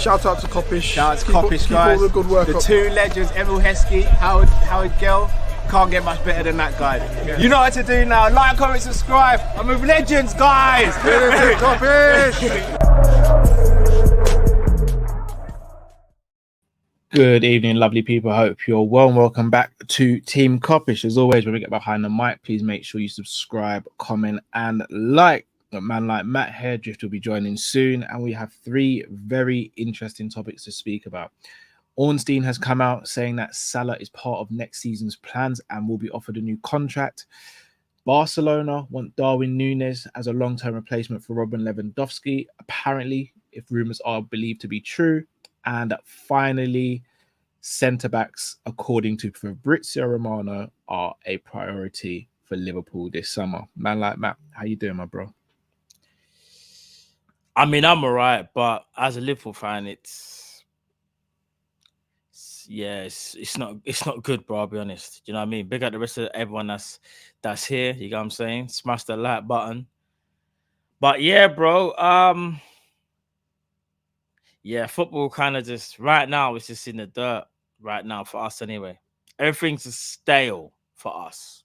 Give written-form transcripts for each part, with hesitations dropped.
Shout out to Kopish. Shout out to Kopish, guys. Keep all the good work the up. two legends, Emil Heskey, Howard Gill. Can't get much better than that, guy. Yeah. You know what to do now. Like, comment, subscribe. I'm with legends, guys. Kopish. Good evening, lovely people. Hope you're well and welcome back to Team Kop-Ish. As always, when we get behind the mic, please make sure you subscribe, comment, and like. A man like Matt here, Drift will be joining soon, and we have three very interesting topics to speak about. Ornstein has come out saying that Salah is part of next season's plans and will be offered a new contract. Barcelona want Darwin Nunez as a long-term replacement for Robin Lewandowski, apparently, if rumours are believed to be true. And finally, centre-backs, according to Fabrizio Romano, are a priority for Liverpool this summer. Man like Matt, how you doing, my bro? I mean, I'm all right, but as a Liverpool fan, it's not good, bro. I'll be honest. You know what I mean? Big up the rest of everyone that's here. You know what I'm saying? Smash the like button. But yeah, bro. Yeah, football kind of just right now it's just in the dirt right now for us anyway. Everything's just stale for us.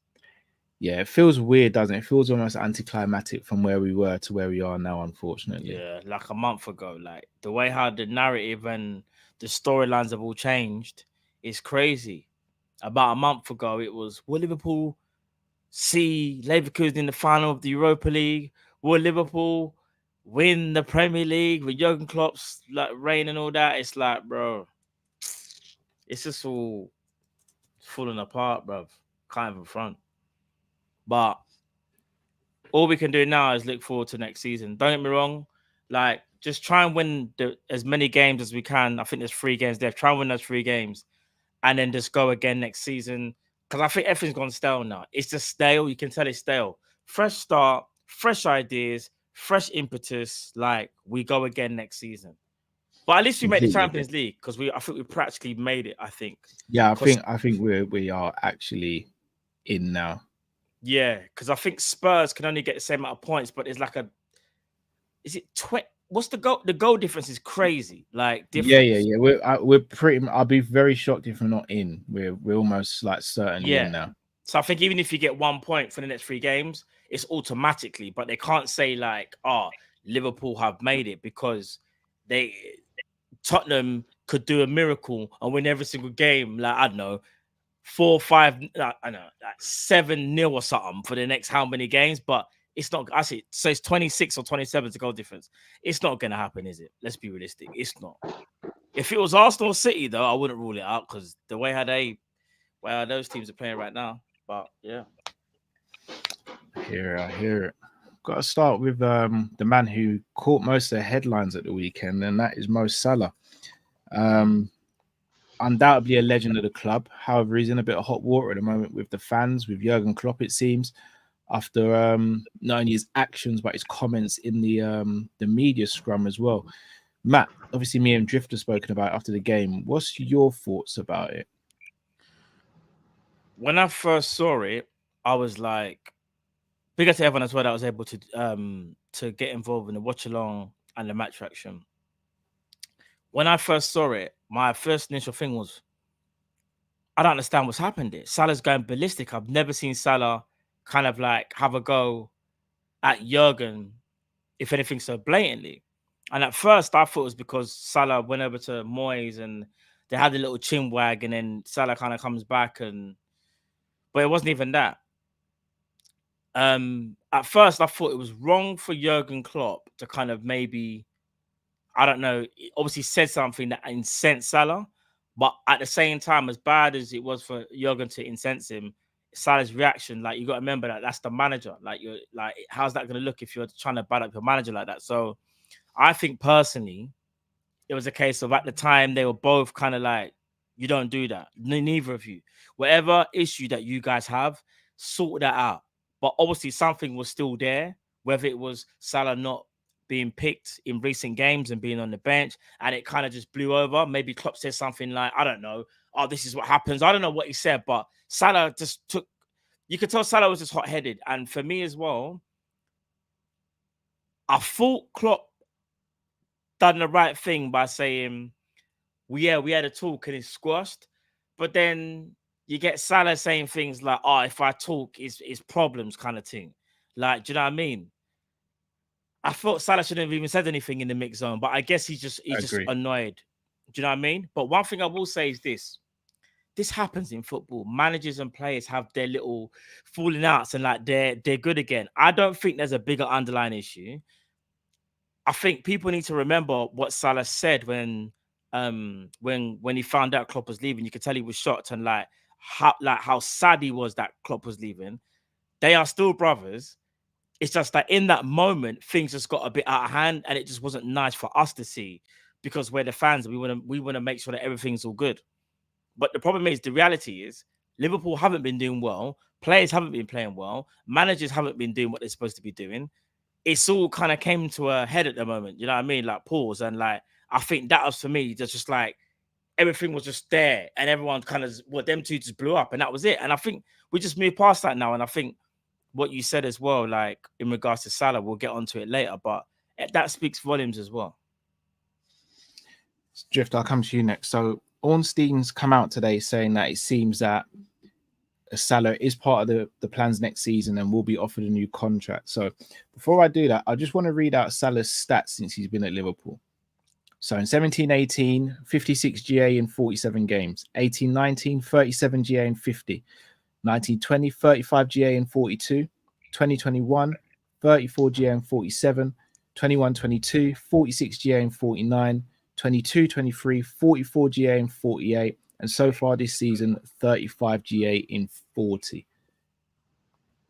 Yeah, it feels weird, doesn't it? It feels almost anticlimactic from where we were to where we are now, unfortunately. Yeah, like a month ago. Like the way how the narrative and the storylines have all changed is crazy. About a month ago, it was, will Liverpool see Leverkusen in the final of the Europa League? Will Liverpool win the Premier League with Jurgen Klopp's like reign and all that? It's like, bro, it's just all falling apart, bro. Can't even front. But all we can do now is look forward to next season. Don't get me wrong. Like, just try and win as many games as we can. I think there's 3 games there. Try and win those 3 games. And then just go again next season. Because I think everything's gone stale now. It's just stale. You can tell it's stale. Fresh start, fresh ideas, fresh impetus. Like, we go again next season. But at least we make the Champions League. Because I think we practically made it, I think. Yeah, I think we are actually in now. Yeah, because I think Spurs can only get the same amount of points, but it's like what's the goal? The goal difference is crazy. Like, difference. Yeah. We're pretty. I'll be very shocked if we're not in. We're almost like certainly in now. So I think even if you get 1 point for the next 3 games, it's automatically. But they can't say like, Liverpool have made it because Tottenham could do a miracle and win every single game. Like, I don't know. 4-5, I know, like 7-0 or something for the next how many games, but it's not. I see. So it's 26 or 27 to goal difference. It's not going to happen, is it? Let's be realistic. It's not. If it was Arsenal or City, though, I wouldn't rule it out because the way how those teams are playing right now. But yeah, I hear it. Got to start with the man who caught most of the headlines at the weekend, and that is Mo Salah. Undoubtedly a legend of the club. However, he's in a bit of hot water at the moment with the fans, with Jurgen Klopp, it seems, after not only his actions but his comments in the media scrum as well. Matt, obviously me and Drift have spoken about it after the game. What's your thoughts about it? When I first saw it, I was like, big up to everyone as well that was able to get involved in the watch along and the match reaction. When I first saw it, my first initial thing was, I don't understand what's happened here. Salah's going ballistic. I've never seen Salah kind of like have a go at Jurgen, if anything, so blatantly. And at first, I thought it was because Salah went over to Moyes and they had a little chin wag, and then Salah kind of comes back, but it wasn't even that. At first, I thought it was wrong for Jurgen Klopp to kind of maybe, I don't know, obviously said something that incensed Salah, but at the same time, as bad as it was for Jurgen to incense him, Salah's reaction, like, you got to remember that that's the manager. Like, you're like, how's that going to look if you're trying to bad up your manager like that? So I think personally, it was a case of at the time they were both kind of like, you don't do that. Neither of you. Whatever issue that you guys have, sort that out. But obviously something was still there, whether it was Salah not being picked in recent games and being on the bench, and it kind of just blew over. Maybe Klopp said something like, I don't know, this is what happens. I don't know what he said, but Salah just you could tell Salah was just hot-headed. And for me as well, I thought Klopp done the right thing by saying, we had a talk and it's squashed. But then you get Salah saying things like, "Oh, if I talk, it's problems," kind of thing. Like, do you know what I mean? I thought Salah shouldn't have even said anything in the mix zone, but I guess he's just annoyed. Do you know what I mean? But one thing I will say is this: this happens in football. Managers and players have their little falling outs, and like they're good again. I don't think there's a bigger underlying issue. I think people need to remember what Salah said when he found out Klopp was leaving. You could tell he was shocked and how sad he was that Klopp was leaving. They are still brothers. It's just that in that moment, things just got a bit out of hand, and it just wasn't nice for us to see, because we're the fans. We want to make sure that everything's all good. But the problem is, the reality is, Liverpool haven't been doing well. Players haven't been playing well. Managers haven't been doing what they're supposed to be doing. It's all kind of came to a head at the moment. You know what I mean? Like, pause. And like, I think that was for me, just like everything was just there, and everyone kind of, them two just blew up, and that was it. And I think we just moved past that now. And I think what you said as well, like in regards to Salah, we'll get onto it later, but that speaks volumes as well. Drift, I'll come to you next. So Ornstein's come out today saying that it seems that Salah is part of the plans next season and will be offered a new contract. So before I do that, I just want to read out Salah's stats since he's been at Liverpool. So in 17-18, 56 GA in 47 games. 18-19, 37 GA in 50. 19-20, 35 GA in 42. 2021, 34 GA in 47. 21-22, 46 GA in 49. 22-23, 44 GA in 48. And so far this season, 35 GA in 40.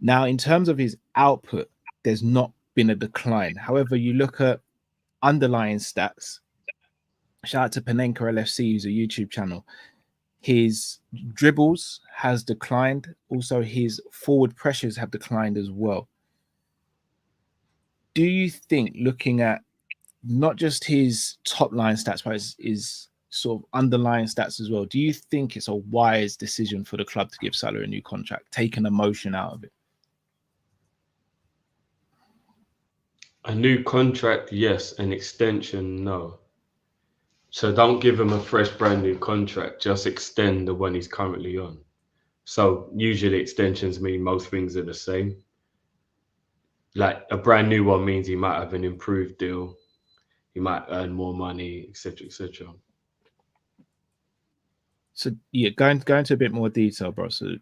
Now, in terms of his output, there's not been a decline. However, you look at underlying stats. Shout out to Panenka LFC, who's a YouTube channel. His dribbles has declined. Also, his forward pressures have declined as well. Do you think, looking at not just his top line stats, but his sort of underlying stats as well, do you think it's a wise decision for the club to give Salah a new contract, taking emotion out of it? A new contract, yes. An extension, no. So don't give him a fresh, brand new contract. Just extend the one he's currently on. So usually extensions mean most things are the same. Like a brand new one means he might have an improved deal. He might earn more money, etc., etc. So yeah, going to a bit more detail, bro. So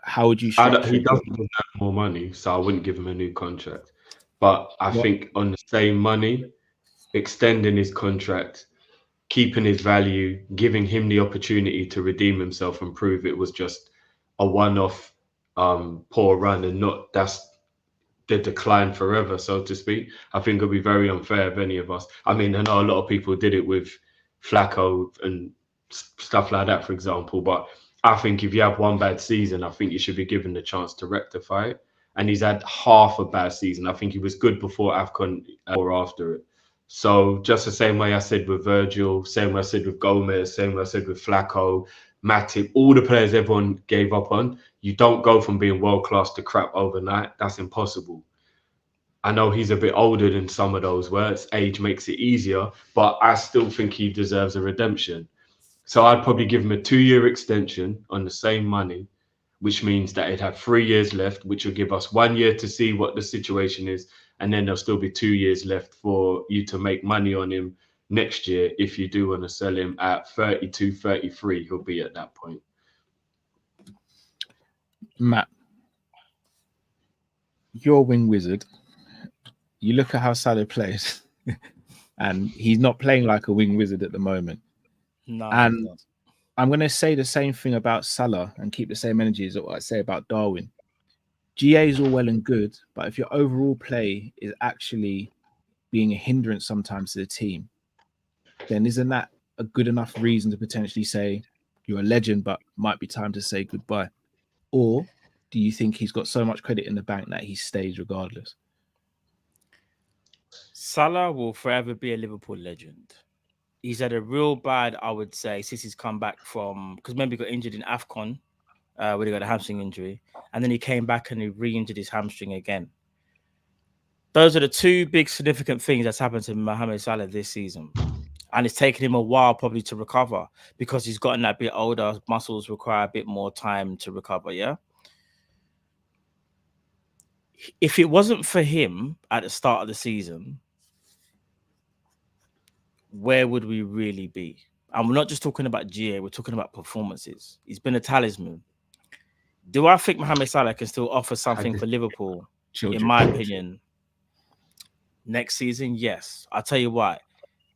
how would you structure He doesn't earn more money, so I wouldn't give him a new contract. But I think on the same money, extending his contract, keeping his value, giving him the opportunity to redeem himself and prove it was just a one-off poor run and not that's the decline forever, so to speak. I think it'll be very unfair of any of us. I mean, I know a lot of people did it with Flacco and stuff like that, for example, but I think if you have one bad season, I think you should be given the chance to rectify it. And he's had half a bad season. I think he was good before AFCON or after it. So just the same way I said with Virgil, same way I said with Gomez, same way I said with Flacco, Matip, all the players everyone gave up on, you don't go from being world-class to crap overnight. That's impossible. I know he's a bit older than some of those words. Age makes it easier, but I still think he deserves a redemption. So I'd probably give him a 2-year extension on the same money, which means that it'd have 3 years left, which will give us 1 year to see what the situation is. And then there'll still be 2 years left for you to make money on him next year. If you do want to sell him at 32, 33, he'll be at that point. Matt, you're a wing wizard. You look at how Salah plays, and he's not playing like a wing wizard at the moment. No, and I'm going to say the same thing about Salah and keep the same energy as what I say about Darwin. GA is all well and good, but if your overall play is actually being a hindrance sometimes to the team, then isn't that a good enough reason to potentially say you're a legend, but might be time to say goodbye? Or do you think he's got so much credit in the bank that he stays regardless? Salah will forever be a Liverpool legend. He's had a real bad, I would say, since he's come back from, because remember he got injured in AFCON, where he got a hamstring injury, and then he came back and he re-injured his hamstring again. Those are the two big significant things that's happened to Mohamed Salah this season. And it's taken him a while probably to recover because he's gotten that bit older. Muscles require a bit more time to recover, yeah? If it wasn't for him at the start of the season, where would we really be? And we're not just talking about GA, we're talking about performances. He's been a talisman. Do I think Mohamed Salah can still offer something for Liverpool? In my opinion, next season, yes. I'll tell you why.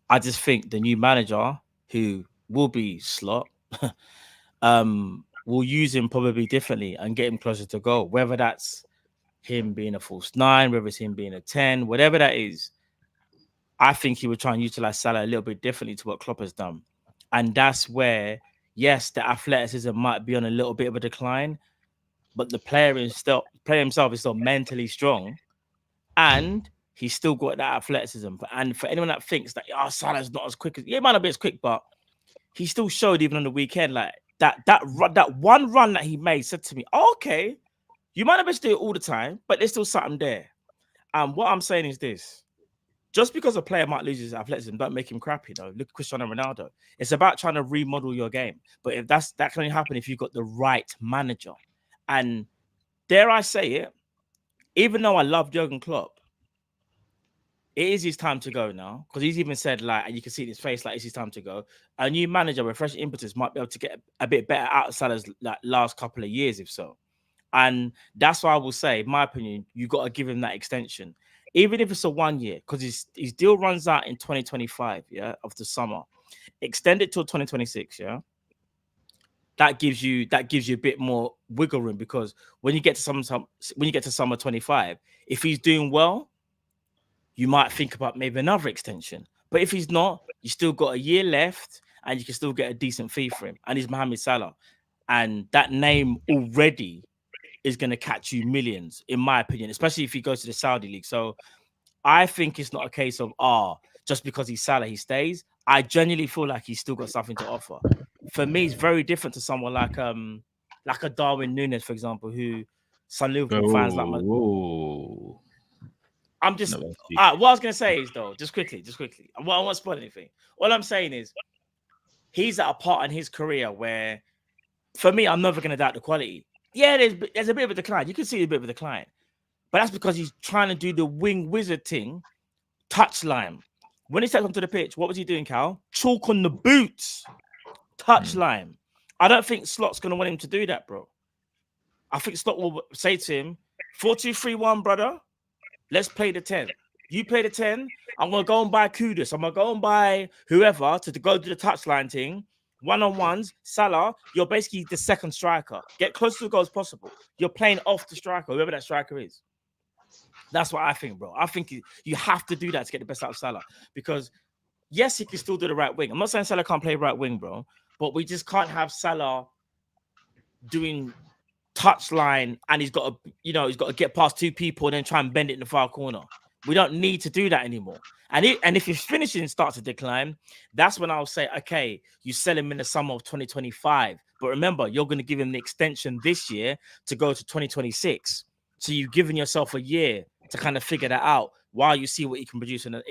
I just think the new manager, who will be Slot, will use him probably differently and get him closer to goal. Whether that's him being a false 9, whether it's him being a 10, whatever that is, I think he would try and utilize Salah a little bit differently to what Klopp has done. And that's where, yes, the athleticism might be on a little bit of a decline, but the player himself is still mentally strong, and he's still got that athleticism. And for anyone that thinks that Salah's not as quick as he might not be as quick, but he still showed even on the weekend, like that one run that he made said to me, okay, you might not be able to do it all the time, but there's still something there. And what I'm saying is this: just because a player might lose his athleticism, don't make him crappy, though. Look at Cristiano Ronaldo. It's about trying to remodel your game. But if that can only happen if you've got the right manager. And dare I say it, even though I love Jurgen Klopp, it is his time to go now. Because he's even said, like, and you can see in his face, like, it's his time to go. A new manager with fresh impetus might be able to get a bit better out of Salah's like, last couple of years, if so. And that's why I will say, in my opinion, you got to give him that extension. Even if it's a 1 year, because his deal runs out in 2025, yeah, of the summer. Extend it till 2026, yeah. That gives you a bit more wiggle room, because when you get to summer 25, if he's doing well, you might think about maybe another extension. But if he's not, you still got a year left, and you can still get a decent fee for him. And he's Mohamed Salah, and that name already is going to catch you millions, in my opinion, especially if he goes to the Saudi league. So I think it's not a case of, just because he's Salah, he stays. I genuinely feel like he's still got something to offer. For me, it's very different to someone like a Darwin Nunez, for example, who some Liverpool fans like. I'm just what I was going to say is, though, just quickly. I won't spoil anything. All I'm saying is he's at a part in his career where, for me, I'm never going to doubt the quality. Yeah, there's a bit of a decline. You can see a bit of a decline. But that's because he's trying to do the wing wizard thing, touchline. When he stepped onto the pitch, what was he doing, Cal? Chalk on the boots, touchline. I don't think Slot's going to want him to do that, bro. I think Slot will say to him, 4-2-3-1, brother. Let's play the 10. You play the 10. I'm going to go and buy Kudus. I'm going to go and buy whoever to go do the touchline thing. One-on-ones, Salah, you're basically the second striker. Get close to the goal as possible. You're playing off the striker, whoever that striker is. That's what I think, bro. I think you have to do that to get the best out of Salah. Because, yes, he can still do the right wing. I'm not saying Salah can't play right wing, bro. But we just can't have Salah doing touchline and he's got to get past two people and then try and bend it in the far corner. We don't need to do that anymore. And if his finishing starts to decline, that's when I'll say, okay, you sell him in the summer of 2025. But remember, you're going to give him the extension this year to go to 2026. So you've given yourself a year to kind of figure that out while you see what he can produce in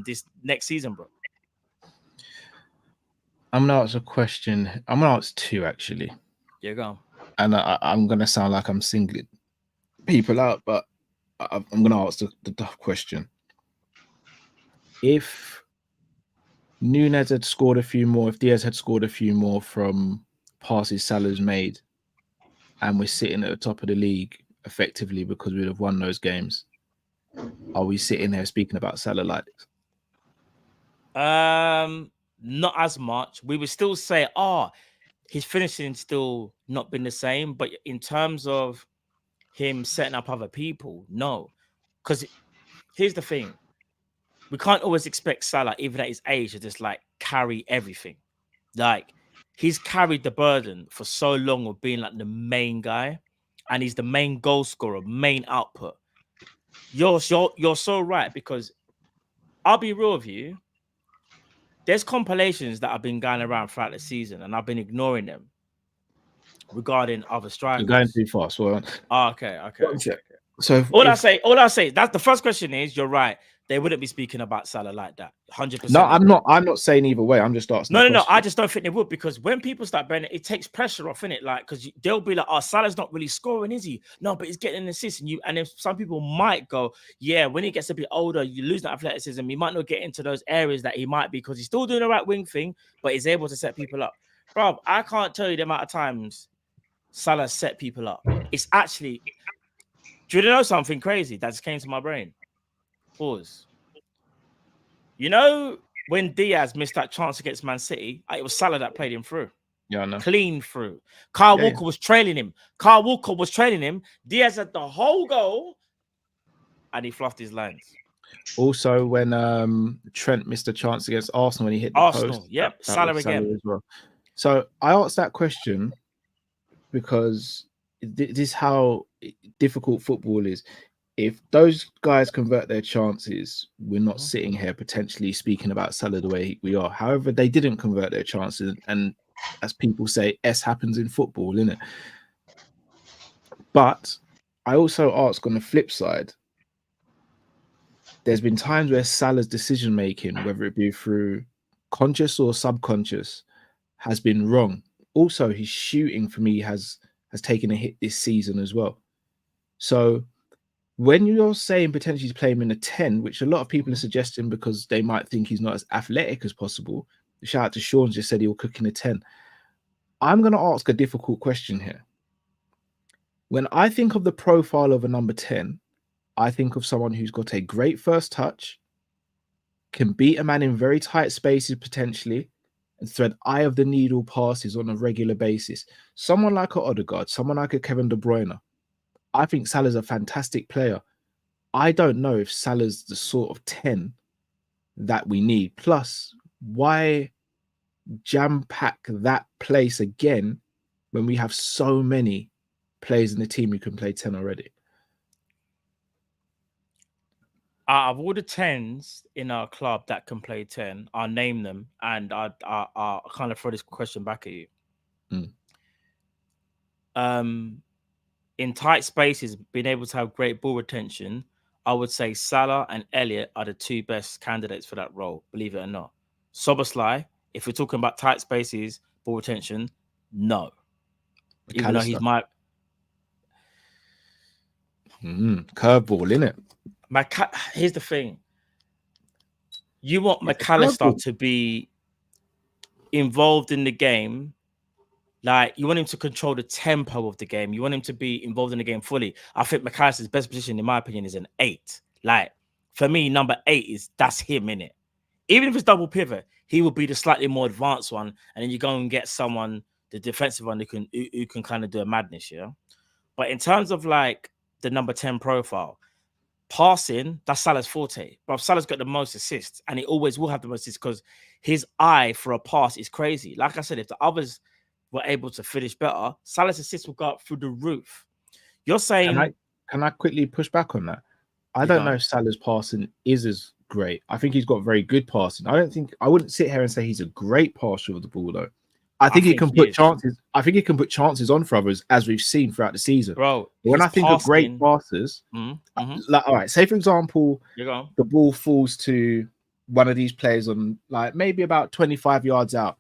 this next season, bro. I'm going to ask a question. I'm going to ask two, actually. Yeah, go on. And I'm going to sound like I'm singling people out, but I'm going to ask the tough question. If Nunez had scored a few more, if Diaz had scored a few more from passes Salah's made, and we're sitting at the top of the league effectively because we'd have won those games, are we sitting there speaking about Salah like this? Not as much. We would still say, his finishing still not been the same, but in terms of him setting up other people, no. Because here's the thing. We can't always expect Salah, even at his age, to just like carry everything. Like, he's carried the burden for so long of being like the main guy, and he's the main goal scorer, main output. You're so right, because I'll be real with you. There's compilations that have been going around throughout the season, and I've been ignoring them regarding other strikers. You're going too fast. Well, okay. So all I say, that's the first question is, you're right. They wouldn't be speaking about Salah like that. 100%. No, I'm not. I'm not saying either way. I'm just asking. No. I just don't think they would, because when people start burning, it takes pressure off, innit? Like, because they'll be like, "Oh, Salah's not really scoring, is he?" No, but he's getting an assist, and if some people might go, "Yeah, when he gets a bit older, you lose that athleticism. He might not get into those areas that he might be, because he's still doing the right wing thing, but he's able to set people up." Bro, I can't tell you the amount of times Salah set people up. It's actually. Do you know something crazy that just came to my brain? Pause. You know, when Diaz missed that chance against Man City, it was Salah that played him through. Yeah, I know. Clean through. Kyle Walker was trailing him. Diaz had the whole goal, and he fluffed his lines. Also, when Trent missed a chance against Arsenal when he hit the Arsenal, post, yep, that Salah was again. as well. So I asked that question because this is how difficult football is. If those guys convert their chances, we're not sitting here potentially speaking about Salah the way we are. However, they didn't convert their chances, and as people say, S happens in football, innit? But I also ask on the flip side, there's been times where Salah's decision making, whether it be through conscious or subconscious, has been wrong. Also, his shooting for me has taken a hit this season as well. So when you're saying potentially to play him in a 10, which a lot of people are suggesting because they might think he's not as athletic as possible, shout out to Sean, just said he'll cook in a 10. I'm going to ask a difficult question here. When I think of the profile of a number 10, I think of someone who's got a great first touch, can beat a man in very tight spaces potentially, and thread eye of the needle passes on a regular basis. Someone like a Odegaard, someone like a Kevin De Bruyne. I think Salah's a fantastic player. I don't know if Salah's the sort of 10 that we need. Plus, why jam-pack that place again when we have so many players in the team who can play 10 already? Out of all the 10s in our club that can play 10, I'll name them, and I'll kind of throw this question back at you. In tight spaces, being able to have great ball retention, I would say Salah and Elliott are the two best candidates for that role, believe it or not. Szoboszlai, if we're talking about tight spaces, ball retention, no. Even though he's my... curveball, innit? Here's the thing. You want McAllister to be involved in the game. Like, you want him to control the tempo of the game. You want him to be involved in the game fully. I think McAllister's best position, in my opinion, is an 8. Like, for me, number 8 that's him, innit? Even if it's double pivot, he will be the slightly more advanced one, and then you go and get someone, the defensive one, who can kind of do a madness, yeah? But in terms of, like, the number 10 profile, passing, that's Salah's forte. But Salah's got the most assists, and he always will have the most assists because his eye for a pass is crazy. Like I said, if the others were able to finish better, Salah's assists will go up through the roof. You're saying... Can I quickly push back on that? I don't know if Salah's passing is as great. I think he's got very good passing. I wouldn't sit here and say he's a great passer of the ball, though. I think he can put chances. I think he can put chances on for others, as we've seen throughout the season. Bro, when I think of great passers, like, all right, say for example, the ball falls to one of these players on, like, maybe about 25 yards out,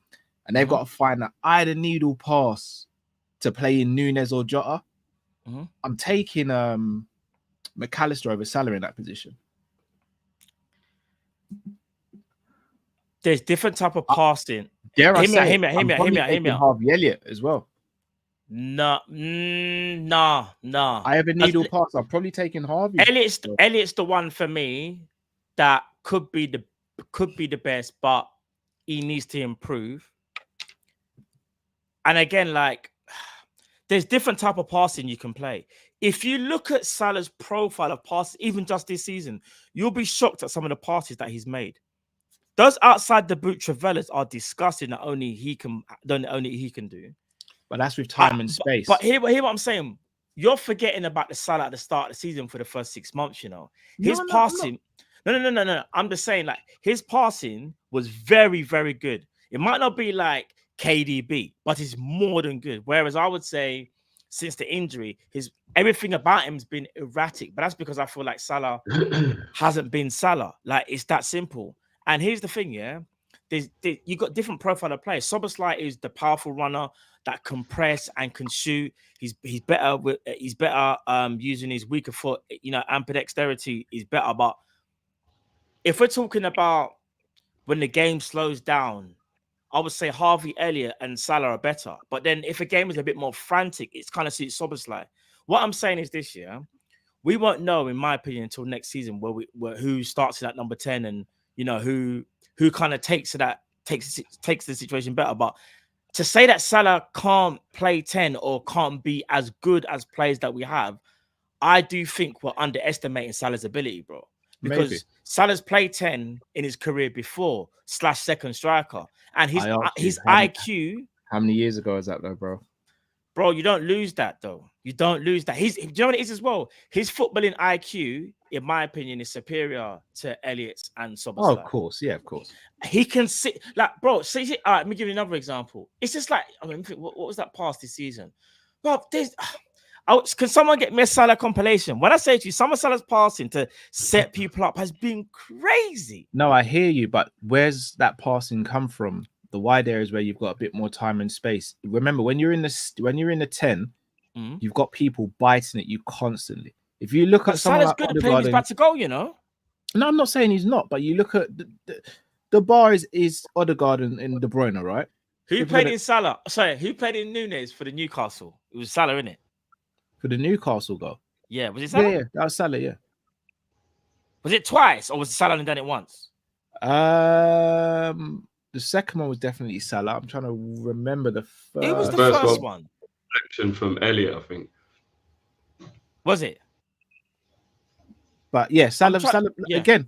and they've got to find that eye the needle pass to play in Nunez or Jota. I'm taking McAllister over Salah in that position. There's different type of passing. Dare I say, hear me out. Harvey Elliott as well. Nah. I have a needle pass. I'm probably taking Harvey. Elliott's the one for me that could be the best, but he needs to improve. And again, like, there's different type of passing you can play. If you look at Salah's profile of passes, even just this season, you'll be shocked at some of the passes that he's made. Those outside the boot travelers are disgusting that only he can do. But that's with time and space. But hear what I'm saying. You're forgetting about the Salah at the start of the season for the first 6 months, you know. His passing. No. I'm just saying, like, his passing was very, very good. It might not be like KDB, but it's more than good. Whereas I would say since the injury, everything about him's been erratic. But that's because I feel like Salah hasn't been Salah. Like, it's that simple. And here's the thing, yeah. You got different profile of players. Szoboszlai is the powerful runner that can press and can shoot. He's better using his weaker foot, ambidexterity is better. But if we're talking about when the game slows down, I would say Harvey Elliott and Salah are better. But then if a game is a bit more frantic, it's kind of suits Szoboszlai. What I'm saying is this year, we won't know, in my opinion, until next season who starts in that number 10 and who kind of takes the situation better. But to say that Salah can't play 10 or can't be as good as players that we have, I do think we're underestimating Salah's ability, bro. Because Maybe. Salah's played 10 in his career before, /second striker. And his IQ... How many years ago is that though, bro? Bro, you don't lose that, though. You don't lose that. Do you know what it is as well? His footballing IQ, in my opinion, is superior to Elliott's and Szoboszlai. Oh, of course. Yeah, of course. He can sit... Like, bro, see, all right, let me give you another example. It's just like... I mean, what was that pass this season? Bro, can someone get me a Salah compilation? When I say to you, some of Salah's passing to set people up has been crazy. No, I hear you, but where's that passing come from? The wide areas where you've got a bit more time and space. Remember, when you're in the 10, you've got people biting at you constantly. If you look at someone Salah's like good at playing his back to goal, No, I'm not saying he's not, but you look at the bar is Odegaard and De Bruyne, right? Who played in Salah? Sorry, who played in Nunez for the Newcastle? It was Salah, innit? For the Newcastle goal. Yeah, was it Salah? Yeah, that was Salah, yeah. Was it twice, or was Salah and done it once? The second one was definitely Salah. I'm trying to remember the first. It was the first one. Selection from Elliott, I think. Was it? But yeah, Salah again.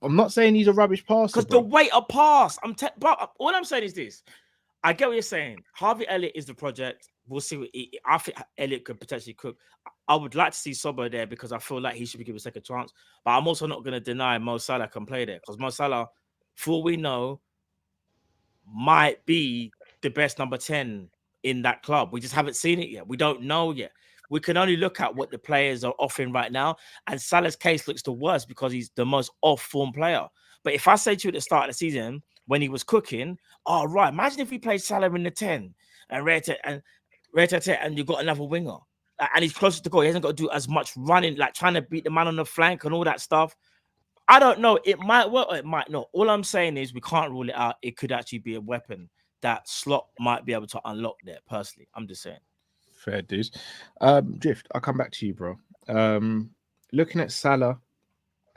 I'm not saying he's a rubbish passer. Because the weight of pass. But all I'm saying is this. I get what you're saying. Harvey Elliott is the project. We'll see. I think Elliott could potentially cook. I would like to see Sobo there because I feel like he should be given a second chance. But I'm also not going to deny Mo Salah can play there because Mo Salah, for all we know, might be the best number 10 in that club. We just haven't seen it yet. We don't know yet. We can only look at what the players are offering right now. And Salah's case looks the worst because he's the most off-form player. But if I say to you at the start of the season, when he was cooking, oh, right, imagine if we played Salah in the 10 and Reta and you've got another winger. And he's closer to goal. He hasn't got to do as much running, like trying to beat the man on the flank and all that stuff. I don't know. It might work or it might not. All I'm saying is we can't rule it out. It could actually be a weapon that Slot might be able to unlock there, personally. I'm just saying. Fair dues. Drift, I'll come back to you, bro. Looking at Salah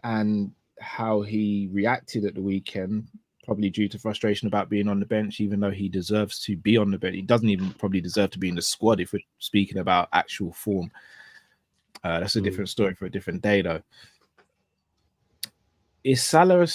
and how he reacted at the weekend, probably due to frustration about being on the bench, even though he deserves to be on the bench. He doesn't even probably deserve to be in the squad if we're speaking about actual form. That's a different story for a different day, though. Is Salah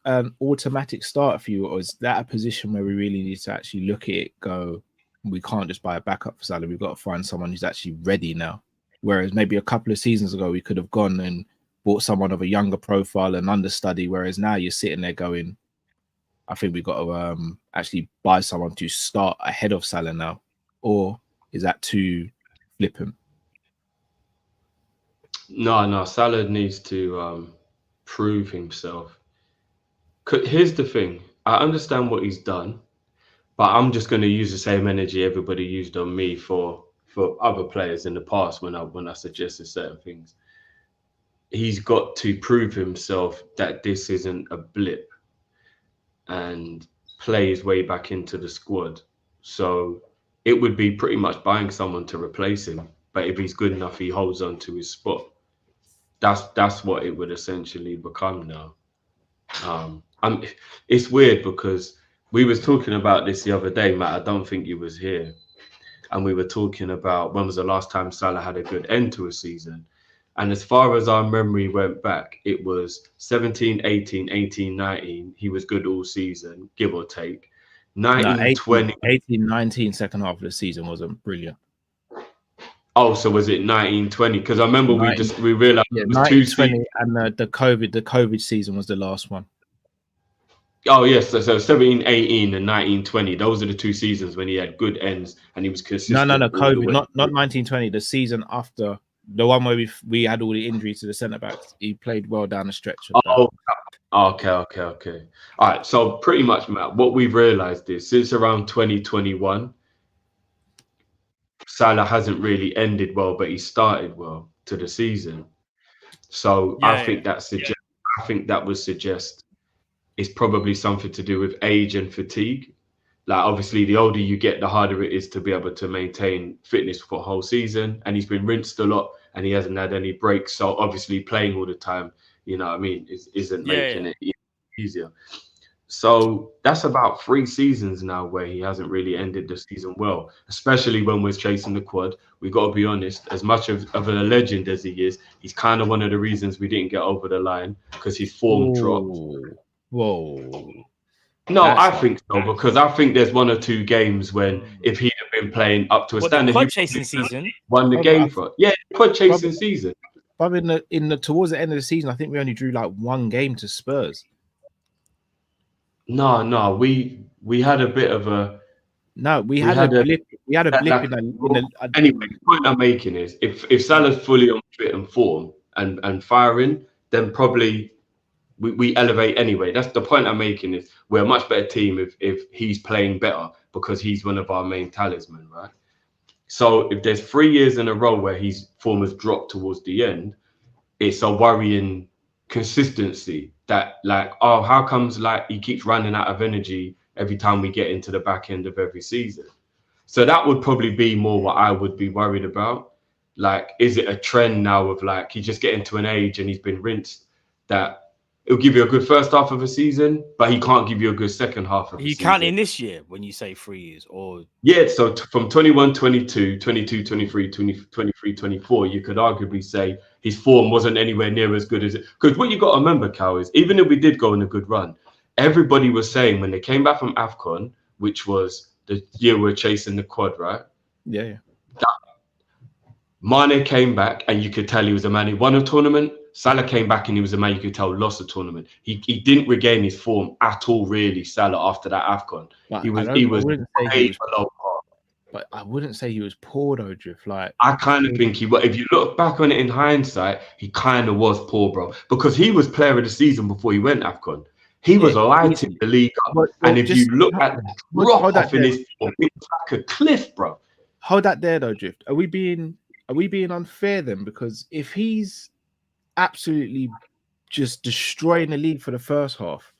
an automatic start for you, or is that a position where we really need to actually look at it, go, we can't just buy a backup for Salah, we've got to find someone who's actually ready now? Whereas maybe a couple of seasons ago, we could have gone and bought someone of a younger profile and understudy, whereas now you're sitting there going, I think we've got to actually buy someone to start ahead of Salah now. Or is that too flippant? No, Salah needs to prove himself. Here's the thing. I understand what he's done, but I'm just going to use the same energy everybody used on me for other players in the past when I suggested certain things. He's got to prove himself that this isn't a blip and play his way back into the squad. So it would be pretty much buying someone to replace him. But if he's good enough, he holds on to his spot. That's what it would essentially become now. It's weird because we was talking about this the other day, Matt. I don't think you was here. And we were talking about when was the last time Salah had a good end to a season. And as far as our memory went back, it was 17, 18, 18, 19. He was good all season, give or take. 19, 20. 18, 19 second half of the season wasn't brilliant. Oh, so was it 19, 20? Because I remember 19, we realized it was 19, 20, and the COVID season was the last one. Oh yes, so 17, 18 and 19, 20. Those are the 2 seasons when he had good ends and he was consistent. No. all the COVID, way. not 1920. The season after, the one where we had all the injuries to the centre backs. He played well down the stretch. Of that. Okay. All right. So pretty much, Matt, what we've realised is since around 2021, Salah hasn't really ended well, but he started well to the season. So I think that would suggest it's probably something to do with age and fatigue. Like obviously, the older you get, the harder it is to be able to maintain fitness for a whole season. And he's been rinsed a lot, and he hasn't had any breaks. So obviously, playing all the time, you know what I mean, isn't making it easier. So that's about 3 seasons now where he hasn't really ended the season well, especially when we're chasing the quad. We got to be honest, as much of a legend as he is, he's kind of one of the reasons we didn't get over the line because his form dropped. Whoa. No, I think so, because I think there's 1 or 2 games when if he'd have been playing up to a standard, quad chasing season, won the game for quad chasing season. But in the towards the end of the season, I think we only drew like 1 game to Spurs. No, we had a bit of a we had a blip. We had a blip Anyway, the point I'm making is if Salah's fully on fit and form and firing, then probably we elevate anyway. That's the point I'm making, is we're a much better team if he's playing better because he's one of our main talisman, right? So if there's 3 years in a row where his form has dropped towards the end, it's a worrying consistency that like, oh, how comes like he keeps running out of energy every time we get into the back end of every season? So that would probably be more what I would be worried about. Like, is it a trend now of like he's just getting to an age and he's been rinsed that it'll give you a good first half of a season, but he can't give you a good second half of a season? You count in this year when you say 3 years, or so from 21, 22, 22, 23, 23, 24, you could arguably say his form wasn't anywhere near as good as it. Because what you got to remember, Cal, is even if we did go on a good run, everybody was saying when they came back from AFCON, which was the year we're chasing the quad, right? Yeah. Mane came back and you could tell he was a man who won a tournament. Salah came back and he was a man you could tell lost a tournament. He didn't regain his form at all, really, Salah, after that AFCON. But He was below par. But I wouldn't say he was poor though, Drift. Like, I kind of think he was. If you look back on it in hindsight, he kind of was poor, bro, because he was player of the season before he went AFCON. He was lighting the league up. And if you look at the drop off in his form, it was like a cliff, bro. Hold that there though, Drift. Are we being unfair then? Because if he's absolutely just destroying the league for the first half,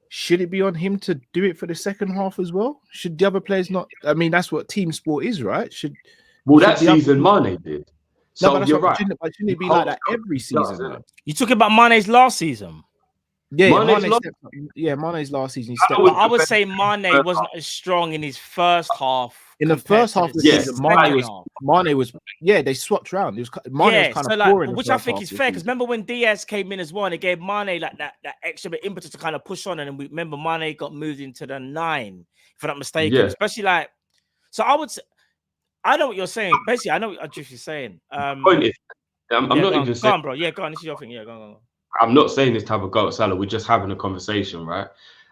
should it be on him to do it for the second half as well? Should the other players not? I mean, that's what team sport is, right? That season Mane did. So no, you're right. Shouldn't it be like that every season? Though? You talking about Mane's last season? Mane's last season. I would say Mane wasn't as strong in his first half. In the first half of the season, Mane was. Yeah, they swapped around. Mane was kind of poor in the which I think is fair, because remember when Diaz came in as well, and it gave Mane like that extra bit impetus to kind of push on, and then we remember Mane got moved into the 9, if I'm not mistaken. Yeah. Especially like, so I would say, I know what you're saying. Basically, I know what Drift is saying. Point is, I'm not even saying, go on, bro. Yeah, go on. This is your thing. Yeah, go on. I'm not saying this to have a go at Salah. We're just having a conversation, right?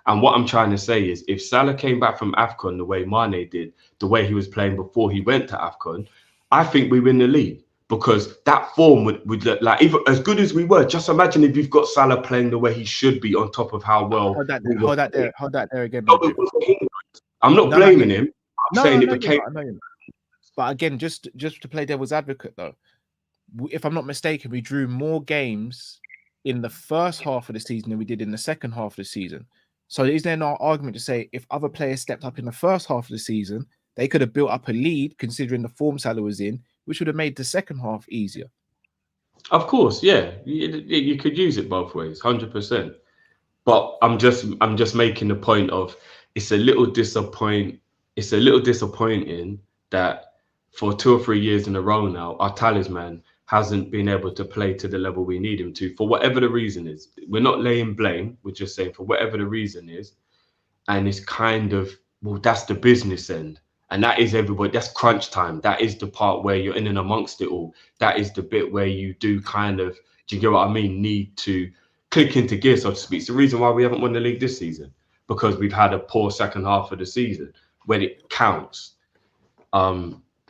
And what I'm trying to say is, if Salah came back from AFCON the way Mane did, the way he was playing before he went to AFCON, I think we win the league, because that form would look like, even as good as we were. Just imagine if you've got Salah playing the way he should be, on top of how well. Hold that there again. I'm not blaming him. I'm saying it became. But again, just to play devil's advocate though, if I'm not mistaken, we drew more games in the first half of the season than we did in the second half of the season. So is there no argument to say if other players stepped up in the first half of the season, they could have built up a lead considering the form Salah was in, which would have made the second half easier? Of course, yeah. You could use it both ways, 100%. But I'm just making the point of it's a little disappointing that for 2 or 3 years in a row now, our talisman hasn't been able to play to the level we need him to, for whatever the reason is. We're not laying blame. We're just saying for whatever the reason is. And it's kind of, well, that's the business end. And that is everybody. That's crunch time. That is the part where you're in and amongst it all. That is the bit where you do kind of, do you get what I mean? Need to click into gear, so to speak. It's the reason why we haven't won the league this season, because we've had a poor second half of the season when it counts.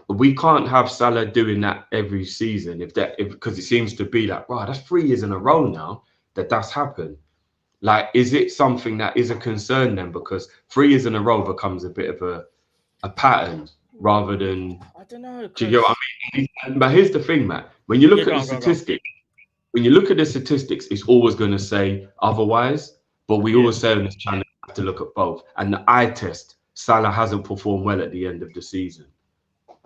We can't have Salah doing that every season because it seems to be like, wow, that's 3 years in a row now that's happened. Like, is it something that is a concern then? Because 3 years in a row becomes a bit of a pattern rather than, I don't know. do you get what I mean? But here's the thing, Matt. When you look at the statistics, it's always going to say otherwise. But we always say on this channel, you have to look at both. And the eye test, Salah hasn't performed well at the end of the season.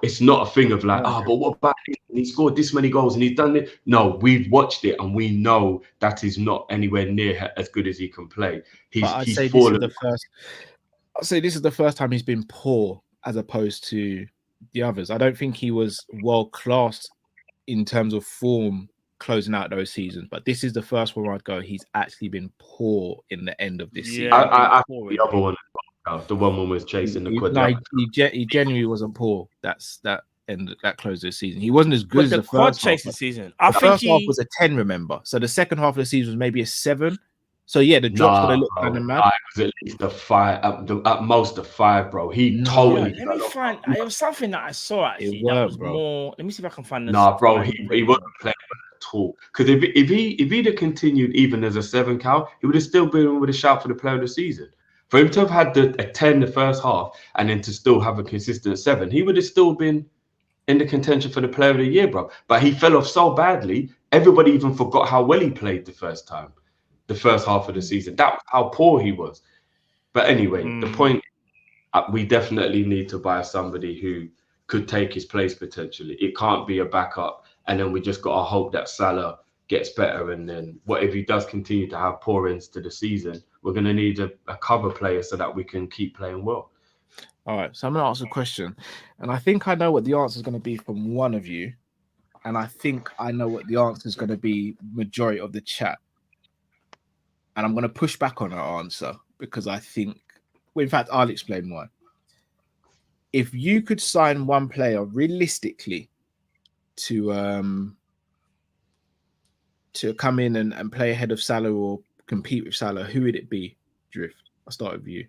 It's not a thing of like, but what about him? He scored this many goals and he's done it. No, we've watched it and we know that he's not anywhere near as good as he can play. He's fallen. I'd say this is the first time he's been poor as opposed to the others. I don't think he was world class in terms of form closing out those seasons, but this is the first one I'd go, he's actually been poor in the end of this season. I think the other one, the one when was chasing the quad. He genuinely wasn't poor. That closed the season. He wasn't as good as the first half. The season. The first half was a 10, remember? So the second half of the season was maybe a 7. So yeah, the drops would have looked kind of mad. It was at least a 5, at most a 5, bro. Totally. Let me find. It was something that I saw actually. That was more. Let me see if I can find this. Bro, he wasn't playing at all. Because if he'd have continued even as a 7, Cal, he would have still been with a shout for the player of the season. For him to have had a 10 the first half and then to still have a consistent 7, he would have still been in the contention for the player of the year, bro. But he fell off so badly, everybody even forgot how well he played the first half of the season. That was how poor he was. But anyway, the point, we definitely need to buy somebody who could take his place potentially. It can't be a backup, and then we just got to hope that Salah gets better, and then what if he does continue to have poor ends to the season, we're going to need a cover player so that we can keep playing well. All right, so I'm going to ask a question, and I think I know what the answer is going to be from one of you, and I think I know what the answer is going to be majority of the chat. And I'm going to push back on our answer because I think, well, in fact, I'll explain why. If you could sign one player realistically to come in and play ahead of Salah or compete with Salah, who would it be, Drift? I'll start with you.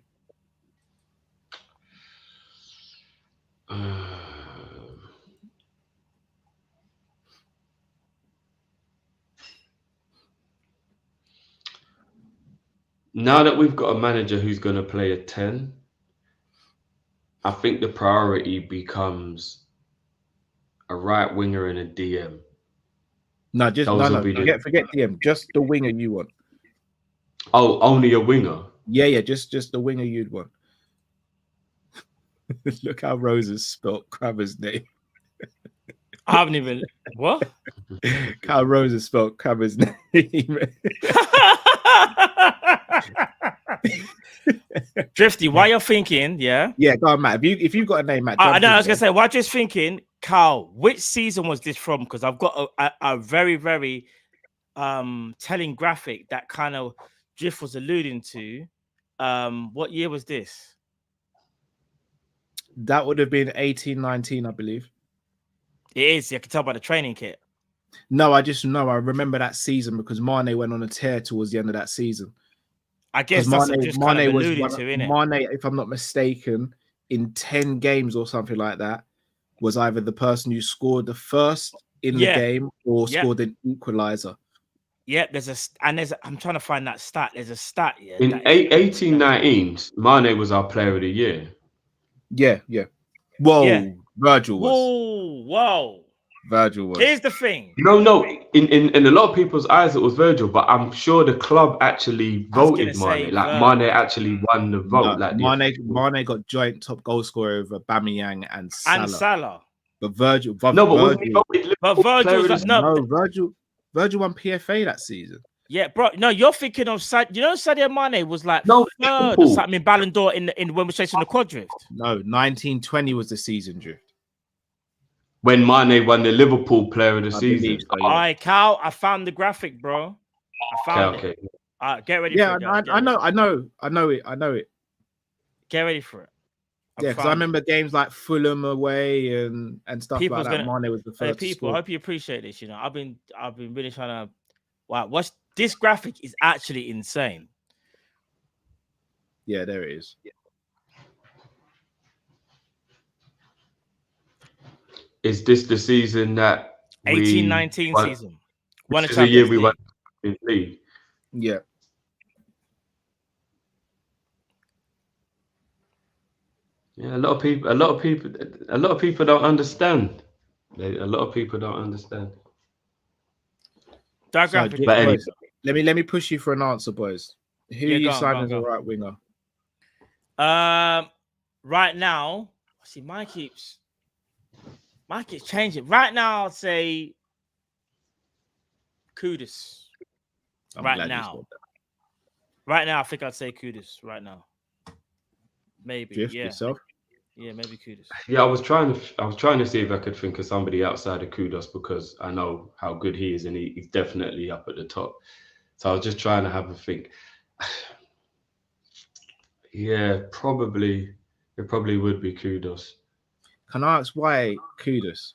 Now that we've got a manager who's going to play a 10, I think the priority becomes a right winger and a DM. No, forget DM. Just the winger you want. Oh, only a winger? Yeah, just the winger you'd want. Look how Rose has spelt Crabber's name. I haven't even... What? How Rose has spelt Crabber's name. Drifty, while you're thinking, yeah, go on, Matt. If you've got a name, Matt. I was gonna say, while just thinking, Carl, which season was this from? Because I've got a very, very telling graphic that kind of Drift was alluding to. What year was this? That would have been 18-19, I believe. It is. You can tell by the training kit. No, I remember that season because Mane went on a tear towards the end of that season. I guess that's just kind of alluding to, innit? Mane, if I'm not mistaken, in 10 games or something like that, was either the person who scored the first in the game or scored an equalizer. Yeah, I'm trying to find that stat. There's a stat, yeah. In 18-19, Mane was our player of the year. Yeah. Whoa, Virgil was. Whoa. Virgil was. Here's the thing. No. In a lot of people's eyes, it was Virgil, but I'm sure the club actually voted Mane. Mane actually won the vote. Mane got joint top goal scorer over Aubameyang and Salah. But Virgil. Virgil won PFA that season. Yeah, bro. No, you're thinking of Sadio Mane was like third or something in Ballon d'Or in when we're chasing the quad drift. No, 19-20 was the season, Drift. When Mane won the Liverpool player of the season. All right, Cal, I found the graphic, bro. I found it. Get ready for it. Yeah, I know it. Get ready for it. Yeah, because I remember games like Fulham away and stuff like that. Mane was the first. People, I hope you appreciate this. I've been really trying to. Wow, this graphic is actually insane. Yeah, there it is. Is this the season that 18-19 won? season. Won a This is the year Champions we won League. the league. Yeah. Yeah, a lot of people don't understand. A lot of people don't understand. That So, graphic. But anyway, boys, let me push you for an answer, boys. Who Yeah, are you go on, signing go on, as a go on. right winger? Right now, see, mine keeps changing. Right now, I'll say Kudus. I'm Right glad you now. said that. Right now, I think I'd say Kudus. Right now, maybe. Drift Yeah, yourself. yeah, maybe Kudus. yeah, I was trying to see if I could think of somebody outside of Kudos because I know how good he is and he's definitely up at the top. So I was just trying to have a think. Yeah, it probably would be Kudos. Can I ask why Kudus?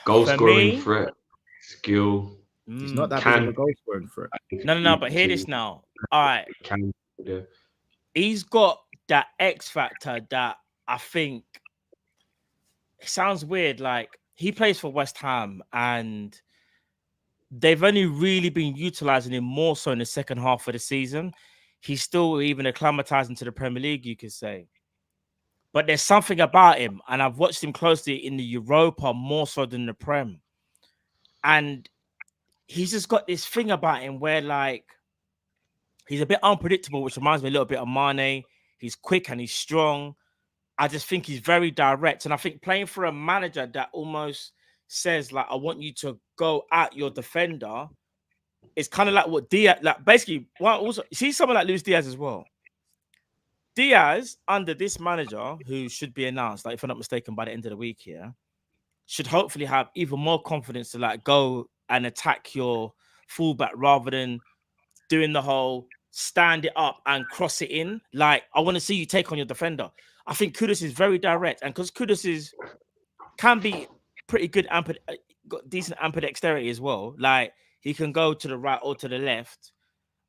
Goal For scoring me, threat, skill. He's not that big of a goal scoring threat. No. But hear this now. All right, Yeah. he's got that X factor that I think it sounds weird. Like he plays for West Ham and they've only really been utilizing him more so in the second half of the season. He's still even acclimatizing to the Premier League, you could say. But there's something about him, and I've watched him closely in the Europa more so than the Prem. And he's just got this thing about him where, like, he's a bit unpredictable, which reminds me a little bit of Mane. He's quick and he's strong. I just think he's very direct. And I think playing for a manager that almost says, like, I want you to go at your defender, it's kind of like what Diaz, like, basically, well, also, see someone like Luis Diaz as well. Diaz, under this manager, who should be announced, like, if I'm not mistaken, by the end of the week here, should hopefully have even more confidence to, like, go and attack your fullback rather than doing the whole stand it up and cross it in. Like, I want to see you take on your defender. I think Kudus is very direct, and because Kudus can be pretty good, got decent ambidexterity as well. Like, he can go to the right or to the left.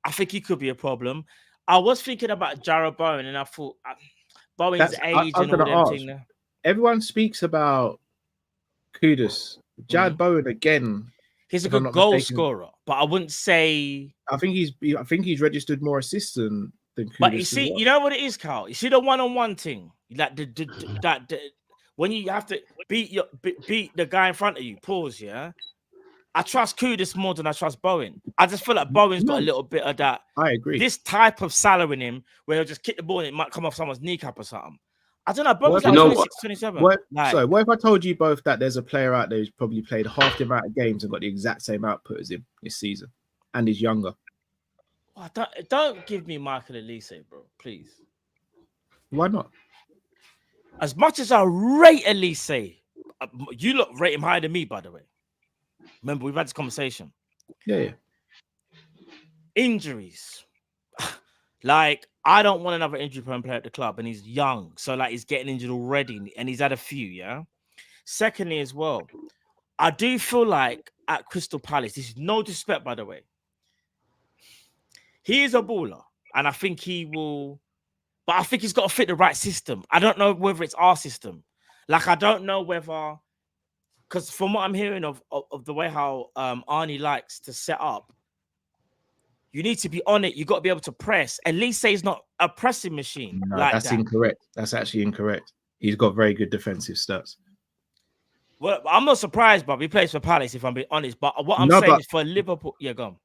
I think he could be a problem. I was thinking about Jarrod Bowen, and I thought Bowen's age and all them things. Everyone speaks about Kudus. Jarrod Bowen again. He's a good goal scorer, but I wouldn't say. I think he's registered more assists than Kudus. But you see, you know what it is, Carl. You see the one-on-one thing, like when you have to beat the guy in front of you. Pause, yeah. I trust Kudus more than I trust Bowen. I just feel like Bowen's got a little bit of that. I agree. This type of Salah in him, where he'll just kick the ball and it might come off someone's kneecap or something. I don't know. Bowen's like 26, 27. What if I told you both that there's a player out there who's probably played half the amount of games and got the exact same output as him this season, and is younger? Oh, don't give me Michael Elise, bro. Please. Why not? As much as I rate Elise, you look rate him higher than me, by the way. Remember, we've had this conversation. Yeah. Injuries. Like, I don't want another injury-prone player at the club, and he's young. So, like, he's getting injured already, and he's had a few, yeah? Secondly, as well, I do feel like at Crystal Palace, this is no disrespect, by the way, he is a baller, and I think he will, but I think he's got to fit the right system. I don't know whether it's our system. Like, I don't know whether, because from what I'm hearing of the way how Arnie likes to set up, you need to be on it. You got to be able to press. At least say he's not a pressing machine. No, like that's incorrect. That's actually incorrect. He's got very good defensive stats. Well, I'm not surprised, Bob. He plays for Palace, if I'm being honest. But what I'm saying is for Liverpool. Yeah, go on.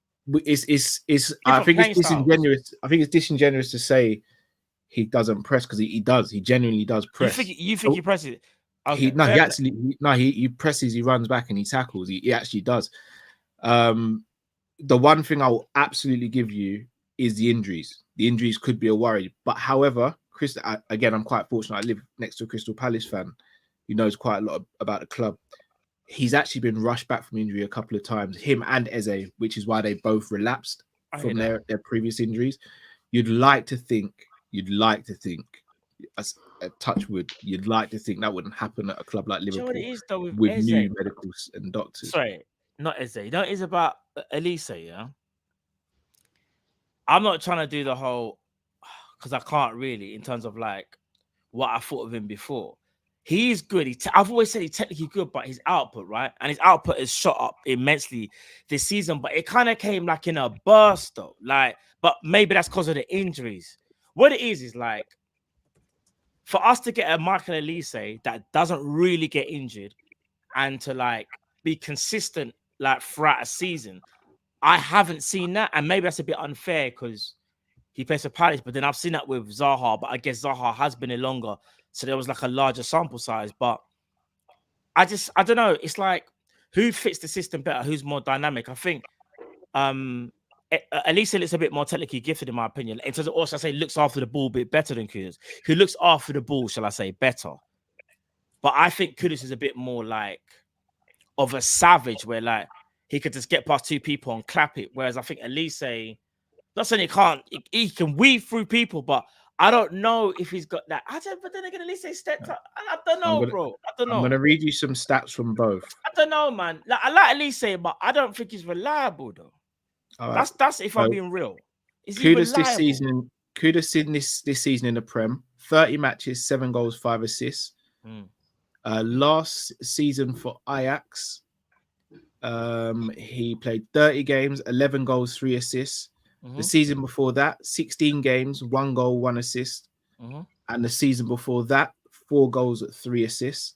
I think it's disingenuous. I think it's disingenuous to say he doesn't press because he does. He genuinely does press. You think he presses? Okay, he presses. He runs back and he tackles. He actually does. The one thing I will absolutely give you is the injuries. The injuries could be a worry, but however, I'm quite fortunate. I live next to a Crystal Palace fan who knows quite a lot about the club. He's actually been rushed back from injury a couple of times, him and Eze, which is why they both relapsed from their previous injuries. You'd like to think, as a touch wood, you'd like to think that wouldn't happen at a club like Liverpool with Eze? new medicals and doctors. Sorry, not Eze. You know, it's about Elise, yeah. I'm not trying to do the whole because I can't really in terms of like what I thought of him before. He's good. I've always said he's technically good, but his output, right? And his output has shot up immensely this season, but it kind of came like in a burst, though. Like, but maybe that's because of the injuries. What it is like for us to get a Michael Elise that doesn't really get injured and to like be consistent like throughout a season. I haven't seen that, and maybe that's a bit unfair because he plays for Palace, but then I've seen that with Zaha, but I guess Zaha has been in longer, so there was like a larger sample size. But I don't know. It's like who fits the system better, who's more dynamic. I think at least it's a bit more technically gifted, in my opinion. In terms of also, I say looks after the ball a bit better than Kudus. Who looks after the ball, shall I say, better? But I think Kudus is a bit more like of a savage, where like he could just get past two people and clap it. Whereas I think Elise, not saying he can't, he can weave through people, but I don't know if he's got that. But then again, Elise stepped up. I don't know, bro. I don't know. I'm gonna read you some stats from both. I don't know, man. Like, I like Elise, but I don't think he's reliable though. That's if I'm being real. Is he reliable? Kudus in this season in the Prem, 30 matches, 7 goals, 5 assists. Last season for Ajax, he played 30 games, 11 goals, 3 assists. The season before that, 16 games, 1 goal, 1 assist. And the season before that, 4 goals, 3 assists.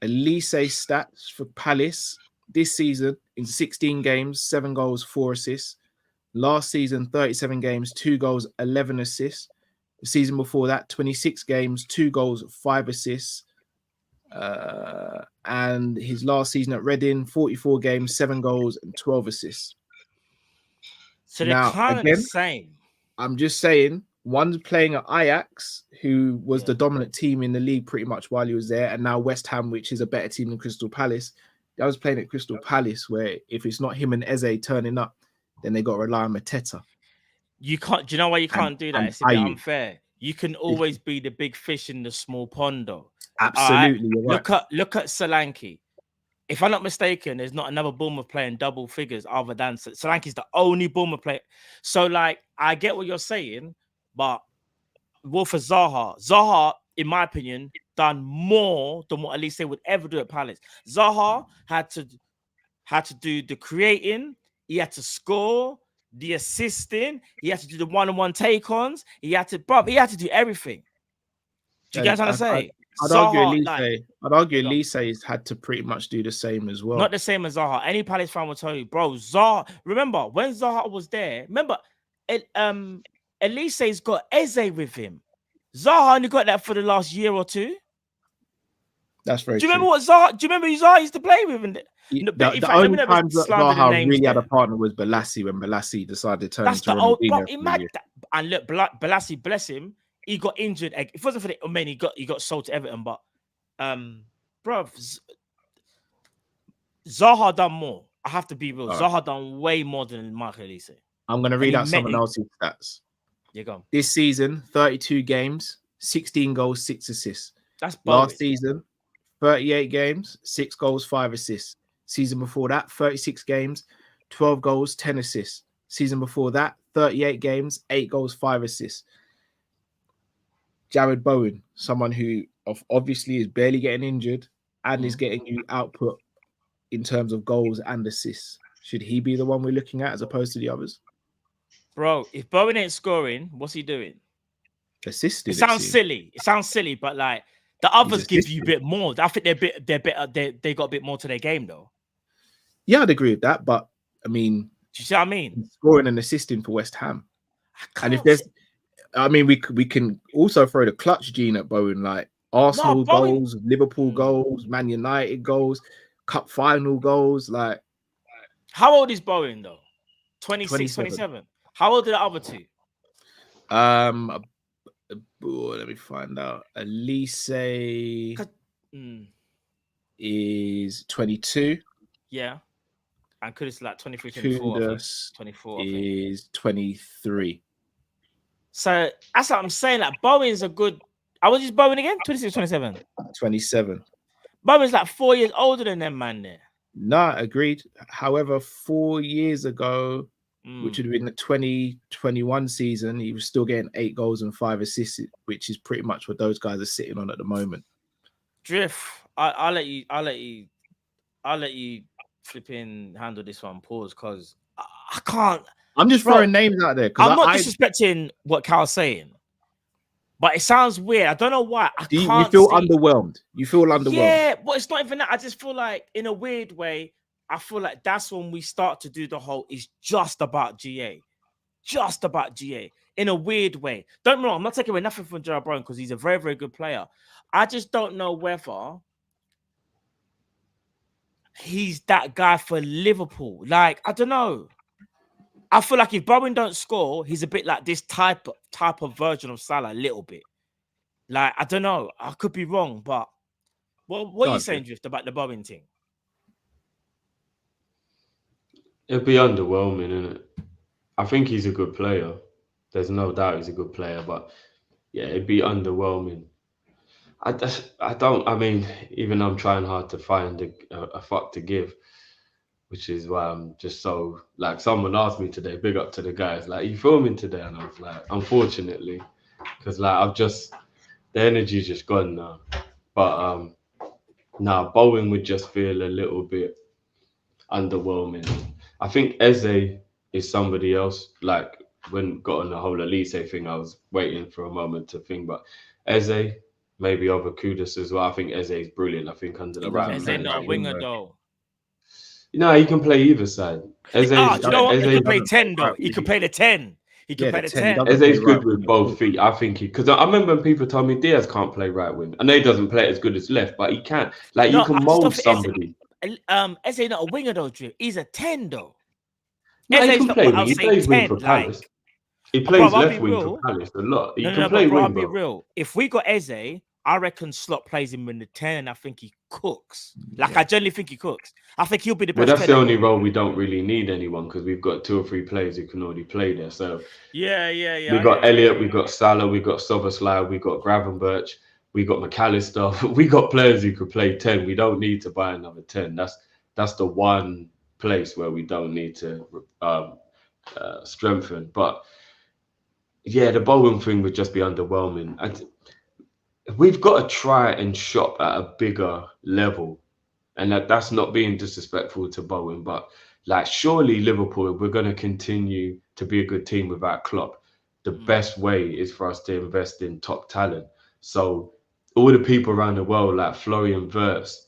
Elise stats for Palace this season in 16 games, 7 goals, 4 assists. Last season, 37 games, 2 goals, 11 assists. The season before that, 26 games, 2 goals, 5 assists. And his last season at Reading, 44 games, 7 goals, and 12 assists. So they're kind of the same. I'm just saying, one's playing at Ajax, who was the dominant team in the league pretty much while he was there, and now West Ham, which is a better team than Crystal Palace. I was playing at Crystal Palace, where if it's not him and Eze turning up, then they got to rely on Mateta. You can't. Do you know why you can't do that? It's a bit unfair. You can always be the big fish in the small pond, though. Absolutely. Right. Look at Solanke. If I'm not mistaken, there's not another Bournemouth playing double figures other than Solanke's the only Bournemouth player. So, like, I get what you're saying, but for Zaha, in my opinion, done more than what Elise would ever do at Palace. Zaha had to do the creating, he had to score, the assisting, he had to do the one-on-one take-ons, he had to do everything. Do you guys want to say? I'd argue Elise has had to pretty much do the same as well. Not the same as Zaha. Any Palace fan will tell you, bro, Zaha, remember when Zaha was there, Elise's got Eze with him. Zaha only got that for the last year or two. That's very true. Do you remember who Zaha used to play with? The only time Zaha really had a partner was Balassi, when Balassi decided to turn into Ronaldinho. And look, Balassi, bless him, he got injured. If it wasn't for the he got sold to Everton, but bro, Zaha done more. I have to be real. Zaha done way more than Michael Elise. I'm gonna read out someone else's stats. You go. This season, 32 games, 16 goals, 6 assists. That's boring. Last season, 38 games, 6 goals, 5 assists. Season before that, 36 games, 12 goals, 10 assists. Season before that, 38 games, 8 goals, 5 assists. Jared Bowen, someone who obviously is barely getting injured and is getting you output in terms of goals and assists. Should he be the one we're looking at as opposed to the others? Bro, if Bowen ain't scoring, what's he doing? Assisted. It sounds silly, but like the others give you a bit more. I think they're better. They got a bit more to their game though. Yeah, I'd agree with that. But I mean, do you see what I mean? Scoring and assisting for West Ham. And if there's, we can also throw the clutch gene at Bowen, like Arsenal goals, Liverpool goals, Man United goals, Cup final goals. Like, how old is Bowen though? 26, 27. How old are the other two? Let me find out. Elise is 22. Yeah. And Kudus like 23, 24. Kudus 24 is 23. So that's what I'm saying. Like Bowen's a good. I was just Bowen again? 26, 27. 27. Bowen's like 4 years older than them, man. There. No, agreed. However, 4 years ago, which would have been the 2021 season, he was still getting 8 goals and 5 assists, which is pretty much what those guys are sitting on at the moment. Drift. I'll let you flipping handle this one. Pause, because I can't. I'm just Bro, throwing names out there I'm because not disrespecting what Cal's saying, but it sounds weird. I don't know why. you feel underwhelmed. You feel underwhelmed. Yeah, but it's not even that. I just feel like, in a weird way, I feel like that's when we start to do the whole it's just about GA. Just about GA. In a weird way. Don't get me wrong, I'm not taking away nothing from Gerard Brown because he's a very, very good player. I just don't know whether he's that guy for Liverpool. Like, I don't know. I feel like if Bowen don't score, he's a bit like this type of version of Salah, a little bit. Like, I don't know. I could be wrong, but what are you saying, Drift, about the Bowen thing? It'd be underwhelming, innit? I think he's a good player. There's no doubt he's a good player, but yeah, it'd be underwhelming. I mean, even I'm trying hard to find a fuck to give, which is why I'm just so, like, someone asked me today, big up to the guys, like, are you filming today? And I was like, unfortunately, because like the energy's just gone now. But Bowen would just feel a little bit underwhelming. I think Eze is somebody else. Like, when got on the whole Elise thing, I was waiting for a moment to think, but Eze, maybe over Kudus as well. I think Eze is brilliant. I think under the right Eze not a winger though. No, he can play either side. You know what? He can play 10 though. He can play the 10. He can play the 10. Eze's good with both feet. I think because I remember when people told me Diaz can't play right wing. I know he doesn't play as good as left, but he can. Like, you can mold somebody. Eze not a winger though, Drew. He's a 10 though. No, he can play wing. He plays wing for Palace. He plays left wing for Palace a lot. He can play wing. I'll be real. If we got Eze, I reckon Slot plays him in the 10, and I think he cooks. Like, I genuinely think he cooks. I think he'll be the best. Well, that's the only role we don't really need anyone, because we've got 2 or 3 players who can already play there. So yeah. We got Elliott, we got Salah, we got Soboslai, we got Gravenberch, we got McAllister. We got players who could play 10. We don't need to buy another 10. That's the one place where we don't need to strengthen. But yeah, the Bowen thing would just be underwhelming. And we've got to try and shop at a bigger level. And that's not being disrespectful to Bowen, but like, surely Liverpool, we're going to continue to be a good team without Klopp. The best way is for us to invest in top talent. So all the people around the world, like Florian Wirtz,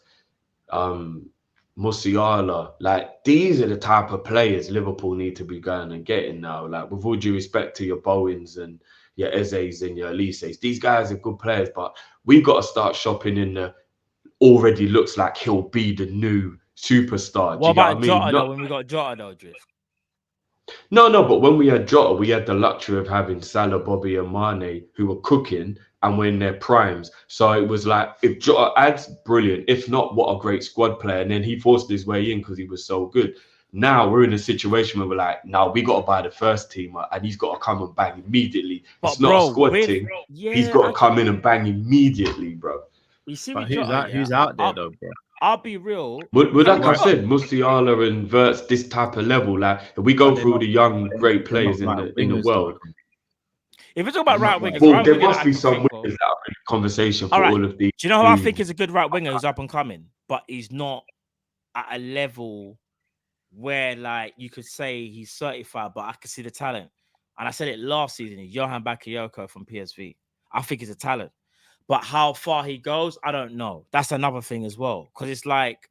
Musiala, like, these are the type of players Liverpool need to be going and getting now. Like, with all due respect to your Bowens and your Ezes and your Elises, these guys are good players, but we've got to start shopping in the already looks like he'll be the new superstar. What about Jota though, when we got Jota though, Drift? No, but when we had Jota, we had the luxury of having Salah, Bobby and Mane, who were cooking and were in their primes. So it was like, if Jota adds, brilliant. If not, what a great squad player. And then he forced his way in because he was so good. Now we're in a situation where we're like, now we got to buy the first teamer and he's got to come and bang immediately. But it's not a squad thing. Yeah, he's got to come in and bang immediately, bro. You see, who's out there though, bro? I'll be real. But like I said, Musiala and Wirtz, this type of level, like, if we go through the young great players in the world. If we're talking about right wingers, there must be some wingers that are in the conversation for all of these. Do you know who I think is a good right winger who's up and coming, but he's not at a level where, like, you could say he's certified, but I can see the talent. And I said it last season, Johan Bakayoko from PSV. I think he's a talent. But how far he goes, I don't know. That's another thing as well. Because it's like,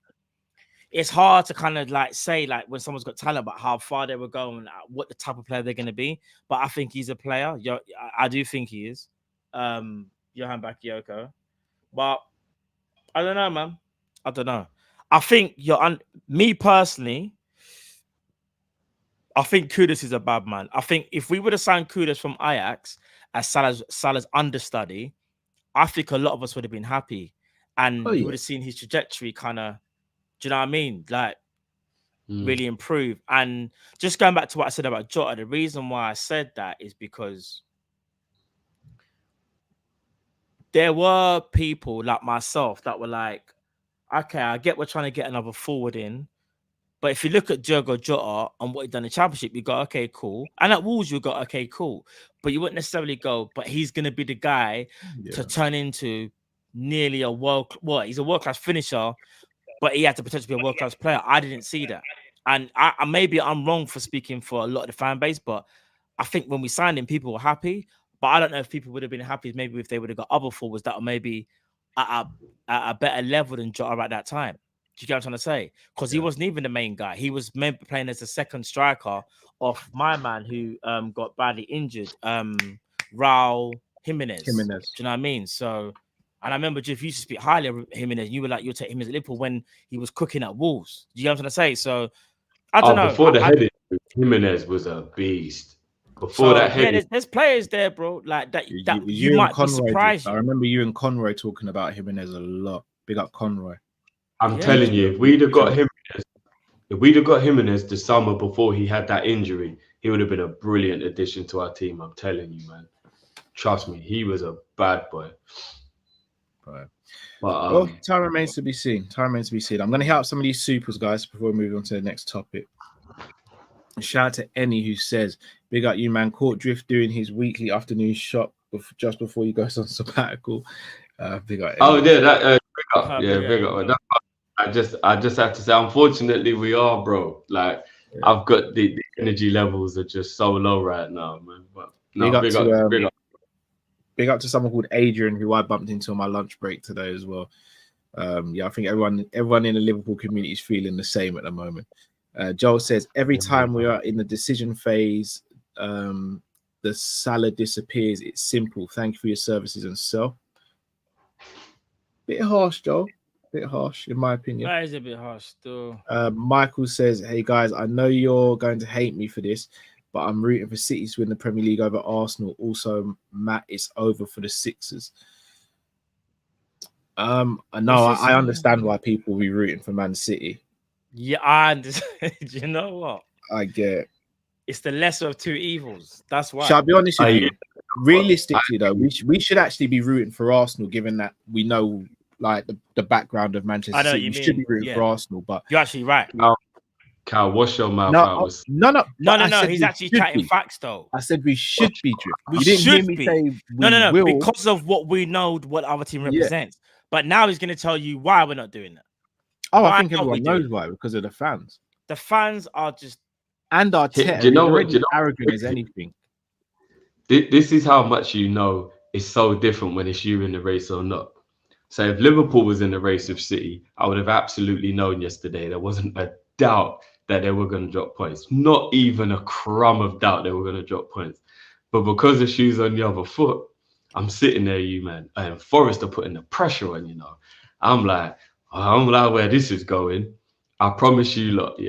it's hard to kind of like say, like, when someone's got talent, about how far they were going, what the type of player they're going to be. But I think he's a player. I do think he is. Johan Bakayoko. But I don't know, man. I don't know. I think me personally, I think Kudus is a bad man. I think if we would have signed Kudus from Ajax as Salah's understudy, I think a lot of us would have been happy, and you would have seen his trajectory kind of, do you know what I mean? Like, really improve. And just going back to what I said about Jota, the reason why I said that is because there were people like myself that were like, okay, I get we're trying to get another forward in. But if you look at Diogo Jota and what he done in the championship, you go, okay, cool. And at Wolves, you go, okay, cool. But you wouldn't necessarily go, but he's going to be the guy to turn into nearly a he's a world-class finisher, but he had the potential to be a world-class player. I didn't see that. And I maybe I'm wrong for speaking for a lot of the fan base, but I think when we signed him, people were happy. But I don't know if people would have been happy maybe if they would have got other forwards that are maybe at a better level than Jota at that time. Do you get what I'm trying to say? Because he wasn't even the main guy. He was meant playing as a second striker of my man who got badly injured, Raul Jimenez. Do you know what I mean? So, and I remember Jeff used to speak highly of Jimenez. You were like, you'll take him as Liverpool when he was cooking at Wolves. Do you get what I'm trying to say? So, I don't know. Before the heading, Jimenez was a beast. Before that heading, there's players there, bro. Like that you might be surprised. I remember you and Conroy talking about Jimenez a lot. Big up Conroy. I'm telling you, if we'd have got Jimenez the summer before he had that injury, he would have been a brilliant addition to our team. I'm telling you, man. Trust me, he was a bad boy. Right. But well, time remains to be seen. I'm going to hit up some of these supers, guys, before we move on to the next topic. Shout out to Any who says, big up you, man. Caught Drift doing his weekly afternoon shop just before he goes on sabbatical. Big up Any. Oh, yeah, big up. Yeah, big up. I just have to say, unfortunately, we are, bro. Like, I've got the energy levels are just so low right now, man. But no, big up. Big up to someone called Adrian, who I bumped into on my lunch break today as well. I think everyone in the Liverpool community is feeling the same at the moment. Joel says, every time we are in the decision phase, the Salah disappears. It's simple. Thank you for your services and self. Bit harsh, Joel. Bit harsh, in my opinion. That is a bit harsh, still. Michael says, hey, guys, I know you're going to hate me for this, but I'm rooting for City to win the Premier League over Arsenal. Also, Matt, it's over for the Sixers. I understand why people will be rooting for Man City. Yeah, I understand. Do you know what? I get it. It's the lesser of two evils. That's why. Shall I be honest with you? Realistically, though, we should actually be rooting for Arsenal, given that we know like the background of Manchester City. We should be rooting for Arsenal, but you're actually right. No, Cal, wash your mouth out. No. He's actually chatting facts, though. I said we should be Drift. We should be. No, because of what we know, what our team represents. But now he's going to tell you why we're not doing that. Oh, I think everyone knows why, because of the fans. The fans are just Arteta. Do you know what? Arrogant as anything. This is how much you know it's so different when it's you in the race or not. So if Liverpool was in the race with City, I would have absolutely known yesterday. There wasn't a doubt that they were going to drop points. Not even a crumb of doubt they were going to drop points. But because the shoe's on the other foot, I'm sitting there, and Forest are putting the pressure on, I'm like where this is going. I promise you, lot,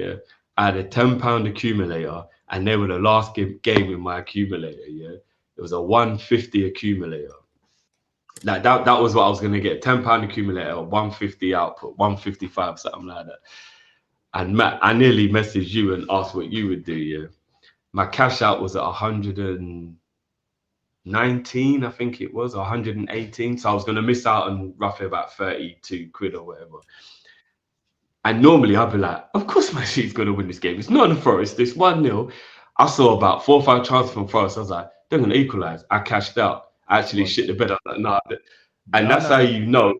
I had a £10 accumulator, and they were the last game in my accumulator, It was a 150 accumulator. Like that was what I was going to get. £10 accumulator, 150 output, 155, something like that. And Matt, I nearly messaged you and asked what you would do, My cash out was at 119, I think it was, or 118. So I was going to miss out on roughly about 32 quid or whatever. And normally I'd be like, of course Man City's going to win this game. It's not in the Forest. It's 1-0. I saw about 4 or 5 chances from Forest. I was like, they're going to equalise. I cashed out. I actually shit the bed. I was like, nah. And that's how you know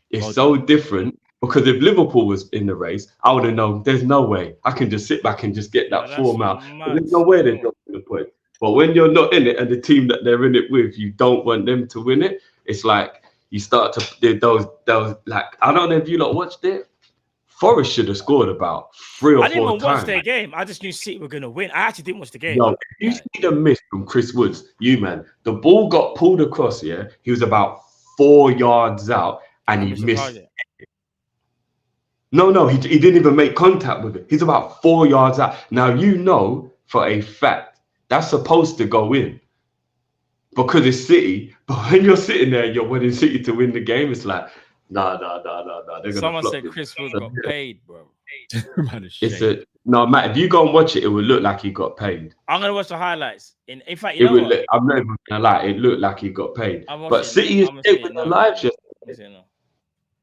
it's so different. Because if Liverpool was in the race, I would have known there's no way. I can just sit back and just get that form out. There's no way they're dropping the point. But when you're not in it and the team that they're in it with, you don't want them to win it. It's like you start to those like, I don't know if you lot watched it. Forest should have scored about 3 or 4 times. I didn't even watch their game. I just knew City were going to win. I actually didn't watch the game. Yo, you see the miss from Chris Woods, the ball got pulled across, He was about 4 yards out and he missed. No, he didn't even make contact with it. He's about 4 yards out. Now, for a fact, that's supposed to go in because it's City. But when you're sitting there, you're wanting City to win the game, it's like, nah. Someone said Chris Wood got paid, bro. Matt, if you go and watch it, it will look like he got paid. I'm going to watch the highlights. In fact, I'm not even going to lie. It looked like he got paid. But City is with the live yesterday.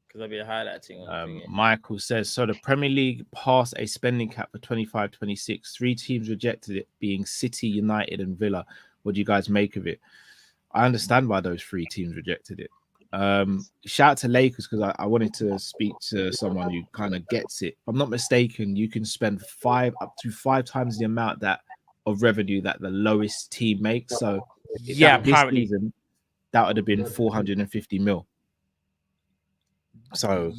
Because I'll be a highlight thing. Michael says, so the Premier League passed a spending cap for 25-26. 3 teams rejected it, being City, United, and Villa. What do you guys make of it? I understand why those 3 teams rejected it. Shout out to Lakers, because I wanted to speak to someone who kind of gets it. If I'm not mistaken, you can spend up to 5 times the amount of revenue that the lowest team makes. So yeah, this season that would have been 450 mil. So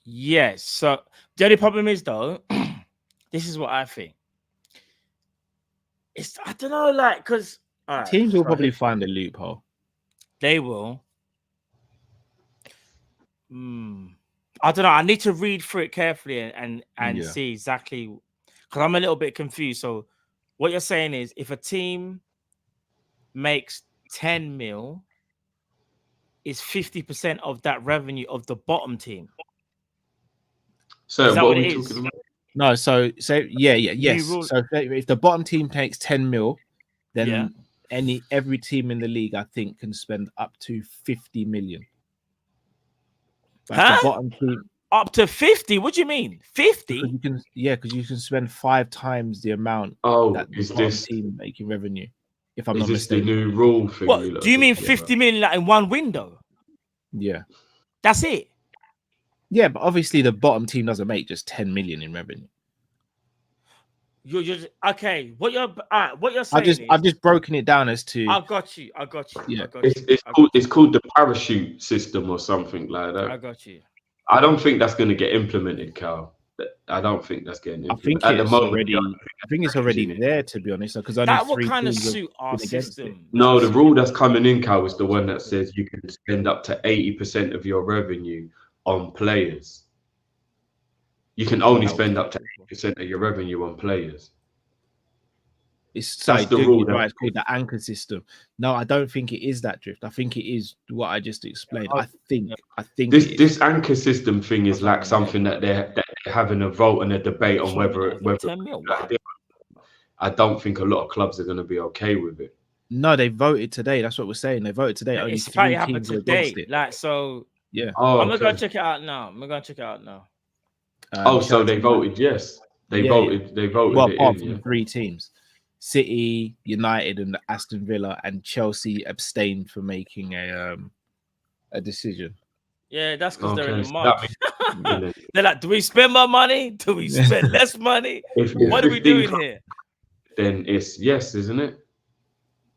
yes. So the only problem is though, this is what I think. I don't know, like, because teams will probably find a loophole. They will. I don't know. I need to read through it carefully and see exactly, because I'm a little bit confused. So what you're saying is, if a team makes 10 mil, is 50% of that revenue of the bottom team. So what are we talking about? No, so yes. So if the bottom team takes 10 mil, then every team in the league, I think, can spend up to 50 million. That's the bottom team. Up to 50? What do you mean? 50? Because you can spend 5 times the amount that the bottom team making revenue. If I'm not mistaken. Is this the new rule thing? What, do you mean 50 million like in one window? Yeah. That's it? Yeah, but obviously the bottom team doesn't make just 10 million in revenue. You're just okay. What you're saying I've just broken it down as to. I got you. Yeah. It's called the parachute system or something like that. I got you. I don't think that's going to get implemented, Cal. I don't think that's getting implemented. I think it's already there, to be honest. Because that would kind of suit our system. No, the rule that's coming in, Cal, is the one that says you can spend up to 80% of your revenue on players. You can only spend up to 80% of your revenue on players. That's the rule. Right, it's called the anchor system. No, I don't think it is that, Drift. I think it is what I just explained. I think this anchor system thing is like something that they're having a vote and a debate on whether. I don't think a lot of clubs are going to be okay with it. No, they voted today. That's what we're saying. They voted today. Only 3 teams today. Like, so yeah. I'm gonna go check it out now. So they voted yes. They voted. Well, apart from 3 teams. City, United, and Aston Villa and Chelsea abstained from making a decision. Yeah, that's because they're in the month. They're like, do we spend more money? Do we spend less money? What are we doing here? Then it's yes, isn't it?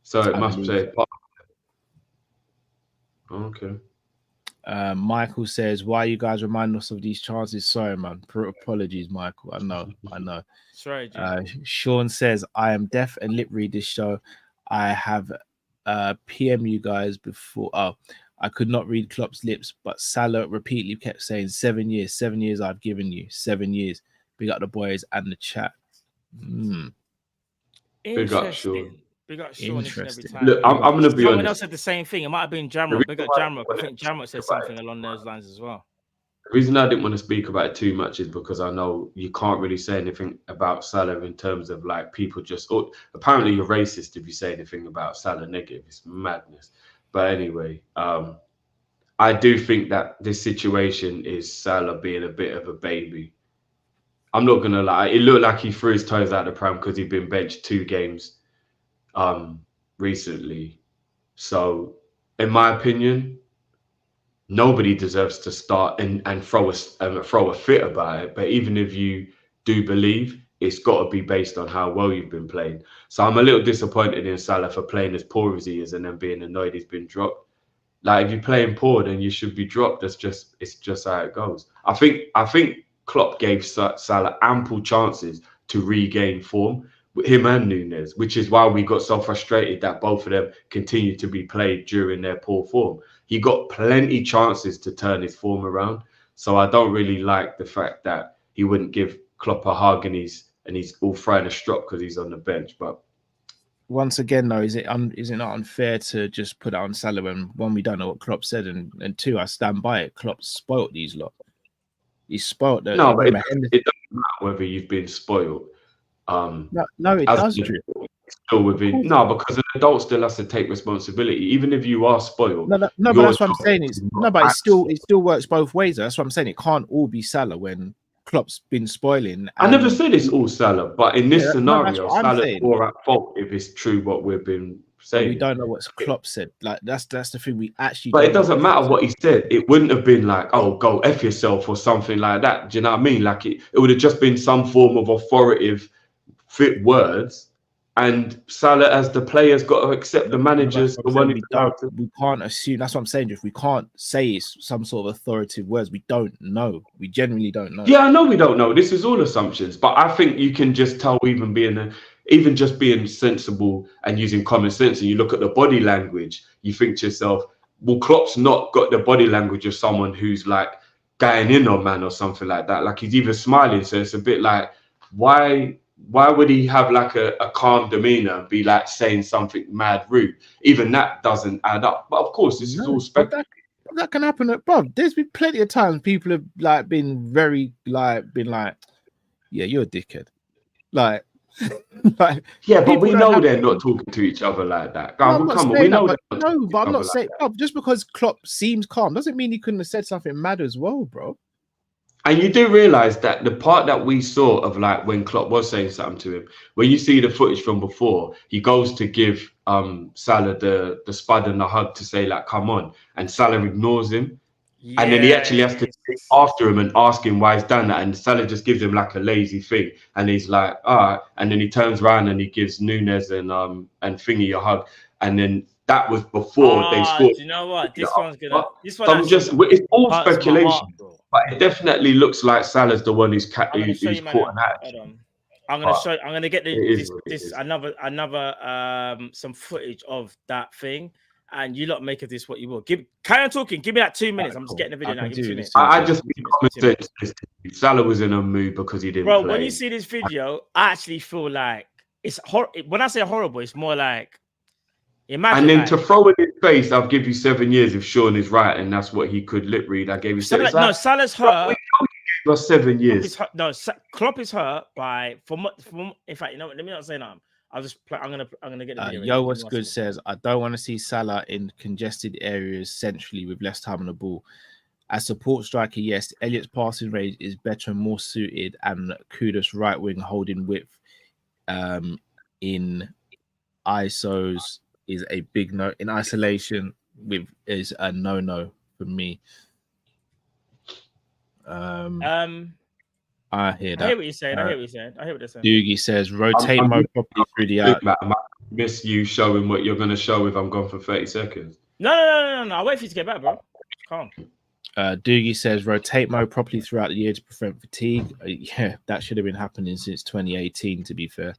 So it must say. Okay. Michael says, why you guys remind us of these chances? Sorry, man. Apologies, Michael. I know. Sorry, Sean says, I am deaf and lip read this show. I have PM you guys before. I could not read Klopp's lips, but Salah repeatedly kept saying 7 years. 7 years I've given you. 7 years. Big up the boys and the chat. Big up, Sean. Big up Sean every time. Look, I'm going to be honest. Someone else said the same thing. It might have been Jamrock. Big up Jamrock. I think Jamrock said something along those lines as well. The reason I didn't want to speak about it too much is because I know you can't really say anything about Salah in terms of like people just. Apparently, you're racist if you say anything about Salah negative. It's madness. But anyway, I do think that this situation is Salah being a bit of a baby. I'm not going to lie. It looked like he threw his toes out of the pram because he'd been benched 2 games recently. So, in my opinion, nobody deserves to start and throw a fit about it. But even if you do believe, it's got to be based on how well you've been playing. So I'm a little disappointed in Salah for playing as poor as he is and then being annoyed he's been dropped. Like, if you're playing poor, then you should be dropped. It's just how it goes. I think Klopp gave Salah ample chances to regain form, him and Nunez, which is why we got so frustrated that both of them continued to be played during their poor form. He got plenty chances to turn his form around. So I don't really like the fact that he wouldn't give Klopp a hug and he's all throwing a strop because he's on the bench. But once again, though, is it not unfair to just put it on Salah when one, we don't know what Klopp said, and 2, I stand by it. Klopp spoilt these lot. He spoilt them. No, but it doesn't matter whether you've been spoiled. No, it as does, an Drew. adult, still within course. no, because an adult still has to take responsibility. Even if you are spoiled, No, but your that's what I'm job saying. is It's not but act it still works both ways. That's what I'm saying. It can't all be Salah when Klopp's been spoiling. I never And said it's all Salah, but in yeah, this no, that's scenario, what I'm Salah's saying. more at fault if it's true what we've been But we saying. don't know what Klopp said. Like that's the thing. We actually But don't it know what doesn't Klopp matter said. what he said. It wouldn't have been like, oh, go F yourself or something like that. Do you know what I mean? Like it would have just been some form of authoritative fit words. And Salah, as the player's got to accept the No, but that's manager's what the I'm one saying. who's allowed to. We can't assume. That's what I'm saying. If we can't say it's some sort of authoritative words, we don't know. We genuinely don't know. Yeah, I know we don't know. This is all assumptions, but I think you can just tell even just being sensible and using common sense, and you look at the body language, you think to yourself, well, Klopp's not got the body language of someone who's like going in on man or something like that. Like he's even smiling, so it's a bit like, why would he have like a calm demeanor and be like saying something mad rude? Even that doesn't add up. But of course, this is all No, speculative. that can happen. Bro, there's been plenty of times people have like been very been like, yeah, you're a dickhead. Like, like Yeah, but people we don't know have. they're not talking to each other like that. No, I'm Come not on, we saying that, know but they're not talking no, to but each I'm other not like saying. that. Bro, just because Klopp seems calm doesn't mean he couldn't have said something mad as well, bro. And you do realize that the part that we saw of like when Klopp was saying something to him, when you see the footage from before, he goes to give Salah the spud and the hug to say like, come on, and Salah ignores him. And then he actually has to take after him and ask him why he's done that. And Salah just gives him like a lazy thing. And he's like, all right. And then he turns around and he gives Nunez and Thingy a hug. And then that was before they scored. Do you know what? This Yeah. one's gonna. This one So I'm actually just, it's all hurts my heart, speculation. bro. But it definitely looks like Salah's the one who's I'm gonna show who's you, man. caught an Hold action. on. I'm gonna get It is what it this is. another some footage of that thing, and you lot make of this what you will. Carry on talking. Give me that 2 minutes. I'm just getting the video now. Give me 2 minutes. I just think common sense. Salah was in a mood because he didn't Bro, play. when you see this video, I actually feel like it's when I say horrible, it's more like imagine. And then like, to throw in his face, I'll give you 7 years if Sean is right, and that's what he could lip read. I gave you 7 years. no, Salah's hurt. You 7 years. Klopp is hurt by from in fact, you know what? Let me not say nothing. I'll just play. I'm gonna get the video. Yo, what's good says I don't want to see Salah in congested areas centrally with less time on the ball. As support striker, yes, Elliott's passing range is better and more suited, and Kudos right wing holding width in ISOs is a big no. In isolation, is a no for me. I hear that. I hear what you're saying. I hear what they're saying. Doogie says rotate mode properly through the out. I might miss you showing what you're going to show if I'm gone for 30 seconds. No. I'll wait for you to get back, bro. Calm. Doogie says rotate mode properly throughout the year to prevent fatigue. Yeah, that should have been happening since 2018, to be fair.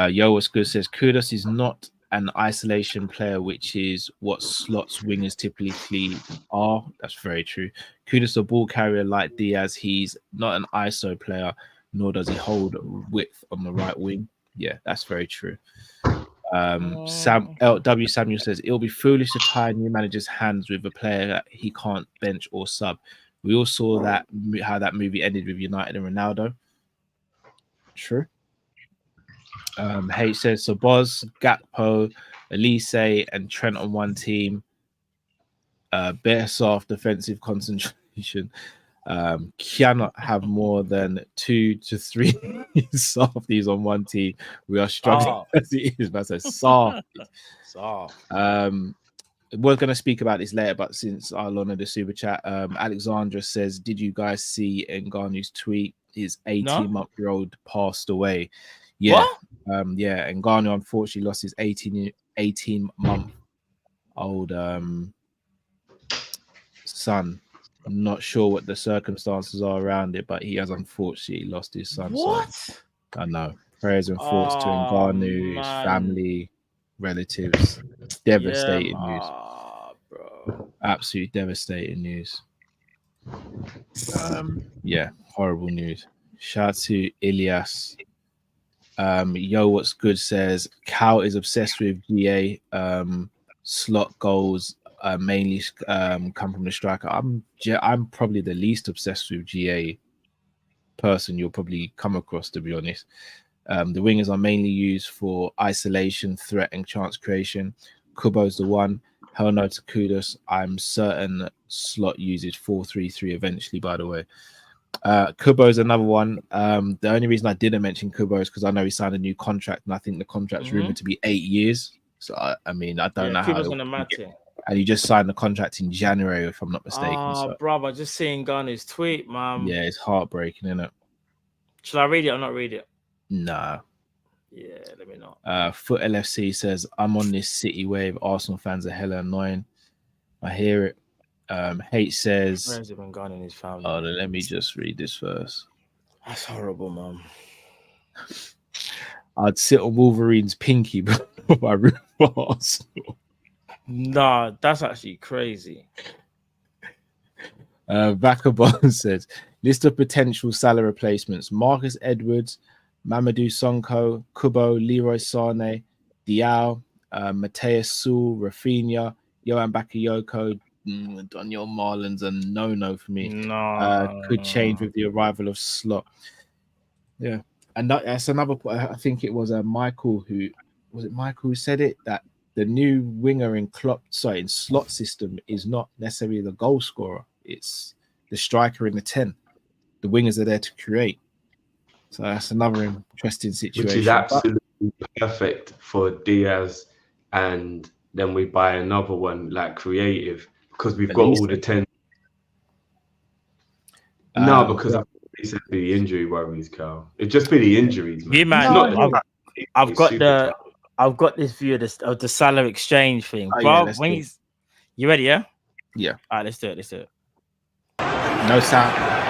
Yo, what's good says Kudos is not an isolation player, which is what slots wingers typically are. That's very true. Kudos a ball carrier like Diaz. He's not an ISO player, nor does he hold width on the right wing. Yeah, that's very true. W Samuel says it'll be foolish to tie a new manager's hands with a player that he can't bench or sub. We all saw that how that movie ended with United and Ronaldo. True. H says so Boz, Gakpo, Elise, and Trent on one team. Better soft defensive concentration. Cannot have more than 2 to 3 softies on one team. We are struggling as it is. That's a soft. We're going to speak about this later, but since I'll honor the super chat, Alexandra says, did you guys see Ngannou's tweet? His 18-month-old passed away. Yeah. What? Yeah, and Ngannou unfortunately lost his 18-month-old son. I'm not sure what the circumstances are around it, but he has unfortunately lost his son. What? So I know. Prayers and thoughts to Ngannou, his family, relatives. Devastating news. Bro. Absolutely devastating news. Yeah, horrible news. Shout out to Ilyas. Yo, what's good says Cal is obsessed with GA. Slot goals mainly come from the striker. I'm probably the least obsessed with GA person you'll probably come across, to be honest. The wingers are mainly used for isolation, threat, and chance creation. Kubo's the one. Hell no to Kudus. I'm certain Slot uses 4-3-3 eventually, by the way. Kubo's another one. The only reason I didn't mention Kubo is because I know he signed a new contract, and I think the contract's rumored to be 8 years. So, I mean, I don't know Kubo's how. on the mat here. And he just signed the contract in January, if I'm not mistaken. Oh, bro, I just seeing Ghana's tweet, man. Yeah, it's heartbreaking, isn't it? Should I read it or not read it? Nah. Yeah, let me know. Foot LFC says, I'm on this City wave. Arsenal fans are hella annoying. I hear it. Hate says, where's it been gone in his family? Oh, let me just read this first. That's horrible, man. I'd sit on Wolverine's pinky before I root for Arsenal. Nah, that's actually crazy. Vagabond says, list of potential Salah replacements: Marcus Edwards, Mamadou Sonko, Kubo, Leroy Sane, Diao, Mateus Sul, Rafinha, Johan Bakayoko, Daniel Marlins, and no for me. No, could change with the arrival of Slot. Yeah, and that's another. I think it was Michael who said it, that the new winger in Slot system is not necessarily the goal scorer; it's the striker in the 10. The wingers are there to create. So that's another interesting situation. Which is absolutely perfect for Diaz, and then we buy another one like creative because we've got all the 10. No, because I said the injury worries, Carl. It'd just be the injuries, man. Yeah, man. I've got this view of the Salah exchange thing. Bro, when you ready, yeah? Yeah. All right, let's do it. No sound.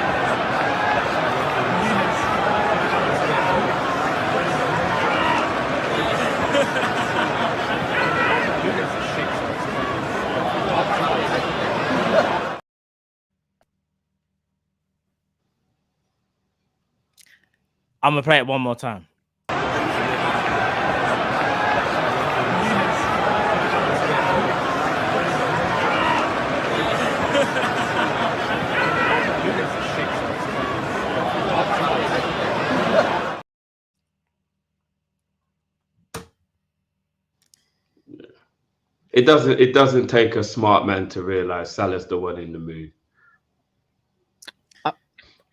I'm gonna play it one more time. It doesn't take a smart man to realize Salah's the one in the mood.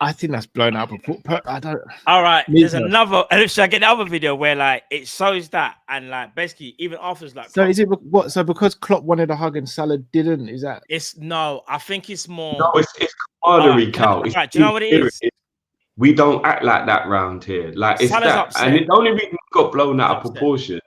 I think that's blown out of proportion. I don't. All right, there's another. Should I get the other video where like it shows that, and like basically even afterwards, like. So is it what? So because Klopp wanted a hug and Salah didn't, is that? It's no. I think it's more. No, it's camaraderie, Cal. Right, do you know what it is? We don't act like that round here. Like it's Salah's that, upset. and the only reason it got blown out of proportion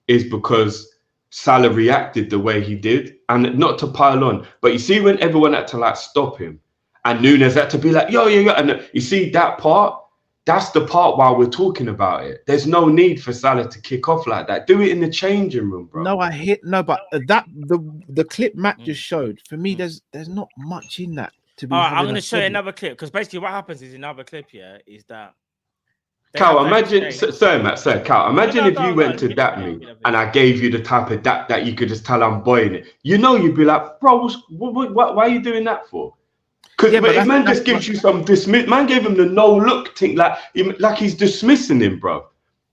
is because Salah reacted the way he did, and not to pile on, but you see when everyone had to like stop him. And Nunez had to be like, yo. And you see that part? That's the part while we're talking about it. There's no need for Salah to kick off like that. Do it in the changing room, bro. No, but the clip Matt just showed, for me, there's not much in that. To be I'm going to show you another clip, because basically what happens is another clip here is that. Cal, imagine, Cal, imagine if you went to that me and I gave you the type of that you could just tell I'm boying it. You know, you'd be like, bro, why are you doing that for? Because if man just gives you some dismiss, man gave him the no look thing, like he's dismissing him, bro.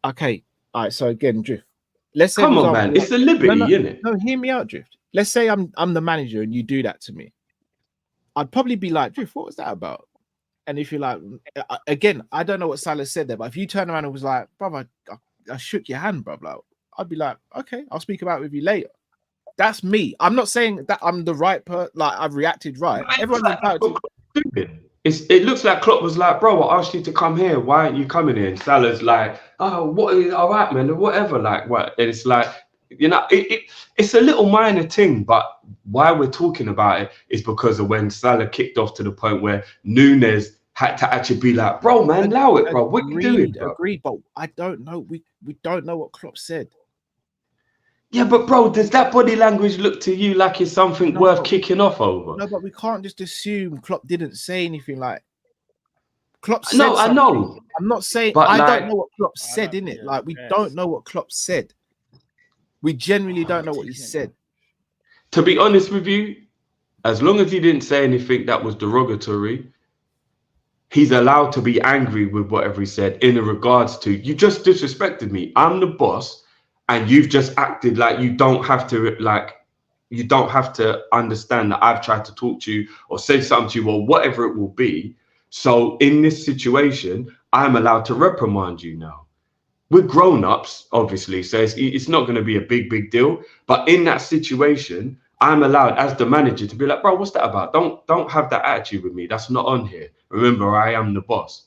Okay, all right. So again, Drift. Let's say, come on, man, it's a liberty, isn't it? No, hear me out, Drift. Let's say I'm the manager and you do that to me. I'd probably be like, Drift, what was that about? And if you're like, again, I don't know what Salah said there, but if you turn around and was like, brother, I shook your hand, bro, like, I'd be like, okay, I'll speak about it with you later. That's me. I'm not saying that I'm the right person. Like I've reacted right. Everyone's entitled to. It looks like Klopp was like, bro, I asked you to come here. Why aren't you coming here? And Salah's like, oh, what? All right, man, whatever. Like what? And it's like, you know, it's a little minor thing, but why we're talking about it is because of when Salah kicked off to the point where Nunez had to actually be like, bro, man, allow it, bro. What you doing, bro? Agreed, but I don't know. We don't know what Klopp said. Yeah, but bro, does that body language look to you like it's something worth kicking off over? No, but we can't just assume Klopp didn't say anything. Like Klopp said something. I know. I'm not saying, but I don't know what Klopp said, innit? Like we don't know what Klopp said. We genuinely don't know what he said. To be honest with you, as long as he didn't say anything that was derogatory, he's allowed to be angry with whatever he said in regards to, you just disrespected me. I'm the boss, and you've just acted like you don't have to, understand that I've tried to talk to you or say something to you or whatever it will be. So in this situation, I'm allowed to reprimand you now. We're grown-ups, obviously, so it's not going to be a big deal. But in that situation, I'm allowed as the manager to be like, bro, what's that about? Don't have that attitude with me. That's not on here. Remember, I am the boss.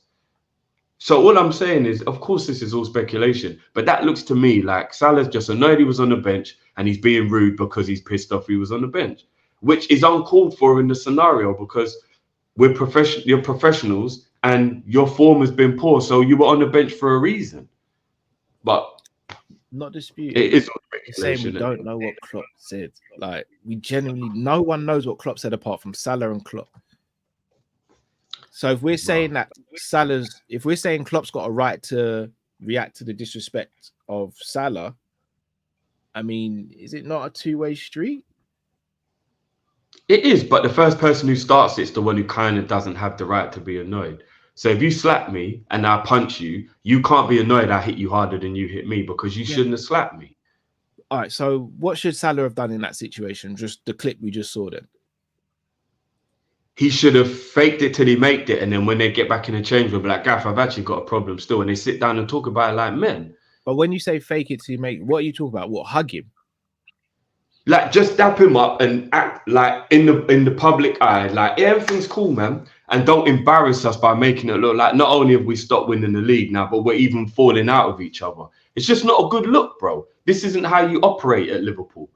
So all I'm saying is, of course, this is all speculation, but that looks to me like Salah's just annoyed he was on the bench and he's being rude because he's pissed off he was on the bench, which is uncalled for in the scenario because you're professionals and your form has been poor. So you were on the bench for a reason. But not disputed. It is saying we don't know what Klopp said. Like, we genuinely, no one knows what Klopp said apart from Salah and Klopp. So if we're saying that if we're saying Klopp's got a right to react to the disrespect of Salah, I mean, is it not a two-way street? It is, but the first person who starts it's the one who kind of doesn't have the right to be annoyed. So if you slap me and I punch you, you can't be annoyed I hit you harder than you hit me because you shouldn't have slapped me. All right, so what should Salah have done in that situation? Just the clip we just saw then? He should have faked it till he made it, and then when they get back in the change room, be like, Gaff, I've actually got a problem still, and they sit down and talk about it like men. But when you say fake it till you make, what are you talking about? What, hug him? Like, just dap him up and act like in the public eye, like, yeah, everything's cool, man. And don't embarrass us by making it look like not only have we stopped winning the league now, but we're even falling out of each other. It's just not a good look, bro. This isn't how you operate at Liverpool.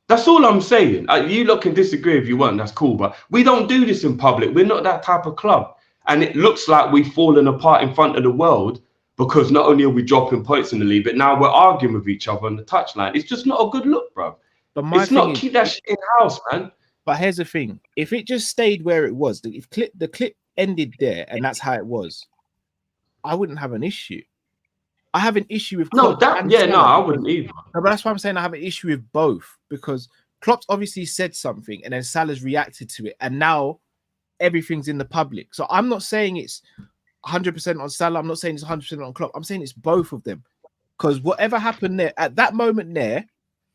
That's all I'm saying. You lot can disagree if you want, that's cool. But we don't do this in public. We're not that type of club. And it looks like we've fallen apart in front of the world because not only are we dropping points in the league, but now we're arguing with each other on the touchline. It's just not a good look, bro. But it's not, keep that shit in-house, man. But here's the thing. If it just stayed where it was, if the clip ended there and that's how it was, I wouldn't have an issue. I have an issue with Klopp. I wouldn't either. No, but that's why I'm saying I have an issue with both because Klopp's obviously said something and then Salah's reacted to it and now everything's in the public. So I'm not saying it's 100% on Salah. I'm not saying it's 100% on Klopp. I'm saying it's both of them because whatever happened there at that moment there,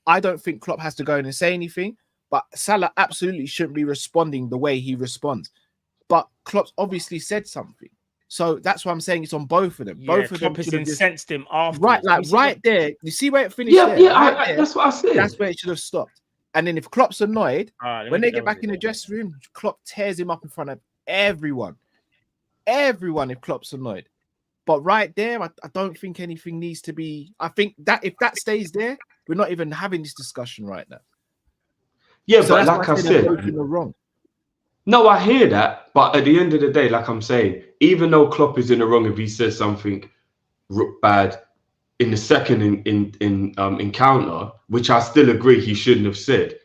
I don't think Klopp has to go in and say anything, but Salah absolutely shouldn't be responding the way he responds. But Klopp's obviously said something. So that's why I'm saying it's on both of them. Yeah, both of Klopp them has incensed him after. Right, like right there. You see where it finished? That's what I said. That's where it should have stopped. And then if Klopp's annoyed, when they get back in the dressing room, Klopp tears him up in front of everyone. Everyone, if Klopp's annoyed. But right there, I don't think anything needs to be. I think that if that stays there, we're not even having this discussion right now. Yeah, so but like I said, wrong. No, I hear that, but at the end of the day, like I'm saying, even though Klopp is in the wrong if he says something bad in the second encounter, which I still agree he shouldn't have said,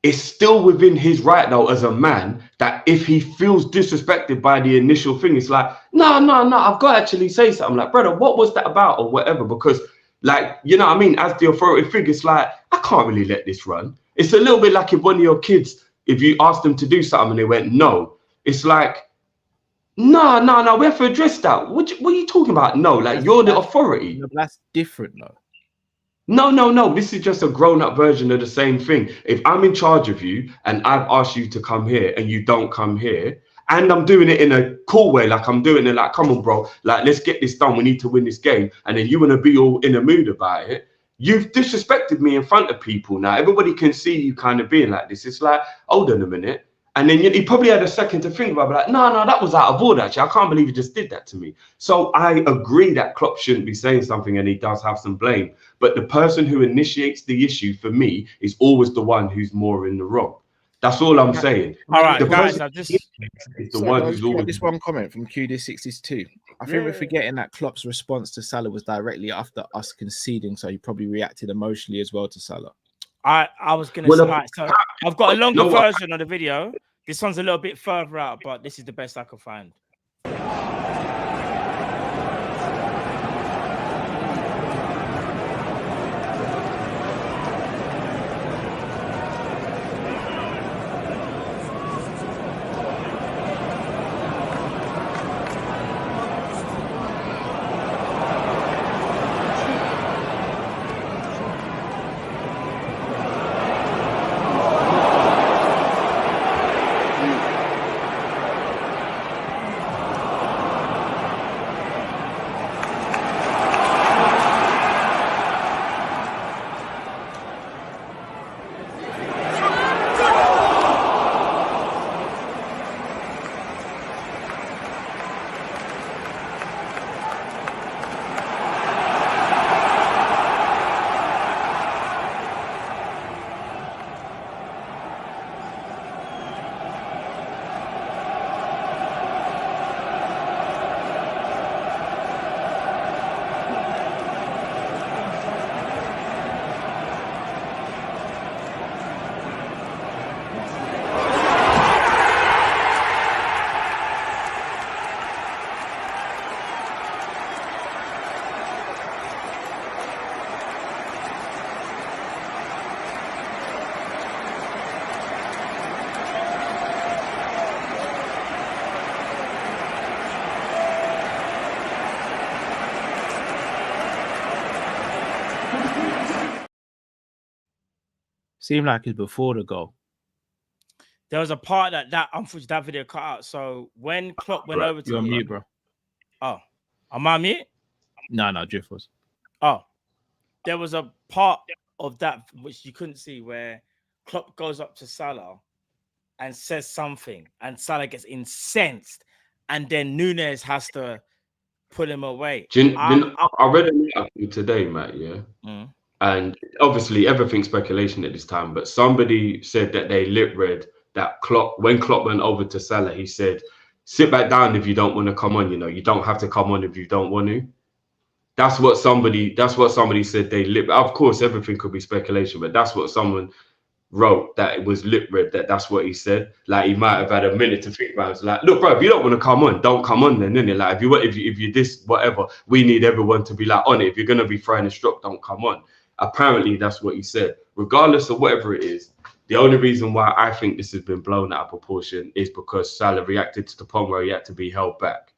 it's still within his right though as a man that if he feels disrespected by the initial thing, it's like, no, I've got to actually say something. Like, brother, what was that about or whatever? Because, like, you know what I mean? As the authority figure, it's like, I can't really let this run. It's a little bit like if one of your kids, if you asked them to do something and they went no, it's like, no, we have to address that. What are you talking about? No, like you're the authority. No, that's different, though. No. This is just a grown-up version of the same thing. If I'm in charge of you and I've asked you to come here and you don't come here, and I'm doing it in a cool way, like I'm doing it like, come on, bro, like let's get this done. We need to win this game. And then you want to be all in a mood about it. You've disrespected me in front of people now. Everybody can see you kind of being like this. It's like, hold on a minute. And then he probably had a second to think about it. Like, no, that was out of order, actually. I can't believe you just did that to me. So I agree that Klopp shouldn't be saying something and he does have some blame. But the person who initiates the issue for me is always the one who's more in the wrong. That's all I'm saying. All right, the guys, I just... is the one who's always... This one comment from QD62. I think we're forgetting that Klopp's response to Salah was directly after us conceding, so he probably reacted emotionally as well to Salah. I was going to say, so I've got a longer version of the video. This one's a little bit further out, but this is the best I could find. Seemed like it's before the goal. There was a part that unfortunately that video cut out. So when Klopp went over to You're on him, mute, bro. oh, am I mute? No, Drift was. Oh, there was a part of that which you couldn't see where Klopp goes up to Salah and says something, and Salah gets incensed, and then Nunez has to pull him away. I read an article today, Matt. Yeah. Mm. And obviously everything's speculation at this time, but somebody said that they lip read that when Klopp went over to Salah, he said, sit back down if you don't want to come on, you don't have to come on if you don't want to. That's what somebody said they lip. Of course, everything could be speculation, but that's what someone wrote, that it was lip read, that's what he said. Like, he might have had a minute to think about it. It's like, look, bro, if you don't want to come on, don't come on then, innit? Like, if you this, whatever, we need everyone to be like on it. If you're gonna be throwing a stroke, don't come on. Apparently, that's what he said. Regardless of whatever it is, the only reason why I think this has been blown out of proportion is because Salah reacted to the point where he had to be held back.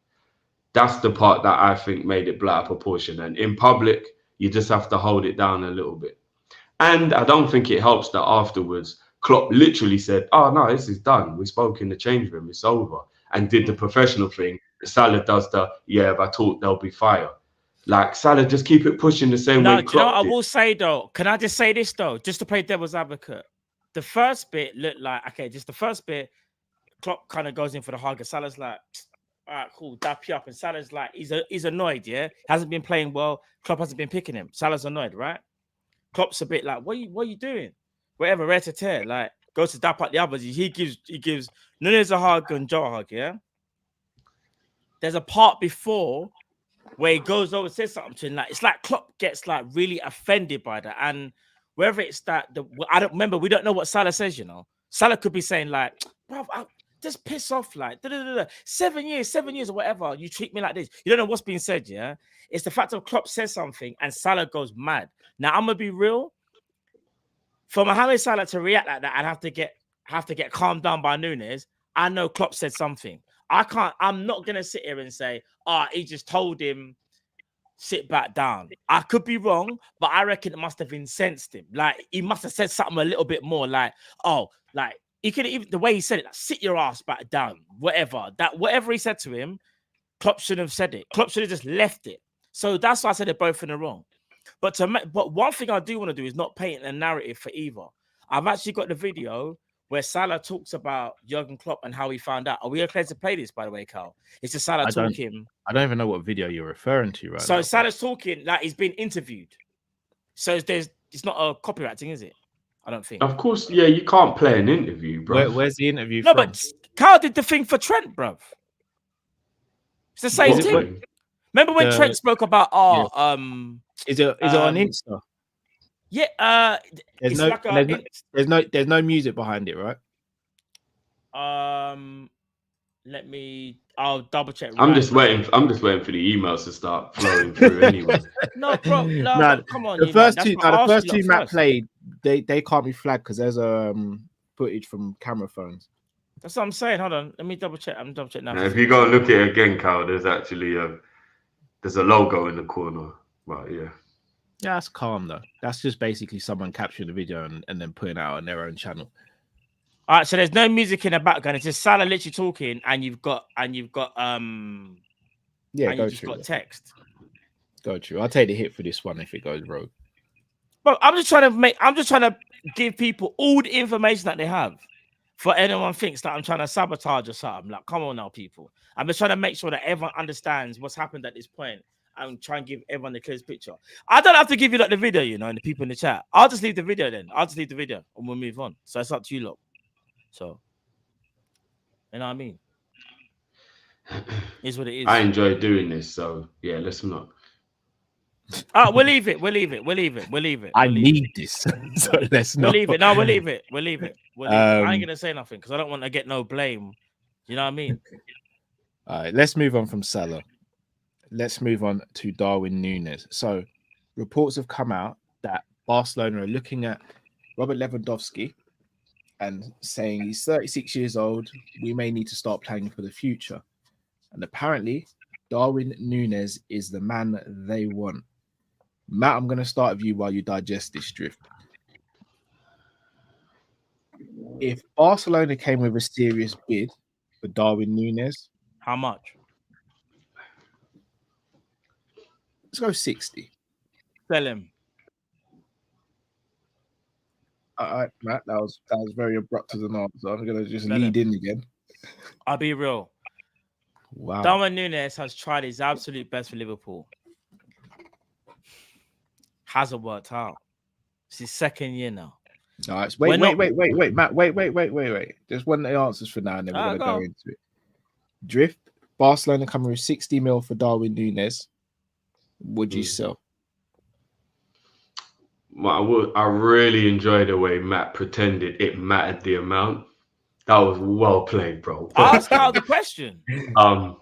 That's the part that I think made it blow out of proportion. And in public, you just have to hold it down a little bit. And I don't think it helps that afterwards, Klopp literally said, oh, no, this is done. We spoke in the change room. It's over. And did the professional thing. Salah does if I talk, there'll be fire. Like, Salah, just keep it pushing the same way Klopp I will say, though, can I just say this, though, just to play devil's advocate? The first bit looked like, okay, just the first bit, Klopp kind of goes in for the hug, and Salah's like, all right, cool, dap you up. And Salah's like, he's annoyed, yeah? Hasn't been playing well. Klopp hasn't been picking him. Salah's annoyed, right? Klopp's a bit like, what are you doing? Whatever, rare to tear. Like, goes to dap up the others. He gives Nunez a hug and Joe a hug, yeah? There's a part before where he goes over and says something to him. Like, it's like Klopp gets like really offended by that. And whether it's that, I don't remember, we don't know what Salah says, Salah could be saying like, bro, just piss off, like, 7 years or whatever, you treat me like this. You don't know what's being said, yeah? It's the fact of Klopp says something and Salah goes mad. Now, I'm going to be real. For Mohamed Salah to react like that and have to get calmed down by Nunez, I know Klopp said something. I'm not going to sit here and say, he just told him, sit back down. I could be wrong, but I reckon it must have incensed him. Like, he must have said something a little bit more like, he could even, the way he said it, like, sit your ass back down, whatever he said to him, Klopp shouldn't have said it. Klopp should have just left it. So that's why I said they're both in the wrong. But one thing I do want to do is not paint a narrative for either. I've actually got the video where Salah talks about Jurgen Klopp and how he found out. Are we okay to play this, by the way, Carl? It's just Salah talking. I don't even know what video you're referring to right now. So Salah's talking like he's been interviewed. So it's not a copywriting, is it? I don't think. Of course, yeah, you can't play an interview, bro. Where's the interview from? No, but Carl did the thing for Trent, bruv. It's the same thing. Remember when Trent spoke about Is it on Insta? Yeah, there's no music behind it, right? I'll double check. I'm just waiting for the emails to start flowing through anyway. No, bro, come on. The first two Matt played, they can't be flagged because there's footage from camera phones. That's what I'm saying. Hold on, let me double check. I'm double check now. If you go and look at it again, Carl, there's actually there's a logo in the corner. Right, yeah. Yeah, that's calm though. That's just basically someone capturing the video and then putting it out on their own channel. All right, so there's no music in the background. It's just Salah literally talking, and you've got text. Go true. I'll take the hit for this one if it goes rogue. But I'm just trying to give people all the information that they have. For anyone thinks that I'm trying to sabotage or something, like, come on now, people. I'm just trying to make sure that everyone understands what's happened at this point and try and give everyone the clearest picture. I don't have to give you like the video, and the people in the chat. I'll just leave the video then. And we'll move on. So it's up to you lot. So, you know what I mean? Is what it is. I enjoy doing this, so yeah, let's not. We'll leave it. I need this, so let's not. We'll leave it. No, we'll leave it. I ain't gonna say nothing because I don't want to get no blame. You know what I mean? All right, let's move on from Salah. Let's move on to Darwin Nunez. So, reports have come out that Barcelona are looking at Robert Lewandowski and saying he's 36 years old. We may need to start planning for the future. And apparently, Darwin Nunez is the man they want. Matt, I'm going to start with you while you digest this drift. If Barcelona came with a serious bid for Darwin Nunez, How much? let's go 60. Sell him. All right, Matt, that was very abrupt as an answer. I'm gonna just Sell lead him. in again. I'll be real. Wow. Darwin Nunez has tried his absolute best for Liverpool. Hasn't worked out. It's his second year now. All right, wait, Matt, wait. There's one of the answers for now, and then we're gonna go into it. Drift. Barcelona coming with 60 mil for Darwin Nunez. Would you sell? I really enjoyed the way Matt pretended it mattered the amount. That was well played, bro. Ask out the question. Don't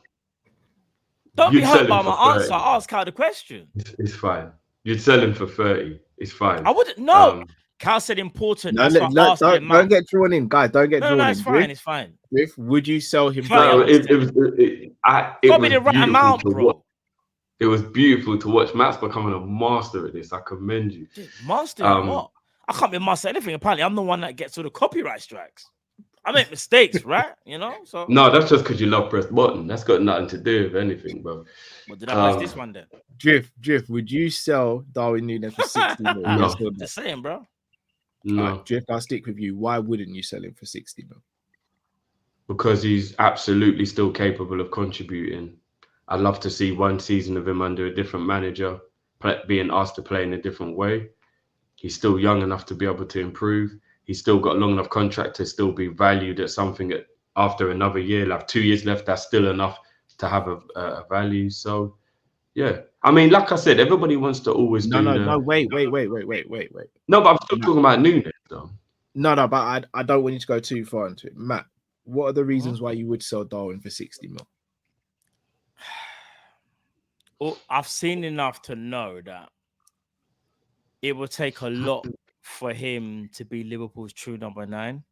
be hurt by my answer. Ask out the question. It's fine. You'd sell him for 30. It's fine. I wouldn't. No. Cal said important. No, don't get drawn in, guys. Don't get drawn in. No, it's fine. It's fine. Drift, would you sell him? No, it was Probably the right amount, bro. It was beautiful to watch. Matt's becoming a master at this. I commend you. Dude, master what? I can't be a master at anything. Apparently, I'm the one that gets all the copyright strikes. I make mistakes, right? You know? So no, that's just because you love press button. That's got nothing to do with anything, bro. Well, did I press this one then? Drift, would you sell Darwin Nunez for 60 mil? No. Just saying, bro. No. Right, Drift, I'll stick with you. Why wouldn't you sell him for 60 mil? Because he's absolutely still capable of contributing. I'd love to see one season of him under a different manager, being asked to play in a different way. He's still young enough to be able to improve. He's still got a long enough contract to still be valued at something after another year. Like 2 years left, that's still enough to have a value. So, yeah. I mean, like I said, everybody wants to always wait. No, but I'm still talking about Nunez, though. No, but I don't want you to go too far into it. Matt, what are the reasons why you would sell Darwin for 60 mil? Well, I've seen enough to know that it will take a lot for him to be Liverpool's true number 9.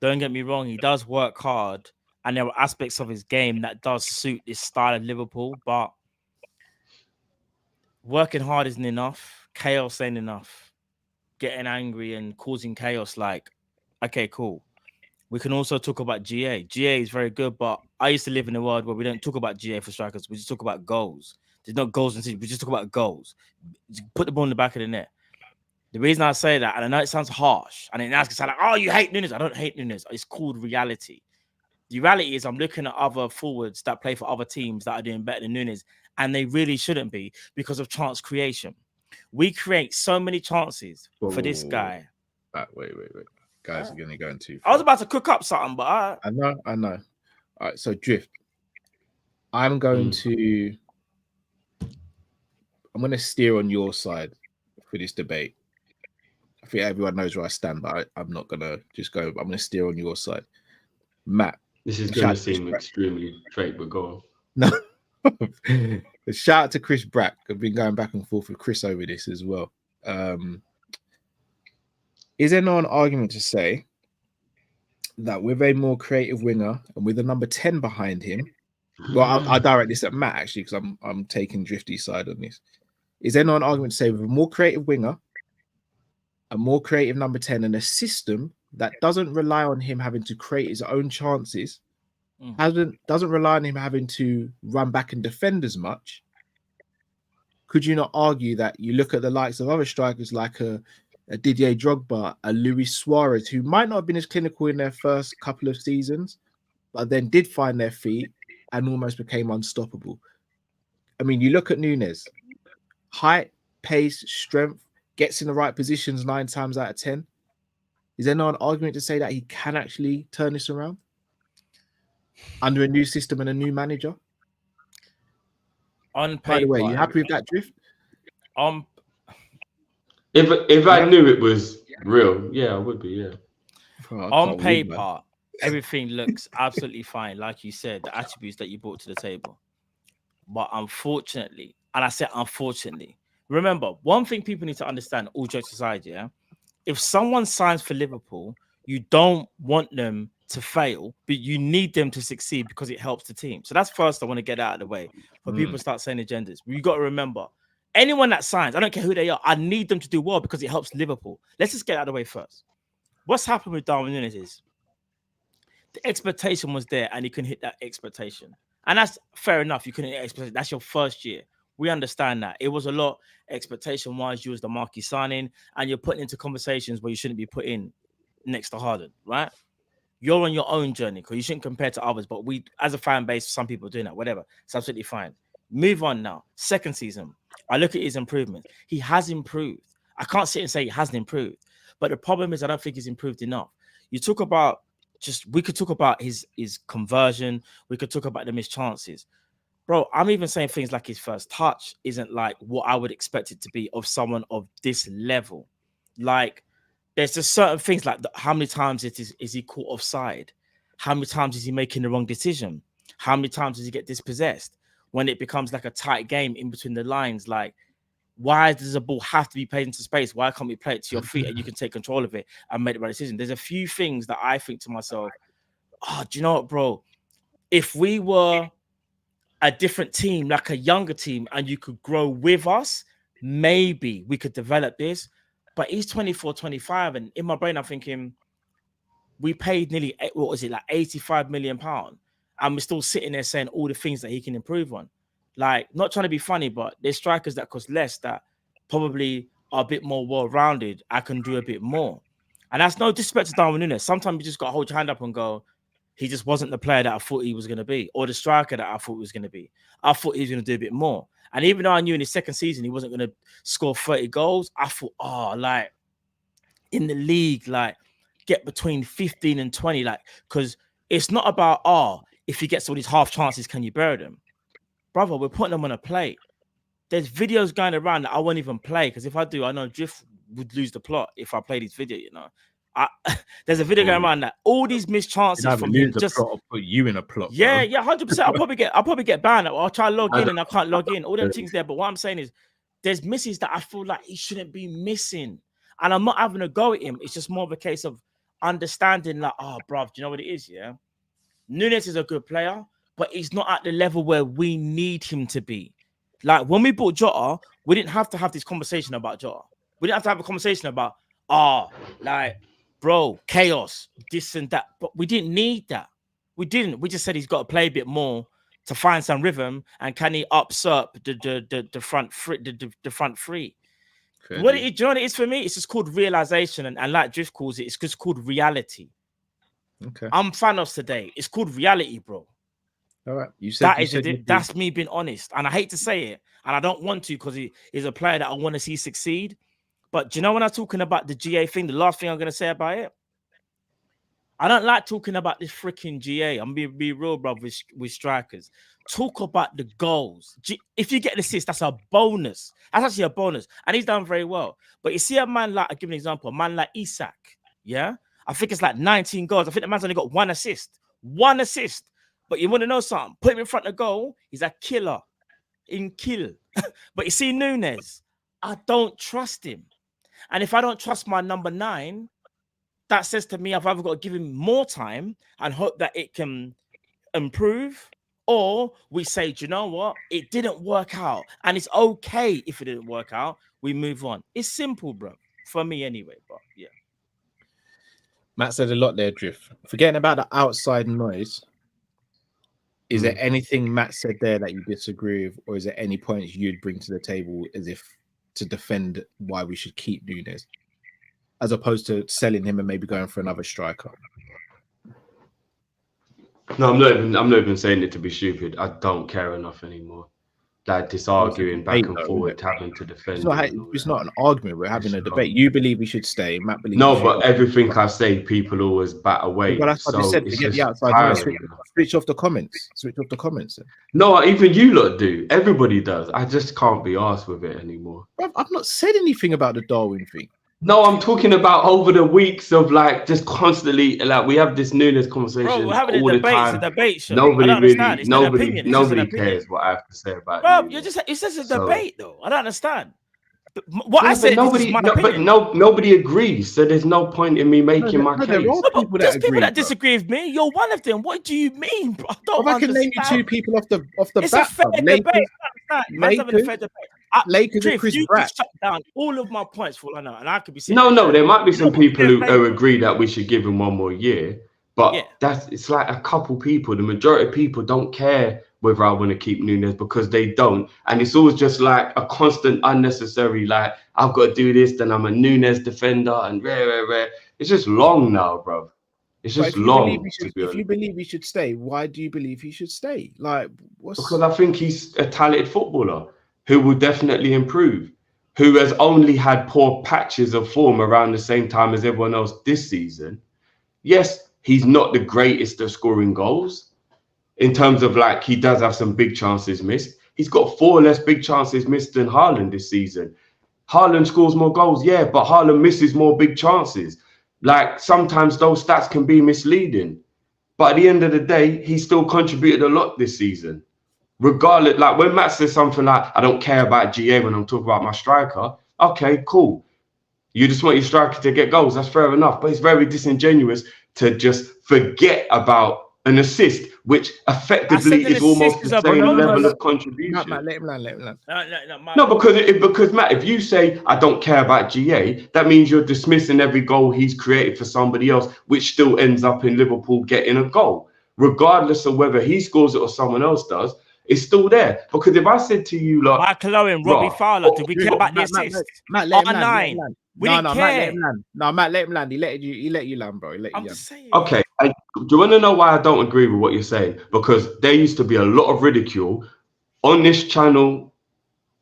Don't get me wrong, he does work hard, and there are aspects of his game that does suit this style of Liverpool, but working hard isn't enough. Chaos ain't enough. Getting angry and causing chaos, like, okay, cool. We can also talk about GA. GA is very good, but I used to live in a world where we don't talk about GA for strikers. We just talk about goals. There's no goals in the city. We just talk about goals. Put the ball in the back of the net. The reason I say that, and I know it sounds harsh, and it sounds like, oh, you hate Nunez. I don't hate Nunez. It's called reality. The reality is I'm looking at other forwards that play for other teams that are doing better than Nunez, and they really shouldn't be because of chance creation. We create so many chances for this guy. Wait. Guys are going to go into. I was about to cook up something, but I know. All right, so Drift. I'm going to steer on your side for this debate. I think everyone knows where I stand, but I'm not going to just go. I'm going to steer on your side. Matt. This is going to seem extremely fake, but go on. No. Shout out to Chris Brack. I've been going back and forth with Chris over this as well. Is there not an argument to say that with a more creative winger and with a number 10 behind him, well, I'll direct this at Matt actually because I'm taking Drifty's side on this. Is there not an argument to say with a more creative winger, a more creative number 10, and a system that doesn't rely on him having to create his own chances, doesn't rely on him having to run back and defend as much? Could you not argue that you look at the likes of other strikers like a Didier Drogba, a Luis Suarez, who might not have been as clinical in their first couple of seasons, but then did find their feet and almost became unstoppable? I mean, you look at Nunez, height, pace, strength, gets in the right positions 9 times out of 10. Is there not an argument to say that he can actually turn this around under a new system and a new manager? On paper, by the way, you happy with that, Drift? If I knew it was real, yeah, I would be, yeah. On paper, everything looks absolutely fine, like you said, the attributes that you brought to the table. But unfortunately, and I said unfortunately, remember, one thing people need to understand, all jokes aside, yeah, if someone signs for Liverpool, you don't want them to fail, but you need them to succeed because it helps the team. So that's first I want to get out of the way for people to start saying agendas. You got to remember, anyone that signs, I don't care who they are, I need them to do well because it helps Liverpool. Let's just get out of the way first. what's happened with Darwin Nunez is the expectation was there and he couldn't hit that expectation. And that's fair enough. You couldn't hit expectation. That's your first year. We understand that. It was a lot expectation-wise. You was the marquee signing and you're putting into conversations where you shouldn't be put in next to Harden, right? You're on your own journey because you shouldn't compare to others. But we, as a fan base, some people are doing that, whatever. It's absolutely fine. Move on now. Second season, I look at his improvements. He has improved. I can't sit and say he hasn't improved. But the problem is I don't think he's improved enough. You talk about we could talk about his conversion. We could talk about the missed chances. Bro, I'm even saying things like his first touch isn't like what I would expect it to be of someone of this level. Like, there's just certain things like how many times is he caught offside? How many times is he making the wrong decision? How many times does he get dispossessed? When it becomes like a tight game in between the lines, like, why does the ball have to be played into space? Why can't we play it to your feet and you can take control of it and make the right decision? There's a few things that I think to myself, oh, do you know what, bro? If we were a different team, like a younger team, and you could grow with us, maybe we could develop this. But he's 24, 25. And in my brain, I'm thinking, we paid nearly, what was it, like £85 million. And we're still sitting there saying all the things that he can improve on. Like, not trying to be funny, but there's strikers that cost less that probably are a bit more well-rounded. I can do a bit more. And that's no disrespect to Darwin Nunez. Sometimes you just got to hold your hand up and go, he just wasn't the player that I thought he was going to be, or the striker that I thought he was going to be. I thought he was going to do a bit more. And even though I knew in his second season he wasn't going to score 30 goals, I thought, oh, like, in the league, like, get between 15 and 20, like, because it's not about, oh, if he gets all these half chances, can you bury them? Brother, we're putting them on a plate. There's videos going around that I won't even play, because if I do, I know Drift would lose the plot if I play this video, you know. There's a video going around that all these missed chances from him just put you in a plot. Yeah, 100%. I'll probably get banned. I'll try to log in and I can't log in. All them things there. But what I'm saying is, there's misses that I feel like he shouldn't be missing, and I'm not having a go at him. It's just more of a case of understanding, like, oh, bruv, do you know what it is? Yeah, Nunez is a good player, but he's not at the level where we need him to be. Like, when we bought Jota, we didn't have to have this conversation about Jota. We didn't have to have a conversation about, like, bro, chaos, this and that. But we didn't need that. We didn't. We just said he's got to play a bit more to find some rhythm, and can he usurp the front three? The front three. Do you know what it is for me? It's just called realization, and like Drift calls it, it's just called reality. Okay. I'm Thanos today. It's called reality, bro. All right. You said that's me being honest, and I hate to say it, and I don't want to, because he is a player that I want to see succeed. But do you know, when I'm talking about the GA thing, the last thing I'm going to say about it, I don't like talking about this freaking GA. I'm going to be real, bro, with strikers. Talk about the goals. If you get an assist, that's a bonus. That's actually a bonus. And he's done very well. But you see a man like, I'll give you an example, a man like Isak, yeah? I think it's like 19 goals. I think the man's only got one assist. One assist. But you want to know something? Put him in front of goal, he's a killer. In kill. But you see Nunez, I don't trust him. And if I don't trust my number 9, that says to me I've either got to give him more time and hope that it can improve, or we say, do you know what? It didn't work out. And it's okay if it didn't work out. We move on. It's simple, bro. For me anyway, but yeah. Matt said a lot there, Drift. Forgetting about the outside noise, is there anything Matt said there that you disagree with, or is there any points you'd bring to the table as if to defend why we should keep Nunez, as opposed to selling him and maybe going for another striker? No, I'm not even saying it to be stupid. I don't care enough anymore. Like, this arguing back and forward, having to defend. It's not an argument. We're having a debate. You believe we should stay. Matt believes. No, but everything I say, people always bat away. Well, that's what I said. To get the outside, switch off the comments. Switch off the comments. No, even you lot do. Everybody does. I just can't be arsed with it anymore. I've not said anything about the Darwin thing. No, I'm talking about over the weeks of, like, just constantly, like, we have this Nunez conversation. Bro, we're having all a debate. the time. It's a debate show. Nobody cares what I have to say about it. Bro, it's just a debate, though. I don't understand. What I said, nobody agrees, so there's no point in me making my case. There's people that disagree with me. You're one of them. What do you mean, bro? I can name you 2 people off the it's bat. A fair debate. Man's having a fair debate. Lakers are Triff, Chris you Pratt. could shut down all of my points for all I know, and I could be saying No, there might be some people who who agree that we should give him one more year, but Yeah. it's like a couple people. The majority of people don't care whether I want to keep Nunez because they don't, and it's always just like a constant unnecessary. Like I've got to do this, then I'm a Nunez defender, and rare. It's just long now, bro. It's But just long. if you believe he should stay, why do you believe he should stay? Like, Because I think he's a talented footballer who will definitely improve, who has only had poor patches of form around the same time as everyone else this season. Yes, he's not the greatest at scoring goals in terms of like he does have some big chances missed. He's got 4 less big chances missed than Haaland this season. Haaland scores more goals, yeah, but Haaland misses more big chances. Like sometimes those stats can be misleading. But at the end of the day, he still contributed a lot this season. Regardless, like when Matt says something like, I don't care about GA when I'm talking about my striker. Okay, cool. You just want your striker to get goals. That's fair enough. But it's very disingenuous to just forget about an assist, which effectively is almost the same level of contribution. Matt, let him land. No, because Matt, if you say I don't care about GA, that means you're dismissing every goal he's created for somebody else, which still ends up in Liverpool getting a goal, regardless of whether he scores it or someone else does. It's still there. Because if I said to you, like Michael Owen, Robbie Fowler, do we care about the assist? Matt, let him land. We didn't care. Matt, let him land. No, Matt, let him land. He let you land, bro. I'm just saying. Okay. Do you want to know why I don't agree with what you're saying? Because there used to be a lot of ridicule on this channel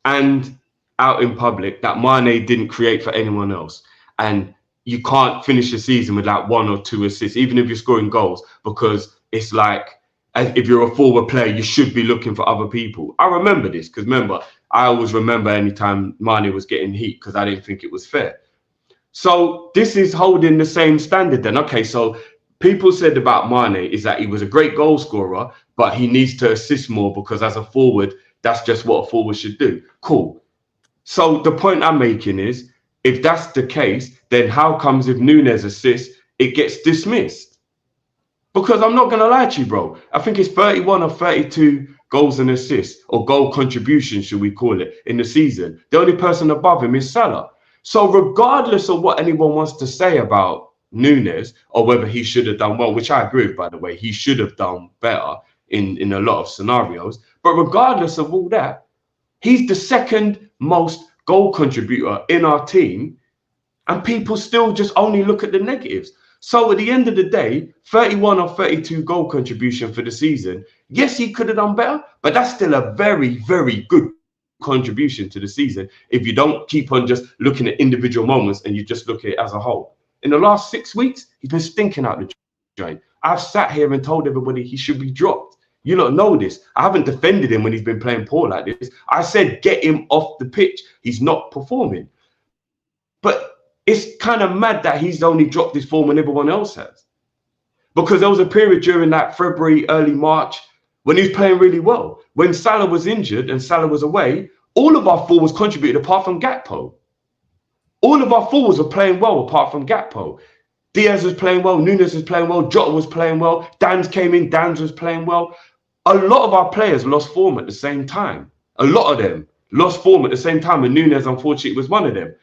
and out in public that Mane didn't create for anyone else. And you can't finish the season with like 1 or 2 assists, even if you're scoring goals, because it's like, if you're a forward player, you should be looking for other people. I remember this because remember, I always remember anytime Mane was getting heat because I didn't think it was fair. So this is holding the same standard then. Okay, so people said about Mane is that he was a great goal scorer, but he needs to assist more because as a forward, that's just what a forward should do. Cool. So the point I'm making is, if that's the case, then how comes if Nunez assists, it gets dismissed? Because I'm not going to lie to you, bro. I think it's 31 or 32 goals and assists, or goal contributions, should we call it, in the season. The only person above him is Salah. So regardless of what anyone wants to say about Nunez, or whether he should have done well, which I agree with, by the way, he should have done better in a lot of scenarios. But regardless of all that, he's the second most goal contributor in our team, and people still just only look at the negatives. So at the end of the day, 31 or 32 goal contribution for the season. Yes, he could have done better, but that's still a very, very good contribution to the season if you don't keep on just looking at individual moments and you just look at it as a whole. In the last 6 weeks, he's been stinking out the joint. I've sat here and told everybody he should be dropped. You lot know this. I haven't defended him when he's been playing poor like this. I said, get him off the pitch. He's not performing. But it's kind of mad that he's only dropped his form when everyone else has. Because there was a period during that February, early March, when he was playing really well. When Salah was injured and Salah was away, all of our forwards contributed apart from Gakpo. All of our forwards were playing well apart from Gakpo. Diaz was playing well, Nunez was playing well, Jota was playing well, Dan's came in, Dan's was playing well. A lot of our players lost form at the same time. A lot of them lost form at the same time, and Nunez, unfortunately, was one of them.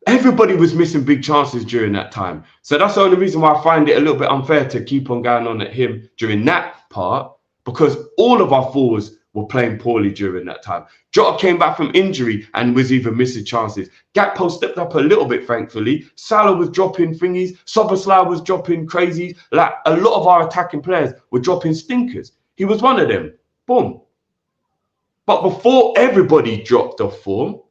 Everybody was missing big chances during that time. So that's the only reason why I find it a little bit unfair to keep on going on at him during that part, because all of our forwards were playing poorly during that time. Jota came back from injury and was even missing chances. Gakpo stepped up a little bit, thankfully. Salah was dropping thingies. Szoboszlai was dropping crazies. Like, a lot of our attacking players were dropping stinkers. He was one of them. Boom. But before everybody dropped off form,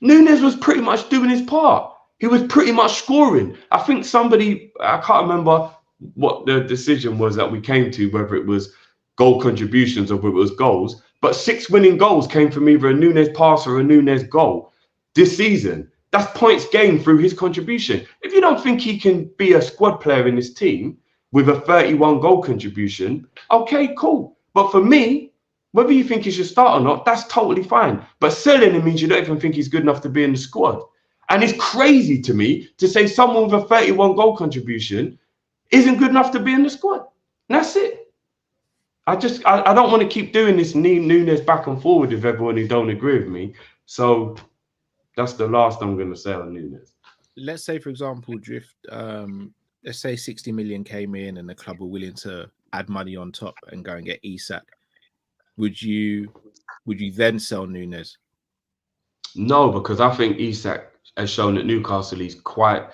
Nunez was pretty much doing his part. He was pretty much scoring. I think somebody, I can't remember what the decision was that we came to, whether it was goal contributions or whether it was goals, but 6 winning goals came from either a Nunez pass or a Nunez goal this season. That's points gained through his contribution. If you don't think he can be a squad player in this team with a 31 goal contribution, okay, cool. But for me, whether you think he should start or not, that's totally fine. But selling him means you don't even think he's good enough to be in the squad. And it's crazy to me to say someone with a 31 goal contribution isn't good enough to be in the squad. And that's it. I don't want to keep doing this Nunez back and forward with everyone who don't agree with me. So that's the last I'm going to say on Nunez. Let's say, for example, Drift, let's say 60 million came in and the club were willing to add money on top and go and get Isak. Would you then sell Nunez? No, because I think Isak has shown at Newcastle he's quite,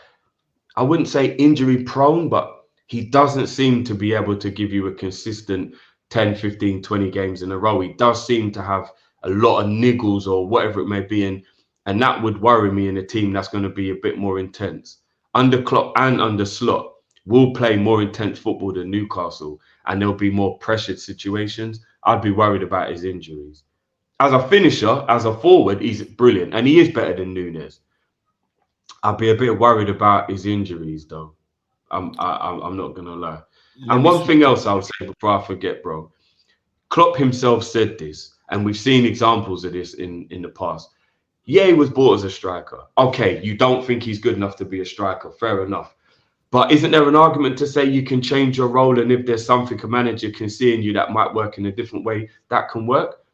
I wouldn't say injury prone, but he doesn't seem to be able to give you a consistent 10, 15, 20 games in a row. He does seem to have a lot of niggles or whatever it may be. And that would worry me in a team that's going to be a bit more intense. Under Klopp and under Slot will play more intense football than Newcastle, and there'll be more pressured situations. I'd be worried about his injuries. As a finisher, as a forward, he's brilliant, and he is better than Nunez. I'd be a bit worried about his injuries, though. I'm not going to lie. And one thing else I'll say before I forget, bro. Klopp himself said this, and we've seen examples of this in the past. Yeah, he was bought as a striker. Okay, you don't think he's good enough to be a striker. Fair enough. But isn't there an argument to say you can change your role, and if there's something a manager can see in you that might work in a different way, that can work?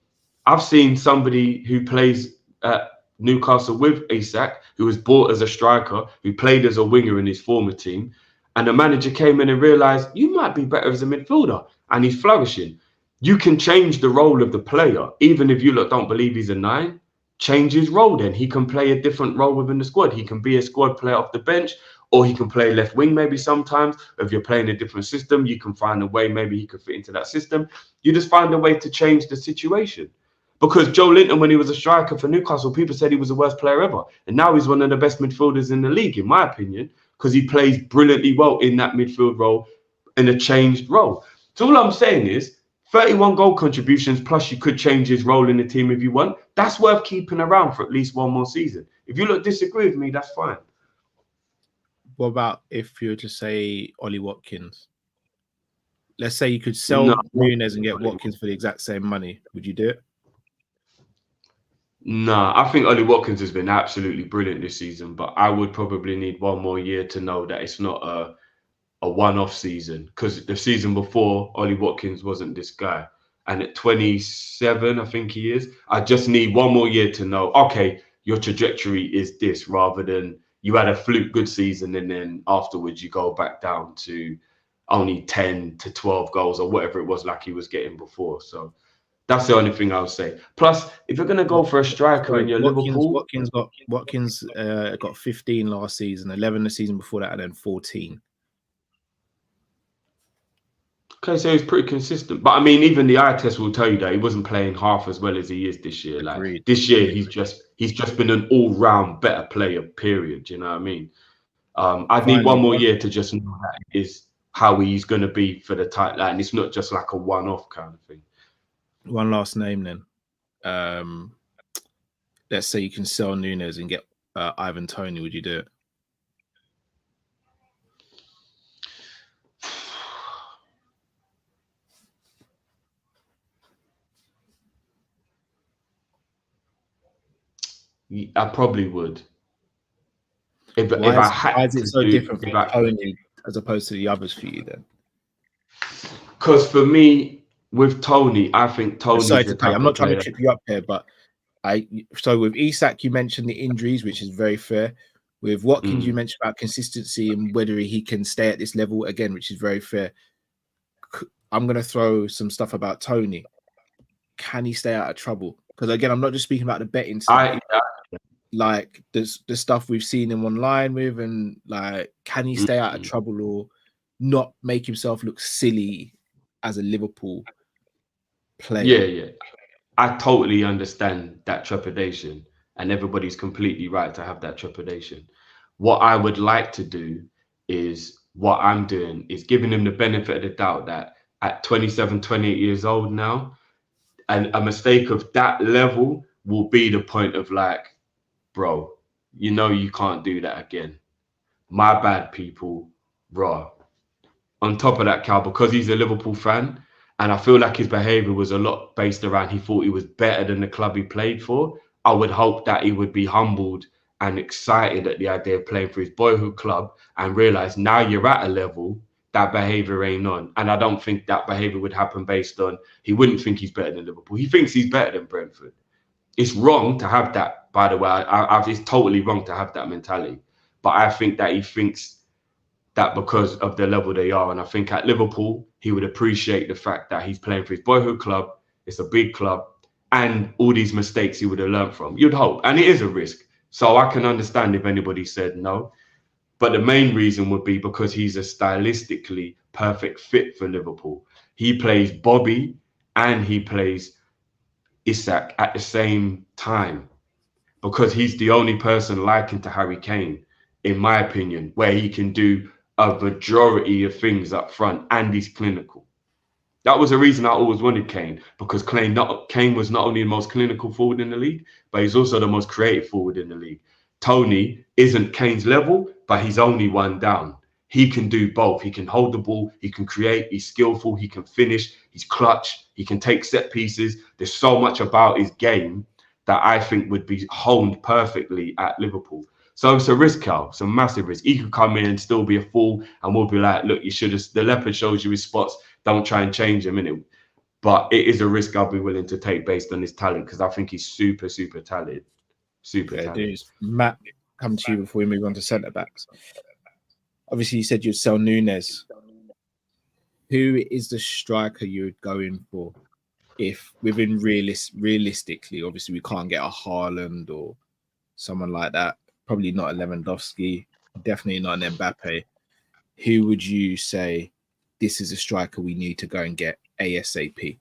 I've seen somebody who plays at Newcastle with Isak, who was bought as a striker, who played as a winger in his former team, and the manager came in and realised you might be better as a midfielder, and he's flourishing. You can change the role of the player, even if you don't believe he's a 9. Change his role then. He can play a different role within the squad. He can be a squad player off the bench, or he can play left wing maybe sometimes. If you're playing a different system, you can find a way maybe he could fit into that system. You just find a way to change the situation. Because Joe Linton, when he was a striker for Newcastle, people said he was the worst player ever. And now he's one of the best midfielders in the league, in my opinion, because he plays brilliantly well in that midfield role, in a changed role. So all I'm saying is 31 goal contributions, plus you could change his role in the team if you want. That's worth keeping around for at least one more season. If you disagree with me, that's fine. What about if you were to say Ollie Watkins? Let's say you could sell Nunez and get Watkins for the exact same money. Would you do it? Nah, I think Ollie Watkins has been absolutely brilliant this season, but I would probably need one more year to know that it's not a one-off season, because the season before, Ollie Watkins wasn't this guy. And at 27, I think he is, I just need one more year to know, okay, your trajectory is this, rather than you had a fluke good season and then afterwards you go back down to only 10 to 12 goals or whatever it was like he was getting before. So that's the only thing I would say. Plus, if you're going to go for a striker in your Liverpool... Watkins got 15 last season, 11 the season before that, and then 14. Okay, so he's pretty consistent. But I mean, even the eye test will tell you that he wasn't playing half as well as he is this year. Like this year, he's just been an all-round better player, period. You know what I mean? I'd need one more year to just know that is how he's going to be for the title. And it's not just like a one-off kind of thing. One last name then. Let's say you can sell Nunez and get Ivan Toney. Would you do it? I probably would. Why is it so different for Toney as opposed to the others for you then? Because for me, with Toney, I think Tony. I'm not trying to trip you up here, but so with Isak, you mentioned the injuries, which is very fair. With Watkins, you mentioned about consistency and whether he can stay at this level again, which is very fair. I'm going to throw some stuff about Toney. Can he stay out of trouble? Because again, I'm not just speaking about the betting stuff. Like the stuff we've seen him online with, and like, can he stay out of trouble or not make himself look silly as a Liverpool player? Yeah. I totally understand that trepidation, and everybody's completely right to have that trepidation. What I would like to do is what I'm doing is giving him the benefit of the doubt that at 27, 28 years old now, and a mistake of that level will be the point of like, bro, you know you can't do that again. My bad, people, raw. On top of that, Cal, because he's a Liverpool fan, and I feel like his behaviour was a lot based around he thought he was better than the club he played for, I would hope that he would be humbled and excited at the idea of playing for his boyhood club and realise now you're at a level that behavior ain't on. And I don't think that behavior would happen based on he wouldn't think he's better than Liverpool. He thinks he's better than Brentford. It's wrong to have that, by the way. It's totally wrong to have that mentality. But I think that he thinks that because of the level they are. And I think at Liverpool, he would appreciate the fact that he's playing for his boyhood club. It's a big club. And all these mistakes he would have learned from. You'd hope. And it is a risk. So I can understand if anybody said no. But the main reason would be because he's a stylistically perfect fit for Liverpool. He plays Bobby and he plays Isak at the same time because he's the only person likened to Harry Kane, in my opinion, where he can do a majority of things up front and he's clinical. That was the reason I always wanted Kane, because Kane was not only the most clinical forward in the league, but he's also the most creative forward in the league. Tony isn't Kane's level, but he's only one down. He can do both. He can hold the ball. He can create. He's skillful. He can finish. He's clutch. He can take set pieces. There's so much about his game that I think would be honed perfectly at Liverpool. So it's a risk, Cal. It's a massive risk. He could come in and still be a fool, and we'll be like, look, you should have. The leopard shows you his spots. Don't try and change him, innit? But it is a risk I'll be willing to take based on his talent, because I think he's super, super talented. Super talented. Dude. Matt, come to you before we move on to centre backs. Obviously, you said you'd sell Nunez. Who is the striker you'd go in for if within realistically, obviously we can't get a Haaland or someone like that. Probably not a Lewandowski. Definitely not an Mbappe. Who would you say this is a striker we need to go and get ASAP?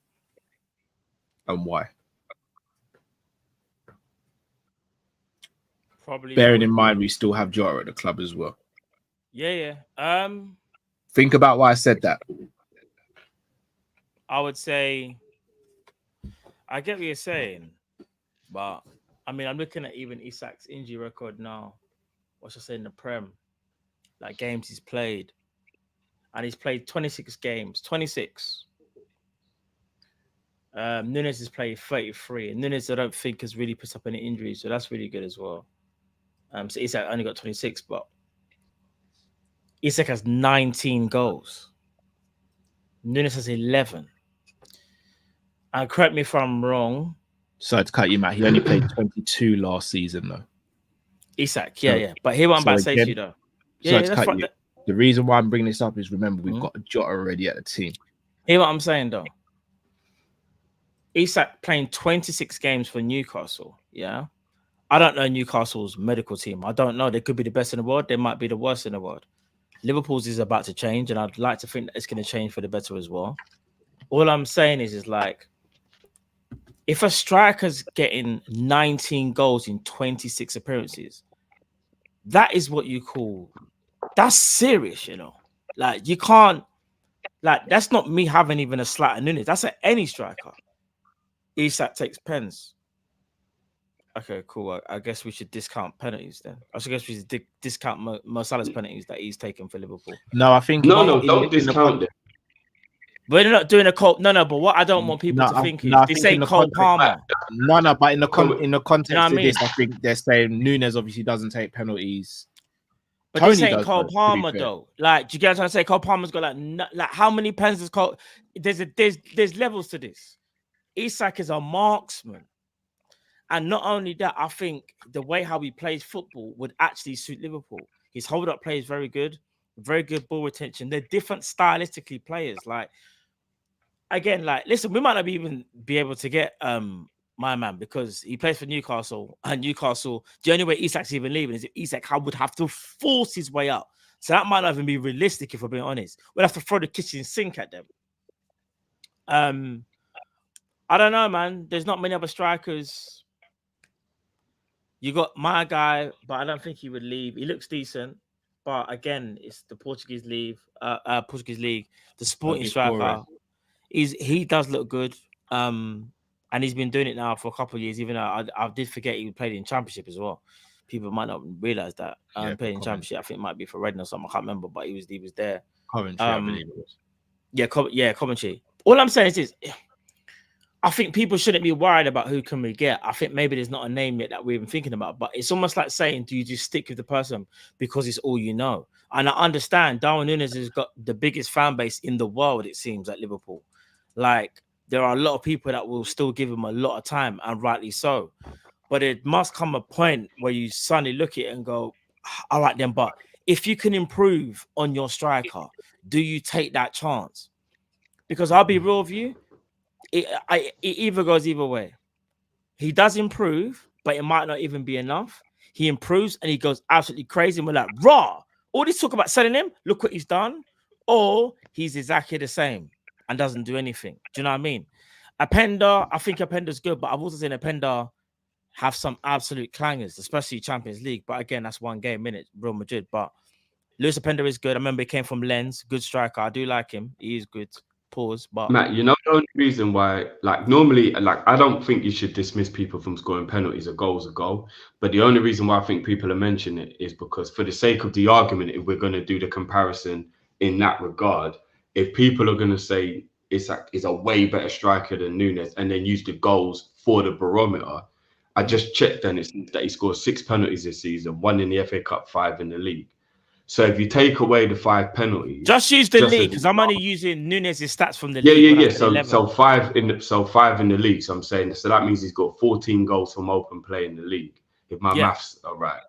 And why? Probably. Bearing in mind we still have Jota at the club as well. Yeah. Think about why I said that. I would say I get what you're saying, but I mean, I'm looking at even Isak's injury record now. What should I say in the Prem? Like games he's played. And he's played 26 games. 26. Nunez has played 33. And Nunez, I don't think, has really put up any injuries. So that's really good as well. So Isak only got 26, but Isak has 19 goals. Nunez has 11. And correct me if I'm wrong. Sorry to cut you, Matt. He only played 22 last season, though. Isak, yeah. But here what I'm about to say to you, though. Sorry to cut you. The reason why I'm bringing this up is, remember, we've got a Jota already at the team. Hear what I'm saying, though. Isak playing 26 games for Newcastle, yeah? I don't know Newcastle's medical team. I don't know. They could be the best in the world. They might be the worst in the world. Liverpool's is about to change, and I'd like to think that it's going to change for the better as well. All I'm saying is like, if a striker's getting 19 goals in 26 appearances, that is what you call... That's serious, you know. Like, you can't... Like, that's not me having even a slight at Nunez. That's at any striker. Isak takes pens. Okay, cool. I guess we should discount penalties then. I guess we should discount Mo Salah's penalties that he's taken for Liverpool. No, I think... No, don't discount it. We're not doing a Cole... No, but what I don't want people to think is... They say Cole Palmer. No, but in the context you know of this, I think they're saying Nunez obviously doesn't take penalties. But they're saying Cole Palmer, though. Like, do you get what I'm trying to say? Cole Palmer's got like how many pens does Cole... There's levels to this. Isak is a marksman. And not only that, I think the way how he plays football would actually suit Liverpool. His hold-up play is very good ball retention. They're different stylistically players. Like, again, like, listen, we might not even be able to get my man because he plays for Newcastle. And Newcastle, the only way Isak's even leaving is if Isak would have to force his way out. So that might not even be realistic, if we're being honest. We'll have to throw the kitchen sink at them. I don't know, man. There's not many other strikers. You got my guy, but I don't think he would leave. He looks decent, but again, it's the Portuguese league. The Sporting striker. He does look good. And he's been doing it now for a couple of years. Even though I did forget he played in Championship as well. People might not realize that. Playing in Championship, I think it might be for Reading or something. I can't remember, but he was there. Coventry, I believe it was. Yeah, Coventry. All I'm saying is this. I think people shouldn't be worried about who can we get. I think maybe there's not a name yet that we're even thinking about, but it's almost like saying, do you just stick with the person because it's all you know? And I understand Darwin Nunez has got the biggest fan base in the world, it seems, at Liverpool. Like, there are a lot of people that will still give him a lot of time, and rightly so. But it must come a point where you suddenly look at it and go, all right then, but if you can improve on your striker, do you take that chance? Because I'll be real with you, it either goes either way. He does improve, but it might not even be enough. He improves and he goes absolutely crazy, and we're like, raw. All this talk about selling him, look what he's done. Or he's exactly the same and doesn't do anything. Do you know what I mean? Openda, I think Openda's good, but I've also seen Openda have some absolute clangers, especially Champions League. But again, that's one game, minute, Real Madrid. But Luis Openda is good. I remember he came from Lens, good striker. I do like him. He is good. Pause. But Matt, you know the only reason why, like, normally, like, I don't think you should dismiss people from scoring penalties. A goal's a goal. But the only reason why I think people are mentioning it is because, for the sake of the argument, if we're going to do the comparison in that regard, if people are going to say Isak is a way better striker than Nunez and then use the goals for the barometer, I just checked and it's that he scored 6 penalties this season, 1 in the FA Cup, 5 in the league. So if you take away the 5 penalties, just use the league, because I'm only using Nunez's stats from the league. Yeah. So 5 in the league. So I'm saying, so that means he's got 14 goals from open play in the league, if my maths are right.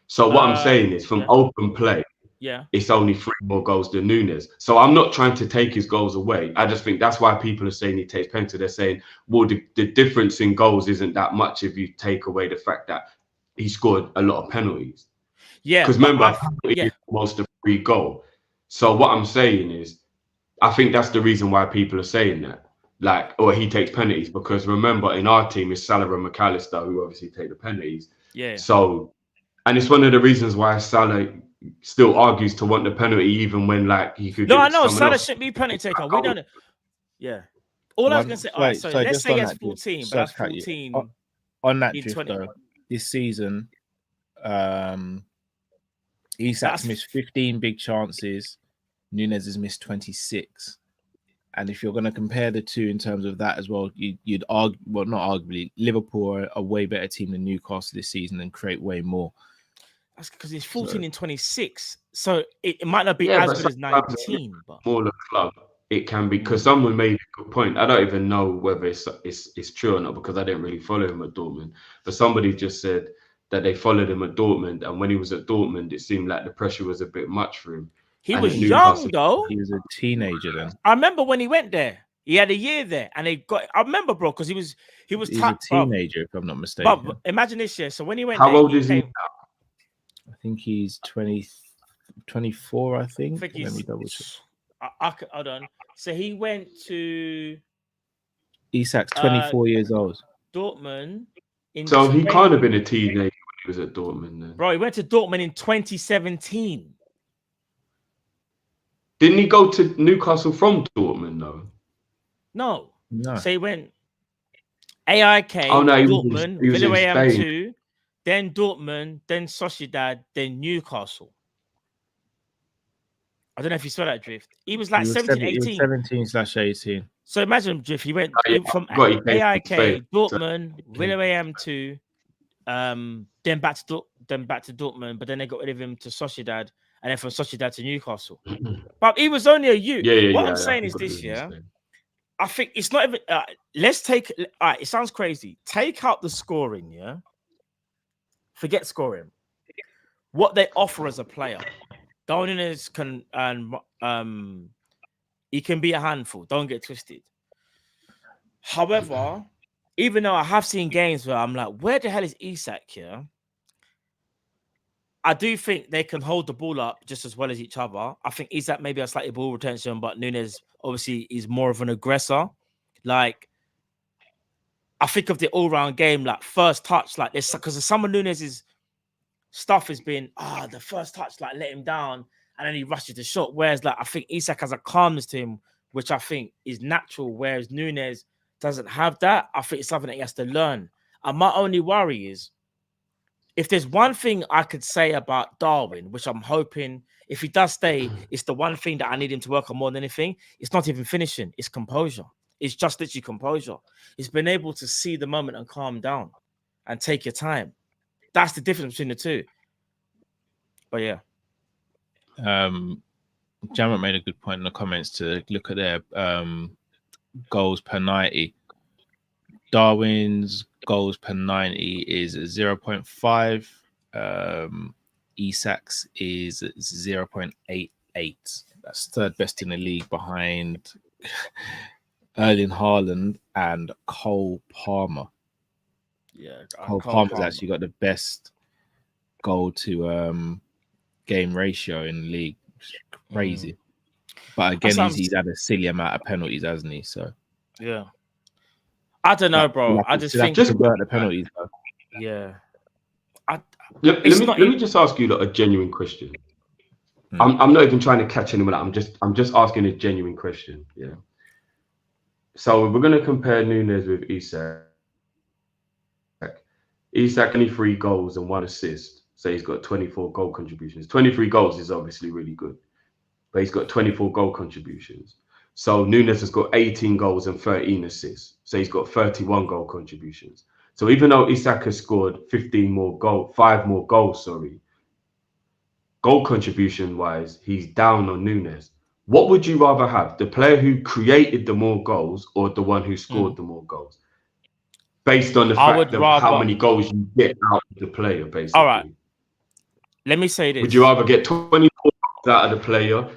So what I'm saying is, from open play, it's only 3 more goals than Nunez. So I'm not trying to take his goals away. I just think that's why people are saying he takes penalty. They're saying, well, the difference in goals isn't that much if you take away the fact that he scored a lot of penalties. Yeah, because remember, it's almost a free goal. So what I'm saying is, I think that's the reason why people are saying that, like, or he takes penalties, because remember, in our team is Salah and McAllister, who obviously take the penalties. Yeah. So, and it's one of the reasons why Salah still argues to want the penalty, even when, like, he could. No, I know Salah shouldn't be penalty taker. We don't. Yeah. All I was gonna say. All right, so let's say it's 14, but that's 14. On that drift, though, this season, Isak's missed 15 big chances. Nunez has missed 26. And if you're going to compare the two in terms of that as well, you'd argue, well, not arguably, Liverpool are a way better team than Newcastle this season and create way more. That's because it's 14 and 26. So it might not be as good as 19. But smaller club, it can be, because someone made a good point. I don't even know whether it's true or not, because I didn't really follow him at Dortmund. But somebody just said that they followed him at Dortmund, and when he was at Dortmund, it seemed like the pressure was a bit much for him. He was young, though. He was a teenager then. I remember when he went there. He had a year there, and they got. I remember, bro, because he was a teenager, if I'm not mistaken. But imagine this year. So when he went, how old is he now? I think he's 24. I think. Let me double check. Hold on. So he went to. Isak's 24 years old. Dortmund. So he can't have been a teenager when he was at Dortmund then. Bro, he went to Dortmund in 2017. Didn't he go to Newcastle from Dortmund, though? No. So he went AIK, Dortmund, Villarreal 2, then Dortmund, then Sociedad, then Newcastle. I don't know if you saw that drift. He was like 17, 18. 17/18. So imagine drift. He went from AIK, Dortmund, Villarreal 2, then back to Dortmund, but then they got rid of him to Sociedad, and then from Sociedad to Newcastle. But he was only a youth. What I'm saying is this, I think it's not even. Let's take. All right, it sounds crazy. Take out the scoring, Forget scoring. What they offer as a player. Darwin Nunez can he can be a handful. Don't get twisted. However, even though I have seen games where I'm like, where the hell is Isak here? I do think they can hold the ball up just as well as each other. I think Isak maybe has slightly ball retention, but Nunez obviously is more of an aggressor. Like, I think of the all-round game, like first touch, like this, because some of Nunez's stuff has been, the first touch, like let him down, and then he rushes the shot. Whereas, like, I think Isak has a calmness to him, which I think is natural, whereas Nunez doesn't have that. I think it's something that he has to learn. And my only worry is, if there's one thing I could say about Darwin, which I'm hoping, if he does stay, it's the one thing that I need him to work on more than anything. It's not even finishing, it's composure. It's just literally composure. It's been able to see the moment and calm down and take your time. That's the difference between the two. But yeah. Jamet made a good point in the comments to look at their goals per 90. Darwin's goals per 90 is 0.5. Isak's is 0.88. That's third best in the league behind Erling Haaland and Cole Palmer. Yeah, Cole Palmer's actually got the best goal to game ratio in the league. Crazy. But again, he's had a silly amount of penalties, hasn't he? So yeah. I don't know, bro. I just think just convert the penalties. Though. Yeah. Let me just ask you a genuine question. I'm not even trying to catch anyone out. I'm just asking a genuine question. Yeah. So we're gonna compare Nunez with Isak. Isak only 3 goals and 1 assist. So he's got 24 goal contributions. 23 goals is obviously really good, but he's got 24 goal contributions. So Nunez has got 18 goals and 13 assists. So he's got 31 goal contributions. So even though Isak has scored 5 more goals, goal contribution wise, he's down on Nunez. What would you rather have? The player who created the more goals or the one who scored the more goals? Based on the fact of how many goals you get out of the player, basically. All right. Let me say this. Would you rather get 24 goals out of the player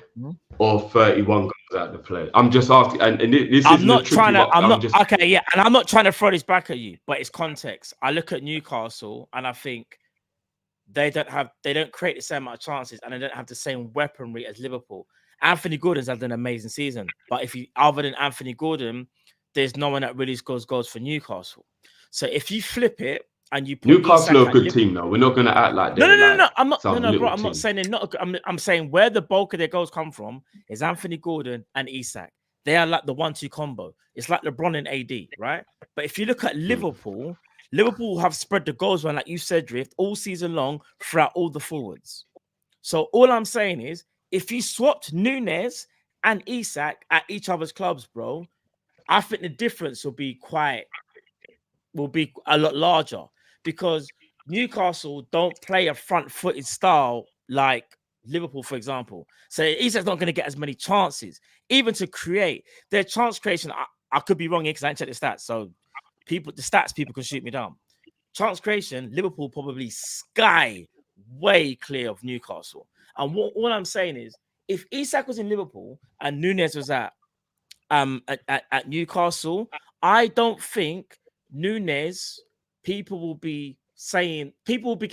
or 31 goals out of the player? I'm just asking, and this I'm is not trying to. okay, yeah, and I'm not trying to throw this back at you, but it's context. I look at Newcastle and I think they don't create the same amount of chances, and they don't have the same weaponry as Liverpool. Anthony Gordon's had an amazing season, but other than Anthony Gordon, there's no one that really scores goals for Newcastle. So if you flip it and you put Newcastle are a good team, though. We're not going to act like they're no. I'm not, bro. I'm not saying they're not. I'm saying where the bulk of their goals come from is Anthony Gordon and Isak. They are like the 1-2 combo. It's like LeBron and AD, right? But if you look at Liverpool, Liverpool have spread the goals around, like you said, Drift, all season long throughout all the forwards. So all I'm saying is, if you swapped Nunez and Isak at each other's clubs, bro, I think the difference will be a lot larger, because Newcastle don't play a front-footed style like Liverpool, for example. So Isak's not going to get as many chances, even to create. Their chance creation, I could be wrong here because I didn't check the stats. So people can shoot me down. Chance creation, Liverpool probably sky way clear of Newcastle. And what I'm saying is, if Isak was in Liverpool and Nunez was at Newcastle, I don't think Nunez, people will be getting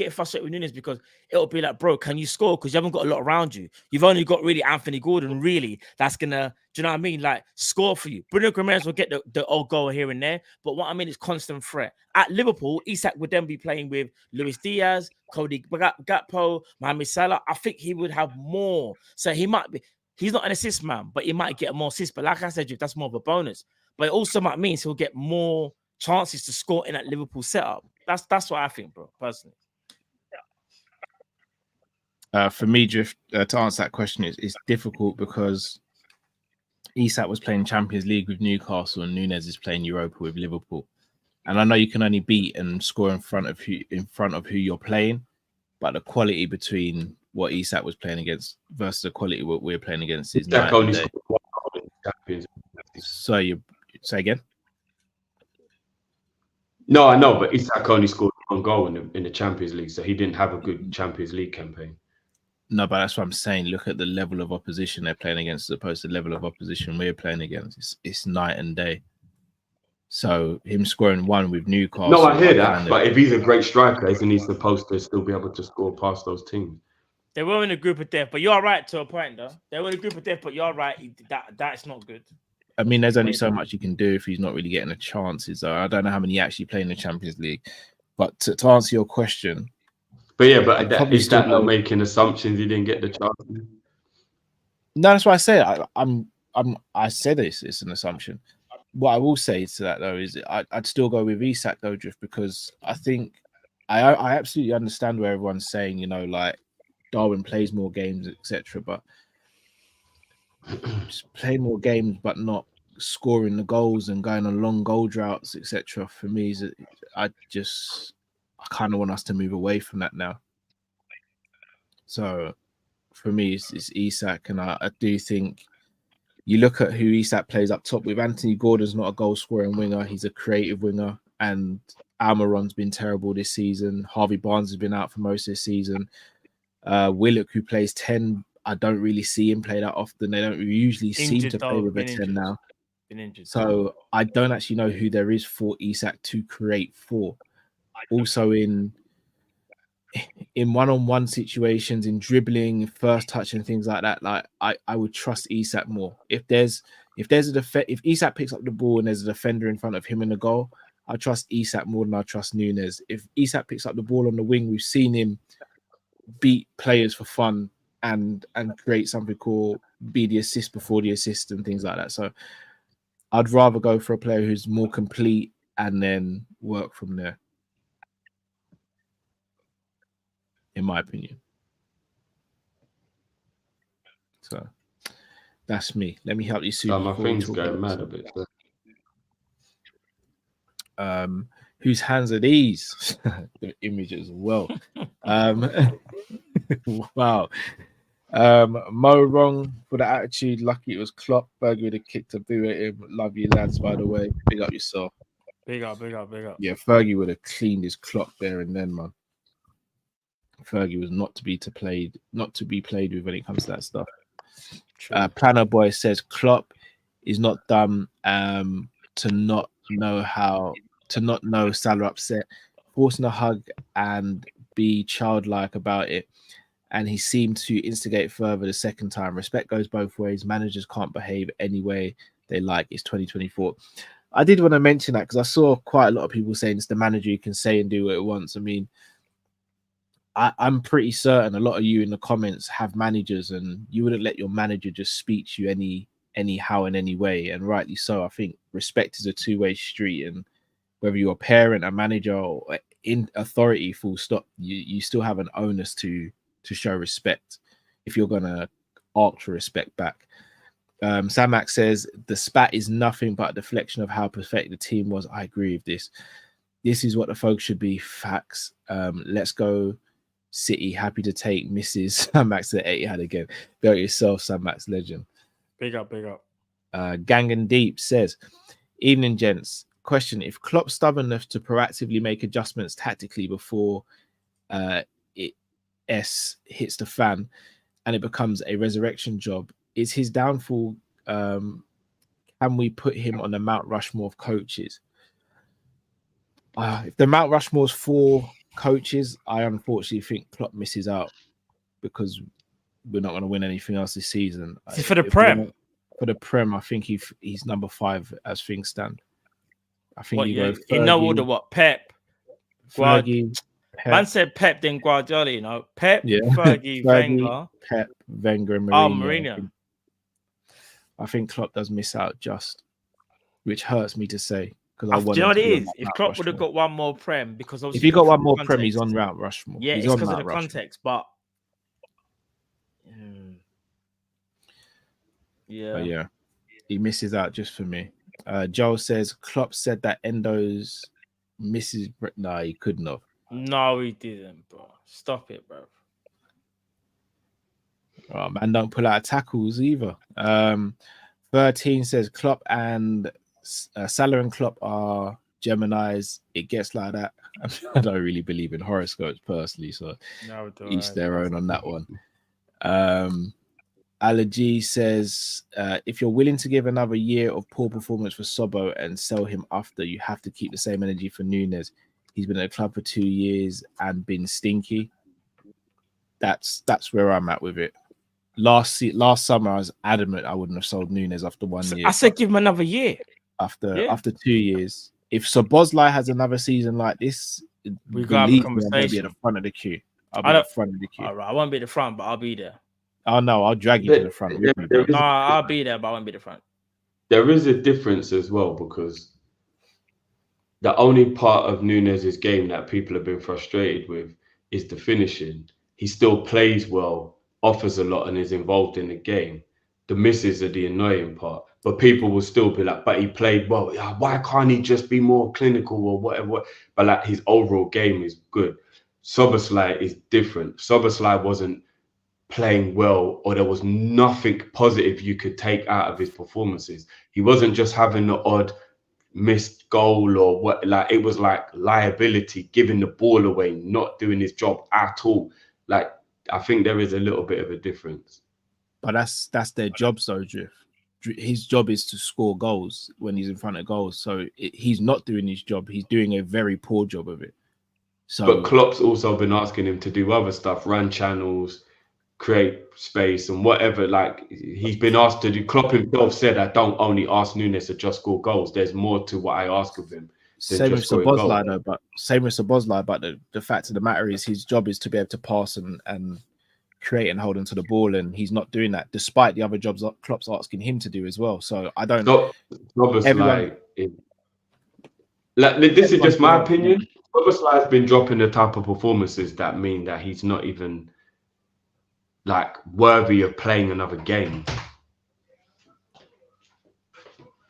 frustrated with Nunez, because it'll be like, bro, can you score? Because you haven't got a lot around you. You've only got really Anthony Gordon, really, that's gonna, do you know what I mean? Like, score for you. Bruno Guimaraes will get the odd goal here and there, but what I mean is constant threat. At Liverpool, Isak would then be playing with Luis Diaz, Cody Gakpo, Mohamed Salah. I think he would have more. So he might be. He's not an assist man, but he might get more assists. But like I said, that's more of a bonus. But it also might mean he'll get more chances to score in that Liverpool setup. That's what I think, bro, personally. For me, Drift, to answer that question, it's difficult because Isak was playing Champions League with Newcastle and Nunez is playing Europa with Liverpool. And I know you can only beat and score in front of who you're playing, but the quality between what Isak was playing against versus the quality what we're playing against is night and day. So you say again? No, I know, but Isak only scored 1 goal in the Champions League, so he didn't have a good Champions League campaign. No, but that's what I'm saying. Look at the level of opposition they're playing against as opposed to the level of opposition we're playing against. It's night and day. So him scoring 1 with Newcastle. No, I hear that, but if he's a great striker, isn't he supposed to still be able to score past those teams? They were in a group of death, but you're right to a point, though. They were in a group of death, but you're right. That's not good. I mean, there's only so much you can do if he's not really getting the chances. I don't know how many actually play in the Champions League. But to answer your question, but is that not making assumptions he didn't get the chances? No, that's what I say. I said it's an assumption. What I will say to that though is I'd still go with Isak though, Drift, because I think I absolutely understand where everyone's saying, you know, like Darwin plays more games, etc. But just play more games, but not scoring the goals and going on long goal droughts, etc. For me, I kind of want us to move away from that now. So for me, it's Isak, and I do think you look at who Isak plays up top with. Anthony Gordon's not a goal scoring winger; he's a creative winger, and Almiron's been terrible this season. Harvey Barnes has been out for most of the season. Willock, who plays 10, I don't really see him play that often. They don't usually seem to play with a 10 now. So I don't actually know who there is for Isak to create for. Also in one-on-one situations, in dribbling, first touch and things like that, like I would trust Isak more. If Isak picks up the ball and there's a defender in front of him in the goal, I trust Isak more than I trust Nunez. If Isak picks up the ball on the wing, we've seen him beat players for fun and create something called be the assist before the assist and things like that. So I'd rather go for a player who's more complete and then work from there, in my opinion. So that's me. Let me help you soon. So my thing's going mad a bit. Whose hands are these? The image as well. Wow. Mo wrong for the attitude. Lucky it was Klopp. Fergie would have kicked a boot at him. Love you lads, by the way. Big up yourself. Big up. Yeah, Fergie would have cleaned his Klopp there and then, man. Fergie was not to be played with when it comes to that stuff. Planner Boy says Klopp is not dumb to not know Salah upset, forcing a hug and be childlike about it. And he seemed to instigate further the second time. Respect goes both ways. Managers can't behave any way they like. It's 2024. I did want to mention that because I saw quite a lot of people saying it's the manager who can say and do what it wants. I mean, I'm pretty certain a lot of you in the comments have managers, and you wouldn't let your manager just speak to you anyhow in any way, and rightly so. I think respect is a two-way street, and whether you're a parent, a manager, or in authority, full stop, you still have an onus to show respect if you're gonna ask for respect back. Samak says the spat is nothing but a deflection of how pathetic the team was. I agree with this. This is what the focus should be. Facts. Let's go City. Happy to take Mrs. Max to the 80 again. Built yourself, Sam Max legend. Big up. Gang and Deep says, evening gents. Question: if Klopp's stubborn enough to proactively make adjustments tactically before it hits the fan and it becomes a resurrection job, is his downfall? Can we put him on the Mount Rushmore of coaches? If the Mount Rushmore's 4 coaches, I unfortunately think Klopp misses out because we're not going to win anything else this season. For the Prem? For the Prem, I think he's number 5 as things stand. I think you go in no order. What? Pep, Fergie, Pep. Man said Pep, then Guardiola. You know, Pep, yeah. Fergie, Wenger, Pep, Wenger, and Mourinho. Mourinho. I think Klopp does miss out just, which hurts me to say. Do you know what it is? If Klopp would have got one more Prem, because if he got one more Prem, he's on Mount Rushmore. Yeah, it's because of the context, but yeah, he misses out just for me. Joel says Klopp said that Endo's misses. No, he couldn't have. No, he didn't, bro. Stop it, bro. Oh, man, don't pull out of tackles either. 13 says Klopp and Salah and Klopp are Geminis. It gets like that. I don't really believe in horoscopes personally, so each their own on that one. Allergy says if you're willing to give another year of poor performance for Sobo and sell him after, you have to keep the same energy for Nunez. He's been at the club for 2 years and been stinky. That's where I'm at with it. Last summer, I was adamant I wouldn't have sold Nunez after 1 year. I said give him another year. After 2 years, if Szoboszlai has another season like this, we got to have a conversation. I'll be at the front of the queue. I'll be at the front of the queue. All right, I won't be at the front, but I'll be there. Oh no, I'll drag you to the front. No, I'll be there, but I won't be at the front. There is a difference as well, because the only part of Nunez's game that people have been frustrated with is the finishing. He still plays well, offers a lot, and is involved in the game. The misses are the annoying part. But people will still be like, but he played well. Yeah, why can't he just be more clinical or whatever? But like his overall game is good. Szoboszlai is different. Szoboszlai wasn't playing well, or there was nothing positive you could take out of his performances. He wasn't just having the odd missed goal or what, like it was like liability, giving the ball away, not doing his job at all. Like I think there is a little bit of a difference. But that's their job, so Drift. His job is to score goals when he's in front of goals. So he's not doing his job. He's doing a very poor job of it. So, but Klopp's also been asking him to do other stuff, run channels, create space and whatever. Like he's been asked to do. Klopp himself said, I don't only ask Nunez to just score goals. There's more to what I ask of him. Same with Szoboszlai though, but the fact of the matter is his job is to be able to pass and create and hold onto the ball, and he's not doing that despite the other jobs that Klopp's asking him to do as well. So I don't know. Like this is just my opinion. Szoboszlai has been dropping the type of performances that mean that he's not even like worthy of playing another game.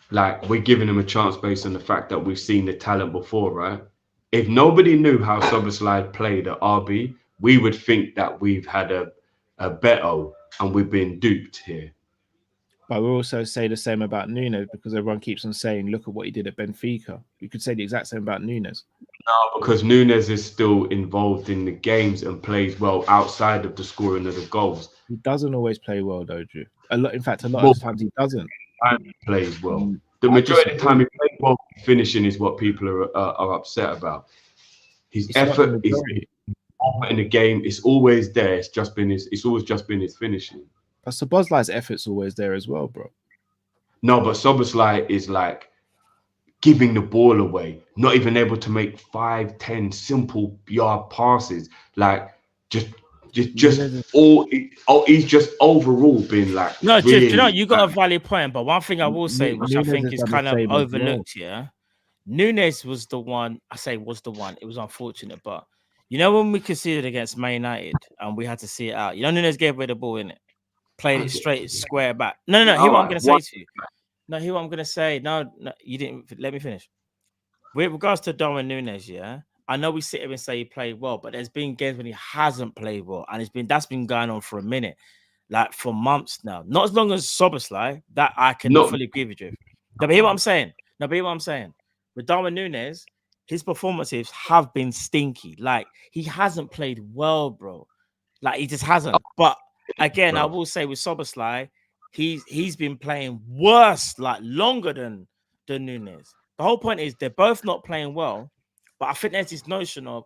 Like we're giving him a chance based on the fact that we've seen the talent before, right? If nobody knew how Szoboszlai played at RB, we would think that we've had a Beto and we've been duped here. But we also say the same about Nunez because everyone keeps on saying, look at what he did at Benfica. We could say the exact same about Nunez. No, because Nunez is still involved in the games and plays well outside of the scoring of the goals. He doesn't always play well, though, Drew. In fact, a lot of times he doesn't. He plays well. The majority of the time he plays well, finishing is what people are upset about. His effort is in the game. It's always there. It's always just been his finishing. But Szoboszlai's effort's always there as well, bro. No, but Szoboszlai is like giving the ball away, not even able to make 5-10 simple yard passes. Like just all. He's just overall been like. No, really, you know, you got a valid point, but one thing I will say, which I think is kind of overlooked, yeah. Nunez was the one. I say was the one. It was unfortunate, but you know when we conceded against Man United and we had to see it out. You know, Nunez gave away the ball in it, played it straight square back. No. Hear what I'm going to say to you. No, hear what I'm going to say. No, you didn't let me finish. With regards to Darwin Nunez, yeah, I know we sit here and say he played well, but there's been games when he hasn't played well, and that's been going on for a minute, like for months now. Not as long as Szoboszlai, that I can fully agree with you. No, but hear what I'm saying. With Darwin Nunez, his performances have been stinky. Like he hasn't played well, bro. Like he just hasn't. But again, I will say with Szoboszlai, he's been playing worse, like longer than Nunez. The whole point is they're both not playing well, but I think there's this notion of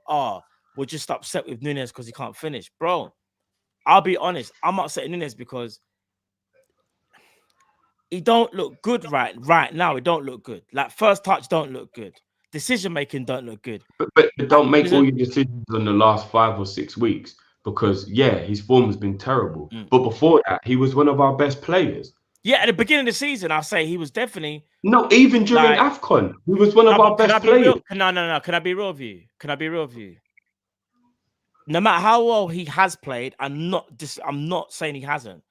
we're just upset with Nunez because he can't finish, bro. I'll be honest, I'm upset with Nunez because he don't look good right now. He don't look good. Like first touch don't look good. Decision making don't look good. But don't make all your decisions in the last 5 or 6 weeks. Because his form has been terrible. But before that, he was one of our best players. Yeah, at the beginning of the season, I'll say he was definitely even during AFCON, he was one of our best players. No. Can I be real with you? No matter how well he has played, I'm not saying he hasn't.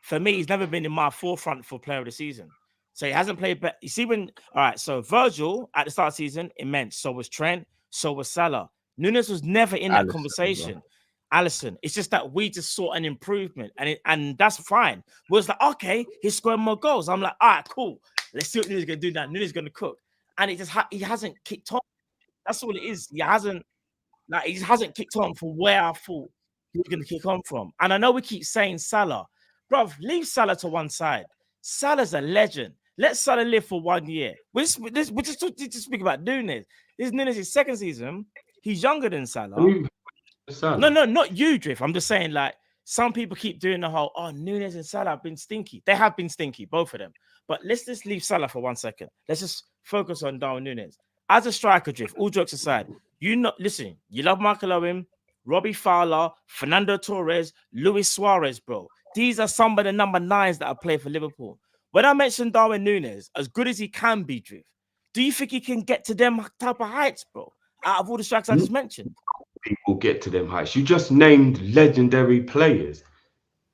For me, he's never been in my forefront for player of the season. So he hasn't played better. You see so Virgil at the start of the season, immense. So was Trent, so was Salah. Nunez was never in that conversation. Alisson. It's just that we just saw an improvement, and that's fine. We was like, okay, he's scoring more goals. I'm like, all right, cool. Let's see what Nunez is gonna do now. Nunez is gonna cook, and he hasn't kicked on. That's all it is. He just hasn't kicked on from where I thought he was gonna kick on from. And I know we keep saying Salah, bro. Leave Salah to one side. Salah's a legend. Let Salah live for 1 year. We're just speaking about Nunez. This is Nunez's second season. He's younger than Salah. No, not you, Drift. I'm just saying, like, some people keep doing the whole, Nunez and Salah have been stinky. They have been stinky, both of them. But let's just leave Salah for 1 second. Let's just focus on Darwin Nunez. As a striker, Drift, all jokes aside, listen, you love Michael Owen, Robbie Fowler, Fernando Torres, Luis Suarez, bro. These are some of the number 9s that have played for Liverpool. When I mentioned Darwin Nunez, as good as he can be, Drift, do you think he can get to them type of heights, bro? Out of all the strikers I just mentioned? People get to them heights. You just named legendary players.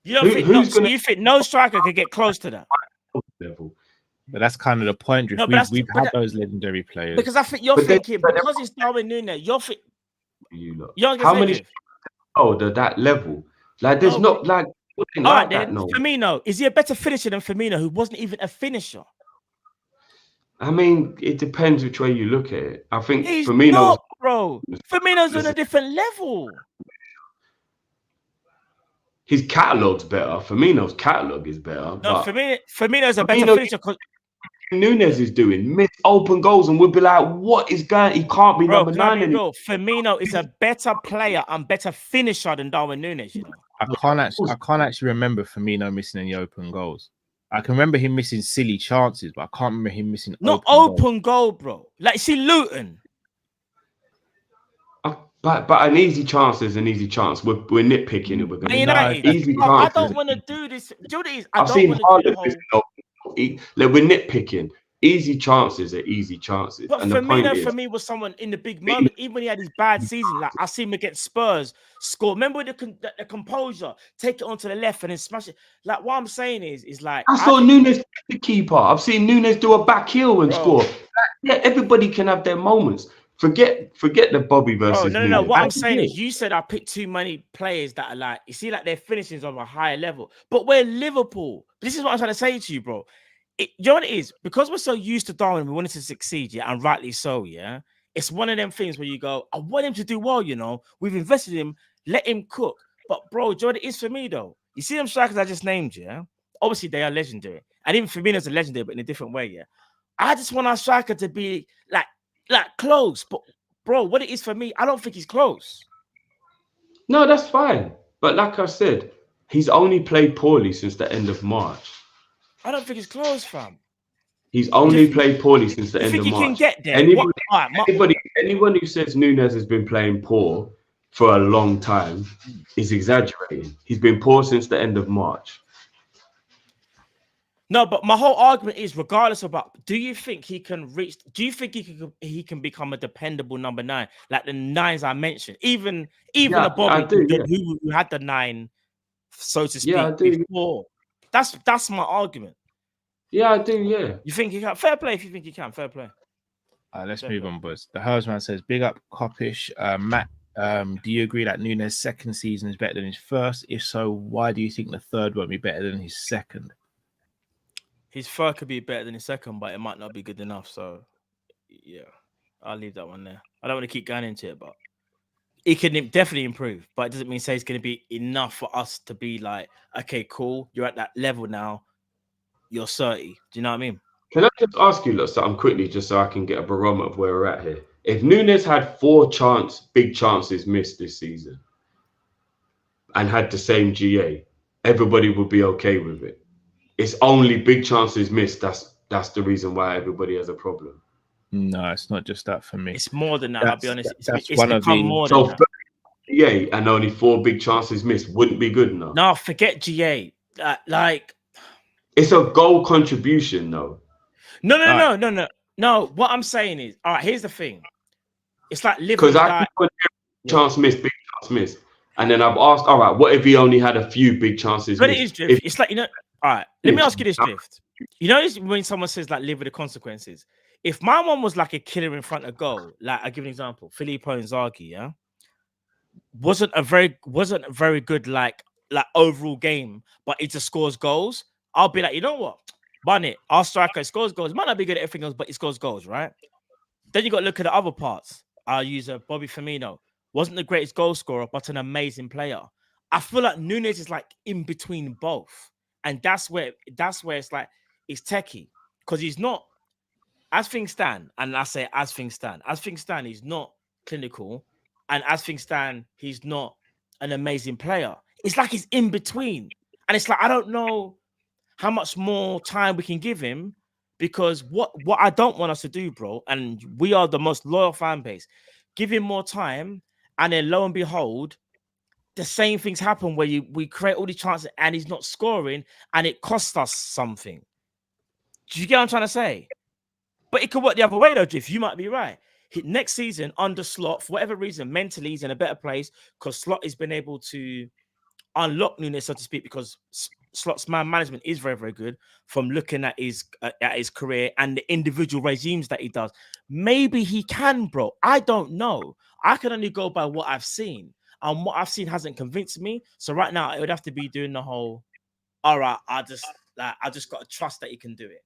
You don't think no striker could get close to that? Level. But that's kind of the point, Drift. No, but We've had those legendary players. because I think you're But then- thinking because it's Darwin Nunez, you're You lot. you're How many? Oh, that level. Like, there's not like. All Like right, that, then no. Firmino, is he a better finisher than Firmino, who wasn't even a finisher? I mean, it depends which way you look at it. I think He's Firmino's not, bro. Firmino's on a different level. his catalogue's better. Firmino's catalogue is better. No, But Firmino's a better Firmino- finisher. Nunez is doing miss open goals, and we'll be like, "What is going? He can't be Bro, number 9 anymore." Firmino is a better player and better finisher than Darwin Nunez. You know, I can't actually remember Firmino missing any open goals. I can remember him missing silly chances, but I can't remember him missing not open open goal, bro. Like, see Luton. But an easy chance is an easy chance. We're nitpicking it. We're Man going United. easy Bro, I chances. don't want to do this. Do you know what it is? I I've don't seen want to do the Haaland whole. missing open. Like, we're nitpicking. Easy chances are easy chances. But And the point Firmino is, for me was someone in the big moment, even when he had his bad season. Like, I see him against Spurs score. Remember the composure, take it onto the left and then smash it. Like, what I'm saying is like I saw Nunez the keeper. I've seen Nunez do a back heel and score. Like, yeah, everybody can have their moments. Forget the Bobby versus no. Nunez. What I'm saying is, you said I picked too many players that are like, you see, like their finishings of a higher level. But we're Liverpool. This is what I'm trying to say to you, bro. You know what it is? Because we're so used to Darwin, we wanted to succeed, yeah, and rightly so, yeah. It's one of them things where you go, I want him to do well, you know. We've invested in him, let him cook. But bro, do you know what it is for me though? You see them strikers I just named, yeah. Obviously, they are legendary, and even Firmino's a legendary, but in a different way, yeah. I just want our striker to be like close, but bro, what it is for me, I don't think he's close. No, that's fine. But like I said, he's only played poorly since the end of March. I don't think he's close, fam. He's only played poorly since the end of March. You think he can get there? Anyone who says Nunez has been playing poor for a long time is exaggerating. He's been poor since the end of March. No, but my whole argument is, regardless of do you think he can reach? Do you think he can become a dependable number 9, like the 9s I mentioned, even a Bobby who had the 9, so to speak, before? That's my argument. Yeah, I do. Yeah. You think he can? Fair play if you think he can. Fair play. Let's move on, boys. The Herdsman says, "Big up, Kopish." Matt, do you agree that Nunez' second season is better than his first? If so, why do you think the third won't be better than his second? His third could be better than his second, but it might not be good enough. So, yeah, I'll leave that one there. I don't want to keep going into it, but it can definitely improve. But it doesn't mean say it's going to be enough for us to be like, okay, cool, you're at that level now. You're 30. Do you know what I mean? Can I just ask you something quickly, just so I can get a barometer of where we're at here? If Nunez had 4 big chances missed this season and had the same GA, everybody would be okay with it. It's only big chances missed. That's the reason why everybody has a problem. No, it's not just that for me. It's more than that. I'll be honest. It's one of the more than that. GA and only 4 big chances missed wouldn't be good enough. No, forget GA. It's a goal contribution, though. No. What I'm saying is, all right, here's the thing. It's like living. Because I big chance missed, and then I've asked, all right, what if he only had a few big chances? But it is Drift. It's like, you know, all right, let me ask you this, Drift. You know, when someone says like live with the consequences. If my one was like a killer in front of goal, like I give an example, Filippo Inzaghi, yeah, wasn't a very good like overall game, but it just scores goals. I'll be like, you know what? Run it. Our striker scores goals. Might not be good at everything else, but he scores goals, right? Then you got to look at the other parts. I'll use Bobby Firmino. Wasn't the greatest goal scorer, but an amazing player. I feel like Nunez is like in between both. And that's where it's like, it's techie. Because he's not, as things stand, and I say as things stand, he's not clinical. And as things stand, he's not an amazing player. It's like he's in between. And it's like, I don't know how much more time we can give him, because what I don't want us to do, bro, and we are the most loyal fan base, give him more time, and then lo and behold, the same things happen where we create all these chances and he's not scoring, and it costs us something. Do you get what I'm trying to say? But it could work the other way though, Jiff. You might be right. Next season, under Slot, for whatever reason, mentally he's in a better place because Slot has been able to unlock Nunez, so to speak, because Slot's man management is very, very good from looking at his career and the individual regimes that he does. Maybe he can, bro. I don't know. I can only go by what I've seen. And what I've seen hasn't convinced me. So right now, it would have to be doing the whole, all right, I just got to trust that he can do it.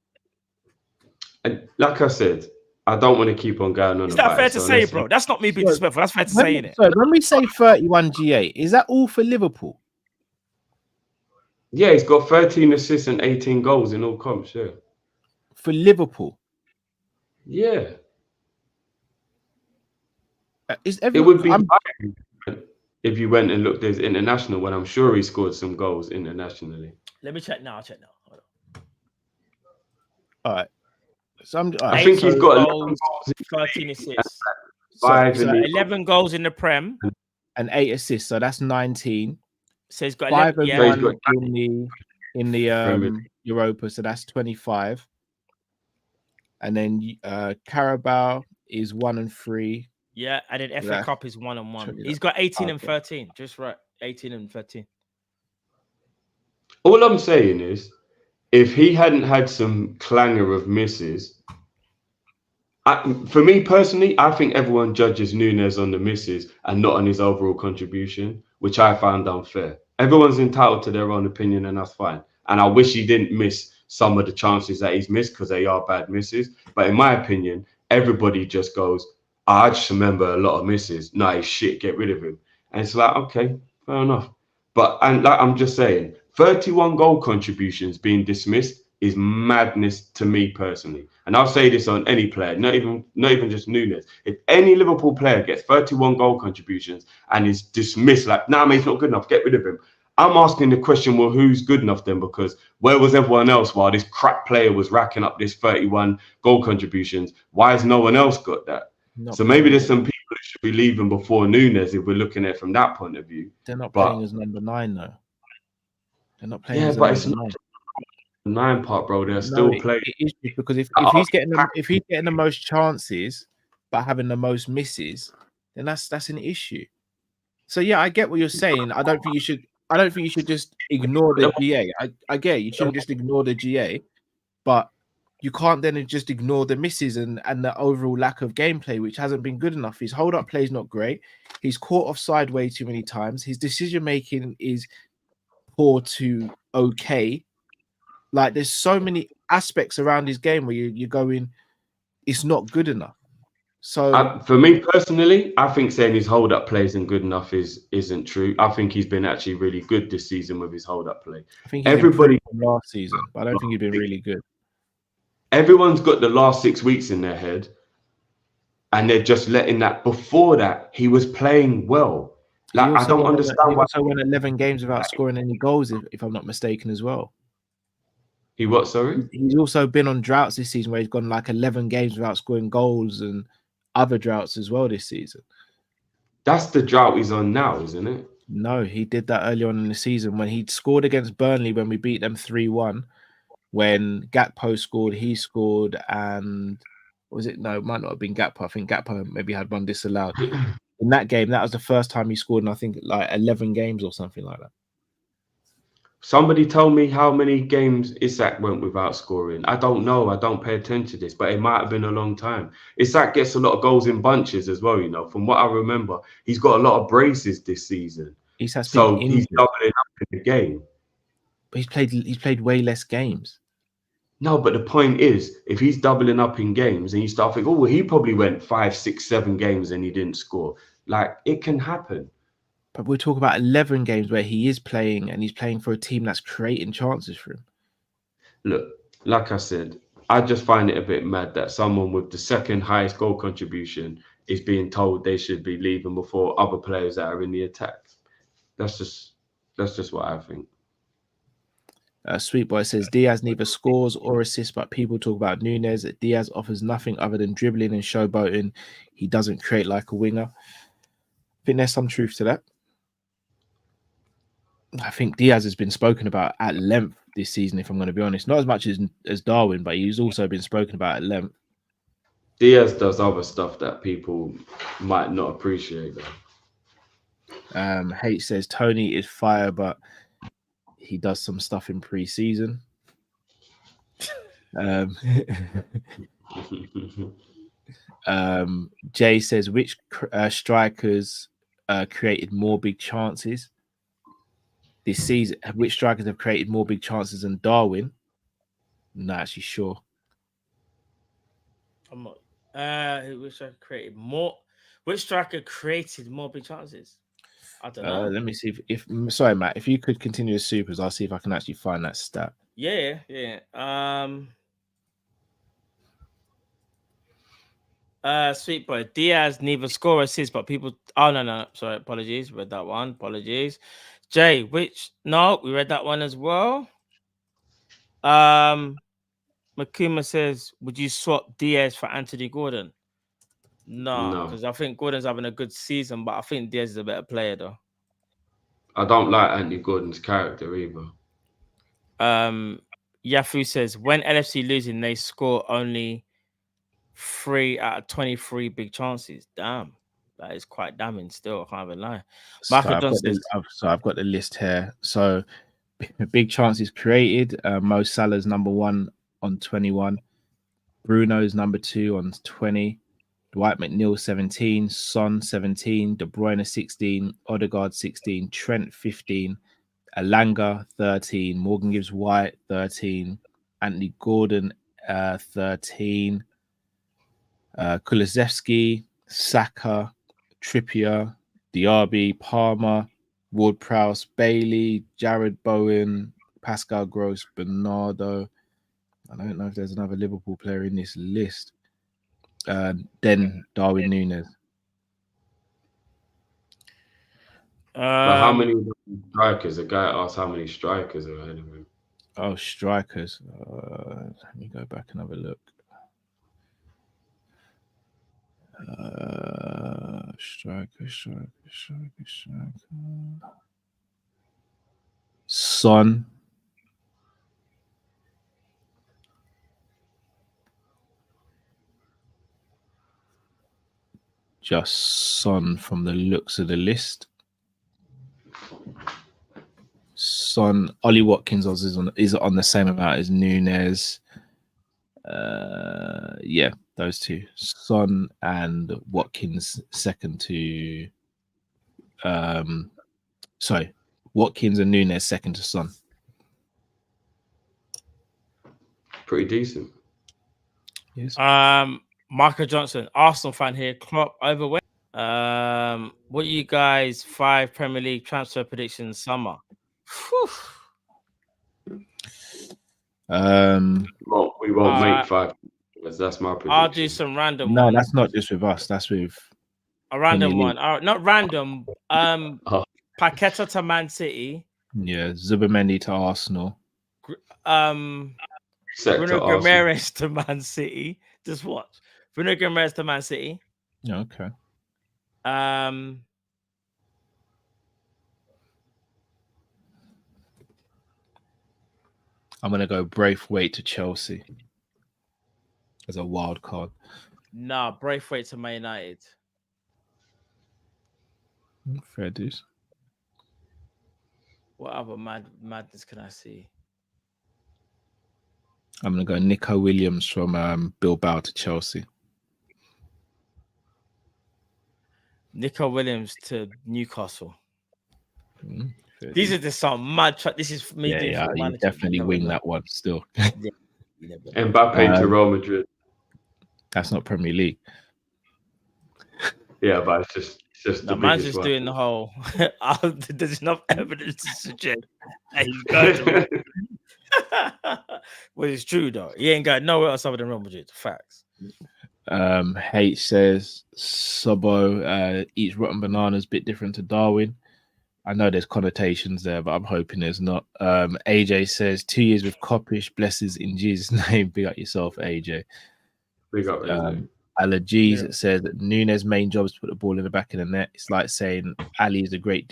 And like I said, I don't want to keep on going on. Is that fair to say, bro? That's not me being disrespectful. That's fair to say, innit? So when we say 31 GA, is that all for Liverpool? Yeah, he's got 13 assists and 18 goals in all comps. Yeah, For Liverpool, yeah. it would be high if you went and looked at his international. When I'm sure he scored some goals internationally. Let me check now. Hold on. All right. So I think he's got 11 goals, 13 assists. 11 goals in the Prem and 8 assists. So that's 19. So he's got 5 11, and 1 in the Europa. So that's 25. And then Carabao is 1 and 3. Yeah, and then FA Cup is 1 and 1. He's got 18 and 13. Just right. 18 and 13. All I'm saying is, if he hadn't had some clangor of misses, for me personally, I think everyone judges Nunez on the misses and not on his overall contribution, which I found unfair. Everyone's entitled to their own opinion, and that's fine. And I wish he didn't miss some of the chances that he's missed because they are bad misses. But in my opinion, everybody just goes, I just remember a lot of misses. Nice shit, get rid of him. And it's like, okay, fair enough. But and like I'm just saying, 31 goal contributions being dismissed is madness to me personally. And I'll say this on any player, not even just Nunez. If any Liverpool player gets 31 goal contributions and is dismissed, like, nah, mate, he's not good enough, get rid of him. I'm asking the question, well, who's good enough then? Because where was everyone else while this crap player was racking up this 31 goal contributions? Why has no one else got that? So maybe there's some people that should be leaving before Nunez if we're looking at it from that point of view. They're not playing as number 9 though. They're not playing. Yeah, as but it's not the 9 part, bro. They're still playing. It is because if he's getting the most chances but having the most misses, then that's an issue. So yeah, I get what you're saying. I don't think you should just ignore the GA. I get it. You shouldn't just ignore the GA, but you can't then just ignore the misses and the overall lack of gameplay, which hasn't been good enough. His hold-up play is not great. He's caught offside way too many times. His decision-making is poor to okay. Like, there's so many aspects around his game where you're going, it's not good enough. So for me personally, I think saying his hold-up play isn't good enough isn't true. I think he's been actually really good this season with his hold-up play. I think everybody from last season, but I don't think he's been really good. Everyone's got the last 6 weeks in their head, and they're just letting that. Before that, he was playing well. Like, I don't understand why. He also won 11 games without scoring any goals, if I'm not mistaken, as well. He what? Sorry. He's also been on droughts this season where he's gone like 11 games without scoring goals, and other droughts as well this season. That's the drought he's on now, isn't it? No, he did that early on in the season when he scored against Burnley when we beat them 3-1. When Gakpo scored, he scored, and was it? No, it might not have been Gakpo. I think Gakpo maybe had one disallowed. In that game, that was the first time he scored in, I think, like 11 games or something like that. Somebody told me how many games Isak went without scoring. I don't know. I don't pay attention to this, but it might have been a long time. Isak gets a lot of goals in bunches as well, you know. From what I remember, he's got a lot of braces this season. He's doubling up in the game. But he's played way less games. No, but the point is, if he's doubling up in games and you start thinking, oh, well, he probably went 5, 6, 7 games and he didn't score. Like, it can happen. But we're talking about 11 games where he is playing and he's playing for a team that's creating chances for him. Look, like I said, I just find it a bit mad that someone with the second highest goal contribution is being told they should be leaving before other players that are in the attack. That's just what I think. Sweet Boy says Diaz neither scores or assists, but people talk about Nunez. Diaz offers nothing other than dribbling and showboating. He doesn't create like a winger. I think there's some truth to that. I think Diaz has been spoken about at length this season, if I'm going to be honest. Not as much as Darwin, but he's also been spoken about at length. Diaz does other stuff that people might not appreciate, though. H says Tony is fire, but he does some stuff in pre-season. Jay says, which strikers created more big chances this season? Which strikers have created more big chances than Darwin? Not actually sure. I'm not. Which striker created more? Which striker created more big chances? I don't know. Let me see if sorry, Matt. If you could continue with supers, I'll see if I can actually find that stat. Yeah. Sweet boy Diaz neither score assists, but people. Oh no. Sorry, apologies. Read that one. Apologies. Jay, we read that one as well. Makuma says, would you swap Diaz for Anthony Gordon? No, because I think Gordon's having a good season, but I think Diaz is a better player though. I don't like Anthony Gordon's character either. Yafu says, when LFC losing, they score only 3 out of 23 big chances. Damn, that is quite damning still. I can't even lie. So I've got the list here. So big chances created. Mo Salah's number 1 on 21. Bruno's number 2 on 20. Dwight McNeil 17. Son 17. De Bruyne 16. Odegaard 16. Trent 15. Alanga 13. Morgan Gibbs White 13. Anthony Gordon 13. Kulusevski, Saka, Trippier, Diaby, Palmer, Ward-Prowse, Bailey, Jared Bowen, Pascal Gross, Bernardo. I don't know if there's another Liverpool player in this list. Then Darwin Nunez. But how many strikers? A guy asked how many strikers are ahead of him. Oh, strikers. Let me go back and have a look. Striker. Son. Just Son from the looks of the list. Son. Ollie Watkins is on the same amount as Nunez. Yeah, those two. Son and Watkins second to Watkins and Nunez second to Son. Pretty decent. Yes. Michael Johnson, Arsenal fan here. Klopp overweight. What are you guys 5 Premier League transfer predictions summer? Whew. We won't make 5. That's my prediction. I'll do some random. No, ones. that's not just with us. That's with a random one. Not random. Paqueta to Man City. Yeah, Zubimendi to Arsenal. Bruno Guimaraes to Man City. Just watch. Bruno Guimaraes to Man City. Yeah, okay. I'm gonna go Braithwaite to Chelsea as a wild card. Nah, Braithwaite to Man United. Fair dues. What other madness can I see? I'm gonna go Nico Williams from Bilbao to Chelsea. Nico Williams to Newcastle. These are just some mad. This is me. Yeah, you definitely wing that one still. Mbappe to Real Madrid. That's not Premier League. Yeah, but it's just the man's just doing the whole. There's enough evidence to suggest that he's going to. Well, it's true though. He ain't got nowhere else other than Real Madrid. Facts. H says Sobo eats rotten bananas, bit different to Darwin. I know there's connotations there, but I'm hoping there's not. AJ says 2 years with Kopish, blesses in Jesus' name. Big up yourself, AJ. Big up, AJ. Ala G says that Nunez' main job is to put the ball in the back of the net. It's like saying Ali is great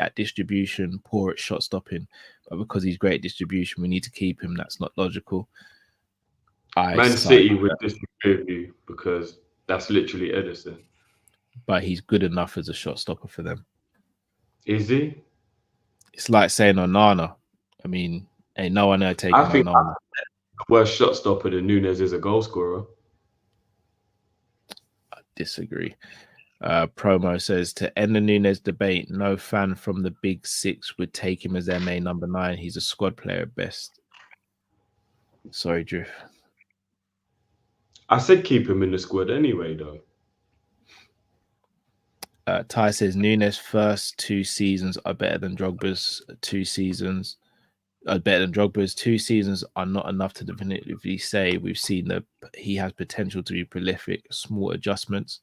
at distribution, poor at shot stopping, but because he's great at distribution, we need to keep him. That's not logical. Man City would disagree with you because that's literally Edison. But he's good enough as a shot stopper for them. Is he? It's like saying Onana. I mean, ain't no one there taking I think on. the worst shot stopper than Nunez is a goal scorer. I disagree. Promo says to end the Nunez debate, no fan from the big six would take him as their main number 9. He's a squad player at best. Sorry, Drift. I said keep him in the squad anyway, though. Ty says Nunez' first 2 seasons are better than Drogba's 2 seasons. Are better than Drogba's 2 seasons are not enough to definitively say we've seen that he has potential to be prolific. Small adjustments.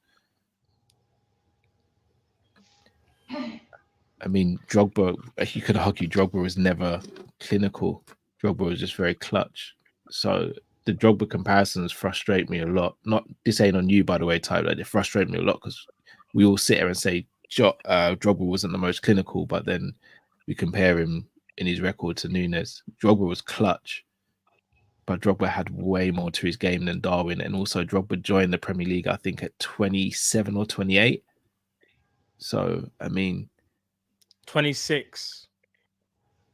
I mean, Drogba, you could argue Drogba was never clinical. Drogba was just very clutch. So the Drogba comparisons frustrate me a lot. Not this ain't on you, by the way, Tyler. Like, they frustrate me a lot because we all sit here and say Drogba wasn't the most clinical, but then we compare him in his record to Nunez. Drogba was clutch, but Drogba had way more to his game than Darwin. And also Drogba joined the Premier League, I think, at 27 or 28. So, I mean... 26.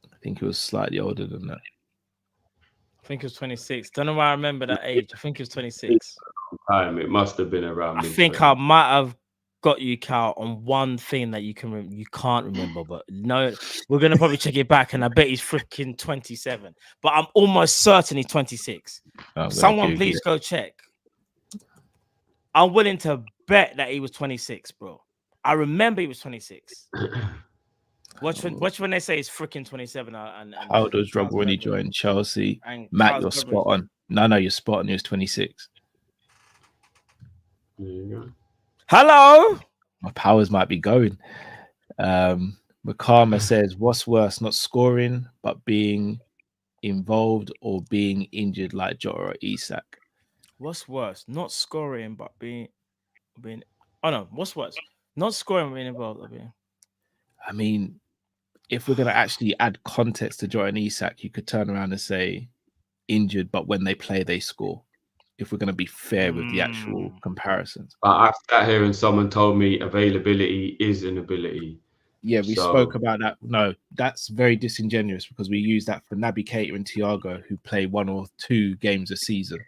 I think he was slightly older than that. I think it was 26. Don't know why I remember that age. I think it was 26. It must have been around. I think I might have got you, Cal, on one thing that you can't remember, but no, we're gonna probably check it back, and I bet he's freaking 27. But I'm almost certain he's 26. Someone please go check. I'm willing to bet that he was 26, bro. I remember he was 26. Watch when they say he's freaking 27. And how old was Drogba when he joined Chelsea? Matt, you're spot on. No, you're spot on. He was 26. Hello. My powers might be going. Makama says, what's worse, not scoring, but being involved or being injured like Jota or Isak? What's worse, not scoring, but being oh no, what's worse? Not scoring but being involved or being... I mean, if we're gonna actually add context to Jota and Isak, you could turn around and say injured, but when they play, they score. If we're going to be fair with the actual comparisons. I sat here and someone told me availability is an ability. Yeah, we spoke about that. No, that's very disingenuous because we use that for Naby Keita and Thiago, who play 1 or 2 games a season.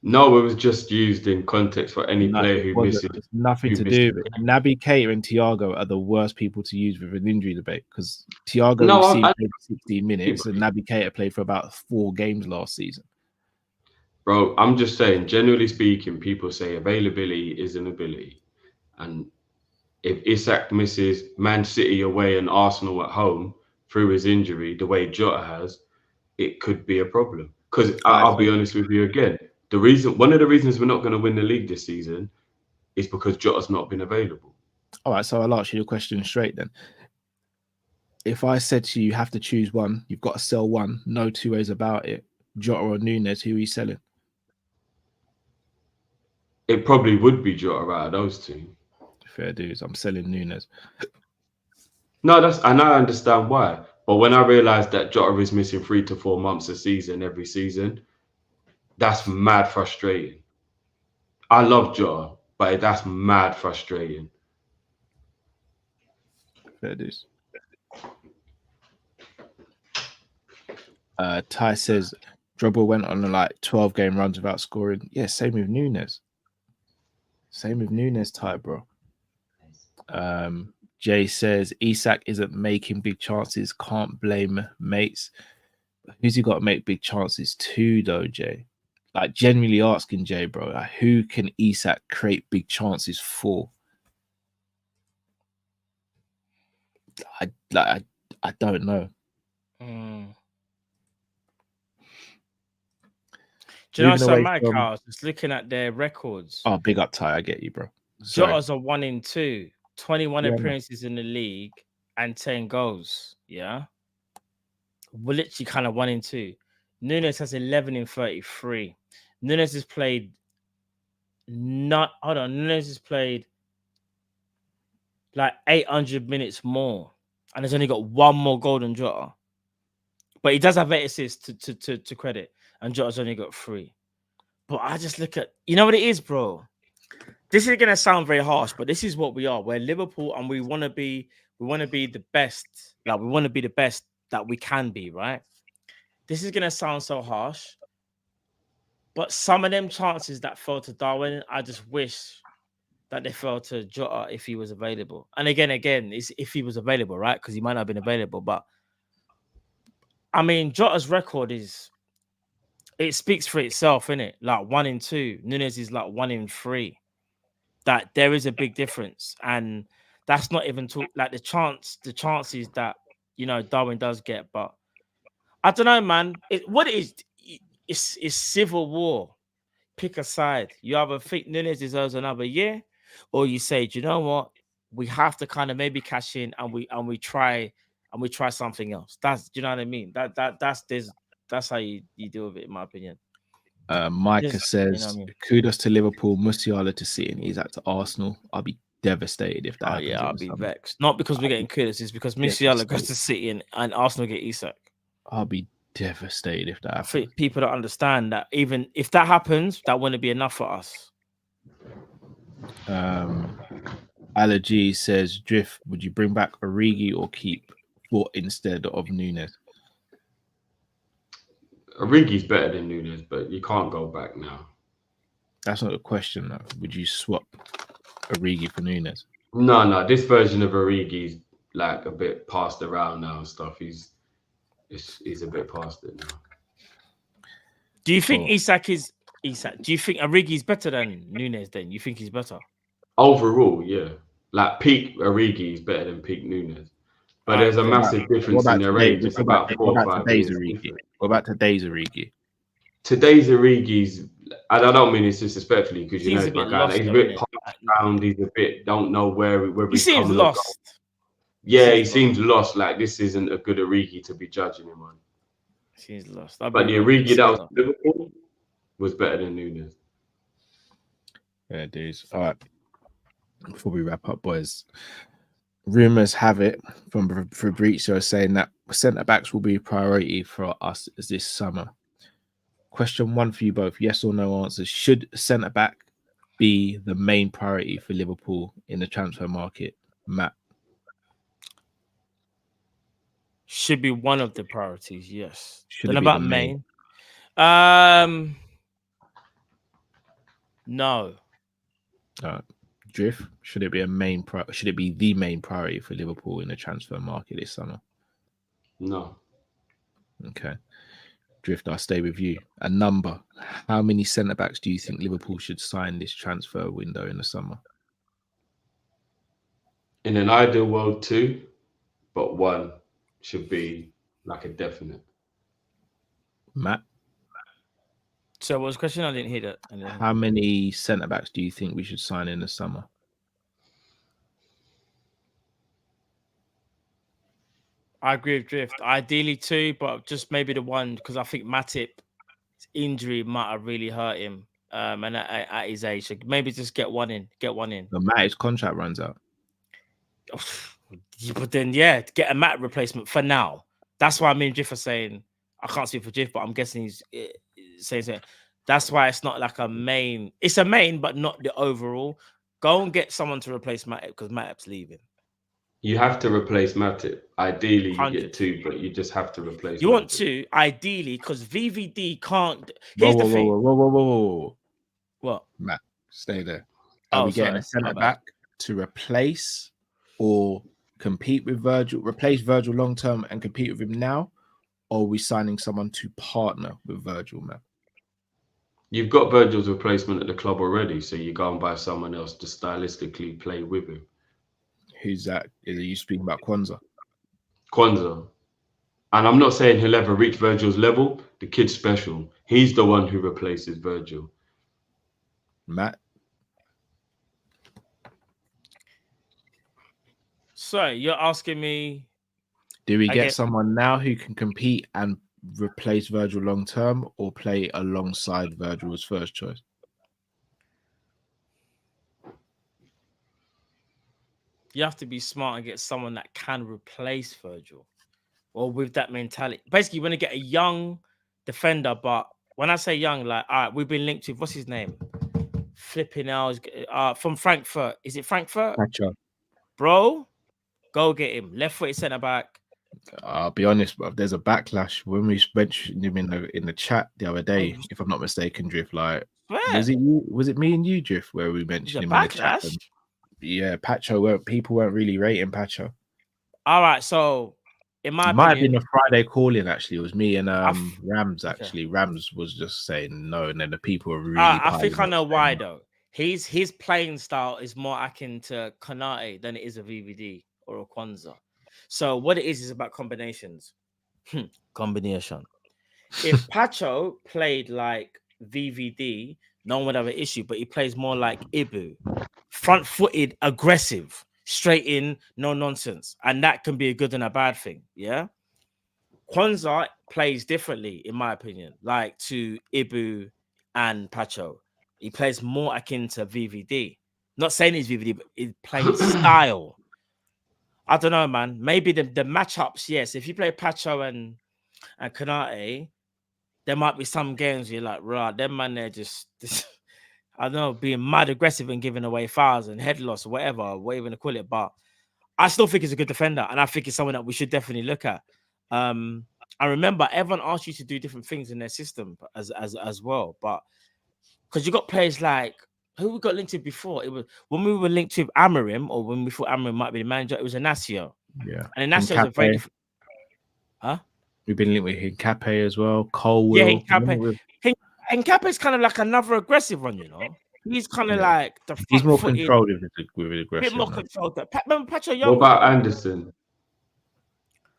No, it was just used in context for any player who misses. It's nothing to do with it. Naby Keita and Thiago are the worst people to use with an injury debate because Thiago played 16 minutes and Naby Keita played for about 4 games last season. Bro, I'm just saying, generally speaking, people say availability is an ability. And if Isak misses Man City away and Arsenal at home through his injury, the way Jota has, it could be a problem. Because I'll be honest with you again, one of the reasons we're not going to win the league this season is because Jota's not been available. All right, so I'll ask you the question straight then. If I said to you, you have to choose one, you've got to sell one, no 2 ways about it, Jota or Nunez, who are you selling? It probably would be Jota out of those 2. Fair dues. I'm selling Nunez. No, and I understand why. But when I realized that Jota is missing 3 to 4 months a season, every season, that's mad frustrating. I love Jota, but that's mad frustrating. Fair dues. Ty says Drogba went on like 12 game runs without scoring. Yeah, same with Nunez. Same with Nunez, Ty, bro. Jay says Isak isn't making big chances. Can't blame mates. Who's he got to make big chances to, though, Jay? Like, genuinely asking Jay, bro, like, who can Isak create big chances for? I don't know. Do you know something, Mike? I was just looking at their records. Oh, big up, Ty. I get you, bro. Jota's a 1 in 2, 21 appearances in the league and 10 goals. Yeah, we're literally kind of 1 in 2. Nunez has 11 in 33. Nunez has played Nunez has played like 800 minutes more, and has only got 1 more goal than Jota. But he does have 8 assists to credit, and Jota's only got 3. But I just look at, you know what it is, bro? This is gonna sound very harsh, but this is what we are. We're Liverpool, and we want to be the best. Like, we want to be the best that we can be, right? This is gonna sound so harsh, but some of them chances that fell to Darwin, I just wish that they fell to Jota if he was available. And again, it's if he was available, right? Because he might not have been available. But I mean, Jota's record it speaks for itself, innit? Like 1 in 2. Nunez is like 1 in 3. That there is a big difference, and that's not even like the chances that Darwin does get. But I don't know, man. What it is, it's civil war. Pick a side. You either think Nunez deserves another year, or you say, do you know what? We have to kind of maybe cash in and we try something else. Do you know what I mean? That's how you deal with it, in my opinion. Micah says, kudos to Liverpool, Musiala to City, and he's out to Arsenal. I'll be devastated if that happens. Yeah, I'll be vexed. Not because we're getting kudos, it's because Musiala goes to City and Arsenal get Isak. I'll be devastated if that happens. I think people don't understand that even if that happens, that wouldn't be enough for us. Allergy says, Drift, would you bring back Origi or keep Fort instead of Nunez? Origi's better than Nunez, but you can't go back now. That's not a question, though. Would you swap Origi for Nunez? No. This version of Origi's like a bit passed around now and stuff. He's a bit past it now. Do you think Isak? Do you think Origi's better than Nunez? Then you think he's better overall? Yeah, like peak Origi is better than peak Nunez. But there's a massive difference in their age. It's about 4 or 5 years. What about today's Origi? Today's Origi's, and I don't mean this disrespectfully because you know he's my guy. He's a bit passed around. He's a bit don't know where he seems lost. Yeah, he seems lost. Like this isn't a good Origi to be judging him on. He's lost. But the Origi that was Liverpool was better than Nunez. Yeah, dudes. All right. Before we wrap up, boys. Rumors have it from Fabrizio saying that centre backs will be a priority for us this summer. Question 1 for you both: yes or no answers. Should centre back be the main priority for Liverpool in the transfer market? Matt. Should be one of the priorities, yes. Should about the main? No. Drift, should it be should it be the main priority for Liverpool in the transfer market this summer? No. Okay. Drift, I'll stay with you. A number. How many centre backs do you think Liverpool should sign this transfer window in the summer? In an ideal world, 2, but 1 should be like a definite. Matt? So what was the question? I didn't hear that. How many centre backs do you think we should sign in the summer? I agree with Drift. Ideally 2, but just maybe the 1 because I think Matip's injury might have really hurt him. And at his age, so maybe just get one in. But Matip's contract runs out. But then, get a Matt replacement for now. That's why me and Drift are saying. I can't speak for Drift, but I'm guessing he's saying that's why it's not like a main. It's a main, but not the overall. Go and get someone to replace Matip because Matip's leaving. You have to replace Matip. Ideally, you 100. Get 2, but you just have to replace. You Matip. Want 2, ideally, because VVD can't. Here's the thing. Whoa. What? Matt, stay there. Are we getting a centre back to replace or compete with Virgil? Replace Virgil long term and compete with him now, or are we signing someone to partner with Virgil, man? You've got Virgil's replacement at the club already, so you go and buy someone else to stylistically play with him. Who's that? Are you speaking about Kwanzaa? Kwanzaa. And I'm not saying he'll ever reach Virgil's level. The kid's special. He's the one who replaces Virgil. Matt? So you're asking me... Do we get someone now who can compete and replace Virgil long term, or play alongside Virgil as first choice? You have to be smart and get someone that can replace Virgil, or with that mentality. Basically, you want to get a young defender, but when I say young, like, all right, we've been linked with what's his name? Flipping out from Frankfurt. Is it Frankfurt? Frankfurt. Bro, go get him. Left-footed centre back. I'll be honest, but there's a backlash when we mentioned him in the chat the other day. If I'm not mistaken, Drift. Like, was it you? Was it me and you, Drift, where we mentioned him in the chat? And, yeah, Pacho. People weren't really rating Pacho. All right, so in my might opinion, have been a Friday call-in. Actually, it was me and Rams. Actually, Rams was just saying no, and then the people were really. I think I know why though. His playing style is more akin to Konate than it is a VVD or a Kwanzaa. So what it is about combinations. Combination. If Pacho played like VVD, no one would have an issue, but he plays more like Ibu, front-footed, aggressive, straight in, no nonsense, and that can be a good and a bad thing. Yeah, Kwanzaa plays differently, in my opinion, like to Ibu and Pacho. He plays more akin to VVD. Not saying he's VVD, but he plays style. I don't know, man. Maybe the matchups, yes. If you play Pacho and Konate, there might be some games where you're like, right, them man, they're just I don't know, being mad aggressive and giving away fouls and head loss or whatever you want to call it. But I still think he's a good defender, and I think it's someone that we should definitely look at. I remember everyone asked you to do different things in their system as well, but because you got players like who we got linked to before. It was when we were linked to Amarim, or when we thought Amarim might be the manager. It was Inacio. Yeah, and Inacio is a very different. Huh? We've been linked with Hincape as well. Cole, yeah, Hincape is kind of like another aggressive one, you know. He's kind of like the. He's more controlled with aggression. A bit more controlled. Remember Pacho Young? What about Anderson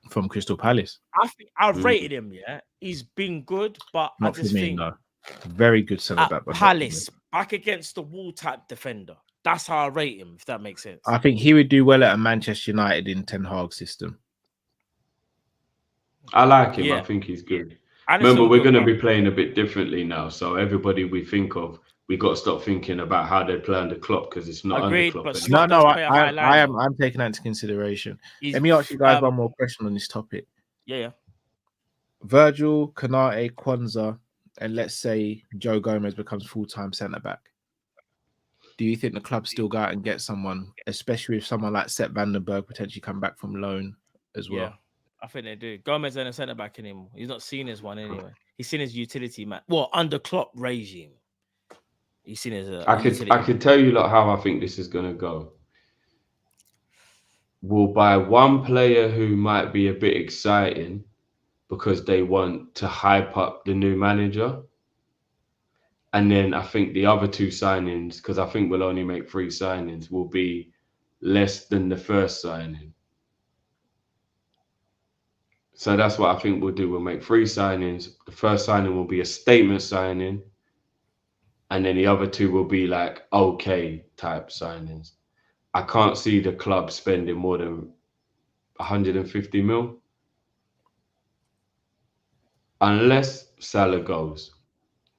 from Crystal Palace? I think I've rated him. Yeah, he's been good, but not I just for me, think no. Very good centre back. Palace back against the wall type defender. That's how I rate him. If that makes sense. I think he would do well at a Manchester United in Ten Hag system. I like him. Yeah. I think he's good. Remember, we're going to be playing a bit differently now. So everybody we think of, we got to stop thinking about how they play under Klopp because it's not under Klopp. I'm taking that into consideration. Let me ask you guys one more question on this topic. Yeah. Virgil, Konate, Kwanzaa, and let's say Joe Gomez becomes full-time centre-back. Do you think the club still go out and get someone, especially if someone like Sepp Vandenberg potentially come back from loan as well? Yeah. I think they do. Gomez ain't a centre back anymore. He's not seen as one anyway. He's seen as utility man. Well, under Klopp regime, he's seen as a. I could tell you like how I think this is gonna go. We'll buy one player who might be a bit exciting because they want to hype up the new manager, and then I think the other two signings, because I think we'll only make 3 signings, will be less than the first signing. So that's what I think we'll do. We'll make 3 signings. The first signing will be a statement signing. And then the other 2 will be like okay type signings. I can't see the club spending more than 150 mil. Unless Salah goes.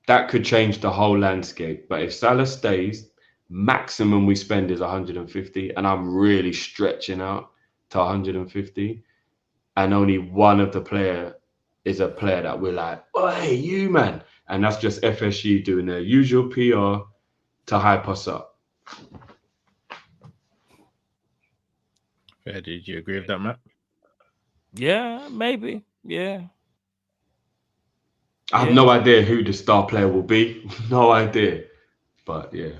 That could change the whole landscape. But if Salah stays, maximum we spend is 150. And I'm really stretching out to 150. And only one of the player is a player that we're like, oh, hey, you, man. And that's just FSU doing their usual PR to hype us up. Yeah, did you agree with that, Matt? Yeah, maybe. Yeah. I have no idea who the star player will be. No idea. But, yeah.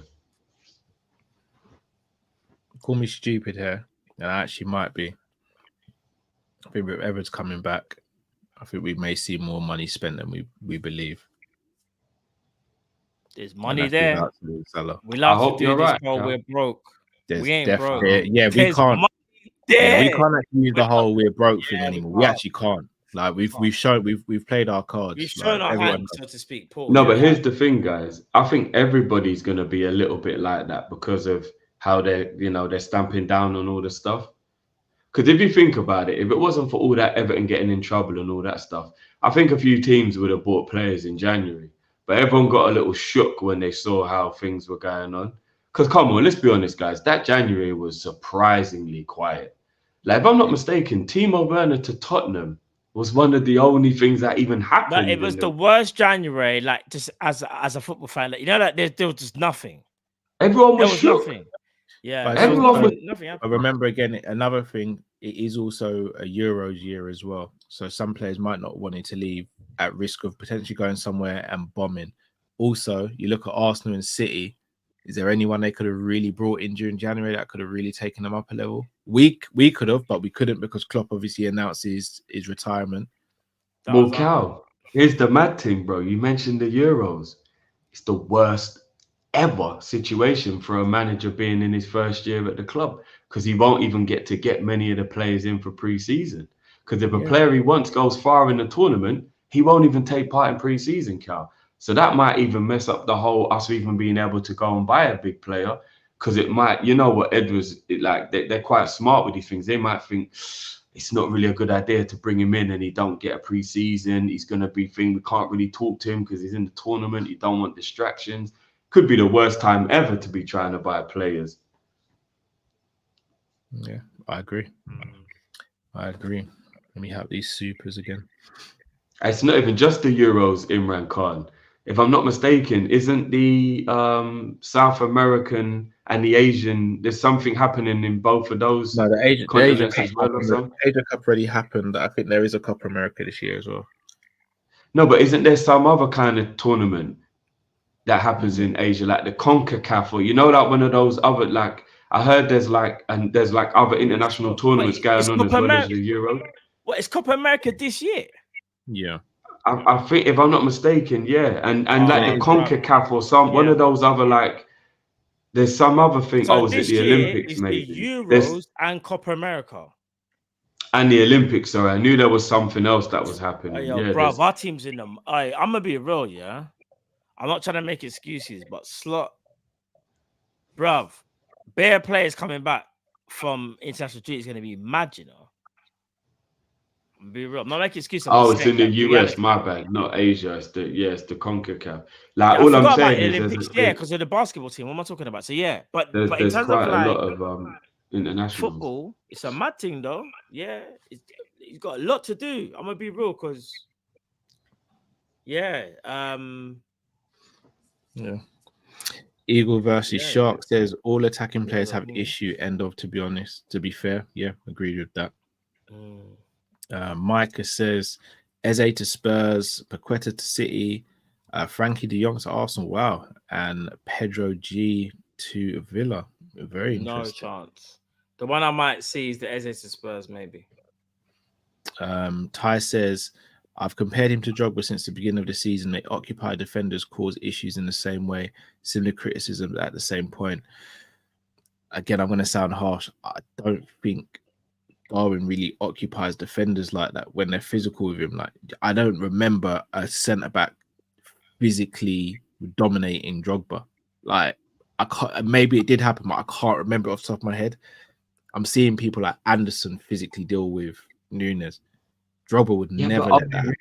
Call me stupid here. And I actually might be. I think with Everett coming back, I think we may see more money spent than we believe. There's money there. We love to do this, bro. We're broke. We ain't broke. Yeah, we can't. Yeah, we can't actually use the whole "we're broke" thing anymore. We actually can't. Like we've shown, we've played our cards. We've shown our hands, so to speak. Paul. No, but here's the thing, guys. I think everybody's gonna be a little bit like that because of how they're stamping down on all the stuff. Because if you think about it, if it wasn't for all that Everton getting in trouble and all that stuff, I think a few teams would have bought players in January. But everyone got a little shook when they saw how things were going on. Because come on, let's be honest, guys. That January was surprisingly quiet. Like, if I'm not mistaken, Timo Werner to Tottenham was one of the only things that even happened. But it was the worst January, like, just as a football fan. Like, you know, like, there was just nothing. Everyone was shook. Nothing. Yeah, everyone was nothing happened. I remember again, another thing, it is also a Euros year as well. So some players might not want to leave at risk of potentially going somewhere and bombing. Also, you look at Arsenal and City. Is there anyone they could have really brought in during January that could have really taken them up a level? We could have, but we couldn't because Klopp obviously announced his retirement. Well, Cal, here's the mad thing, bro. You mentioned the Euros. It's the worst ever situation for a manager being in his first year at the club because he won't even get many of the players in for pre-season. Because if a player he wants goes far in the tournament, he won't even take part in pre-season, Cal. So that might even mess up the whole us even being able to go and buy a big player because it might, you know what Edwards, they're quite smart with these things. They might think it's not really a good idea to bring him in and he don't get a pre-season. He's going to be we can't really talk to him because he's in the tournament. You don't want distractions. Could be the worst time ever to be trying to buy players. Yeah, I agree. Let me have these supers again. It's not even just the Euros, Imran Khan. If I'm not mistaken, isn't the South American and the Asian, there's something happening in both of those continents as well or something? The Asia Cup already happened. I think there is a Copa America this year as well. No, but isn't there some other kind of tournament that happens in Asia, like the CONCACAF, or like one of those other, like I heard there's other international tournaments going on as well as the Euro. What is Copa America this year? Yeah. I think if I'm not mistaken, yeah. And like the CONCACAF or one of those other there's some other thing. So is it the Olympics maybe? The Euros and Copa America. And the Olympics, sorry. I knew there was something else that was happening. Bro, our team's in them. I'm gonna be real, yeah. I'm not trying to make excuses, but Slot, bruv, bare players coming back from international duty is going to be mad, you know. Be real. I'm not making excuses. It's in the US, my bad, not Asia. It's the CONCACAF. All I'm saying is because of the basketball team. What am I talking about? So but there's in terms quite of a lot of international football, it's a mad thing though. Yeah, he's got a lot to do. I'm gonna be real because Eagle versus Shark says all attacking players have an issue. End of. To be honest, to be fair, agreed with that. Micah says Eze to Spurs, Paqueta to City, Frankie De Jong to Arsenal. Wow, and Pedro G to Villa. Very interesting. No chance. The one I might see is the Eze to Spurs, maybe. Ty says, I've compared him to Drogba since the beginning of the season. They occupy defenders, cause issues in the same way. Similar criticism at the same point. Again, I'm going to sound harsh. I don't think Darwin really occupies defenders like that when they're physical with him. Like, I don't remember a centre-back physically dominating Drogba. Like, I can't, maybe it did happen, but I can't remember off the top of my head. I'm seeing people like Anderson physically deal with Nunez. Drogba would never let that happen.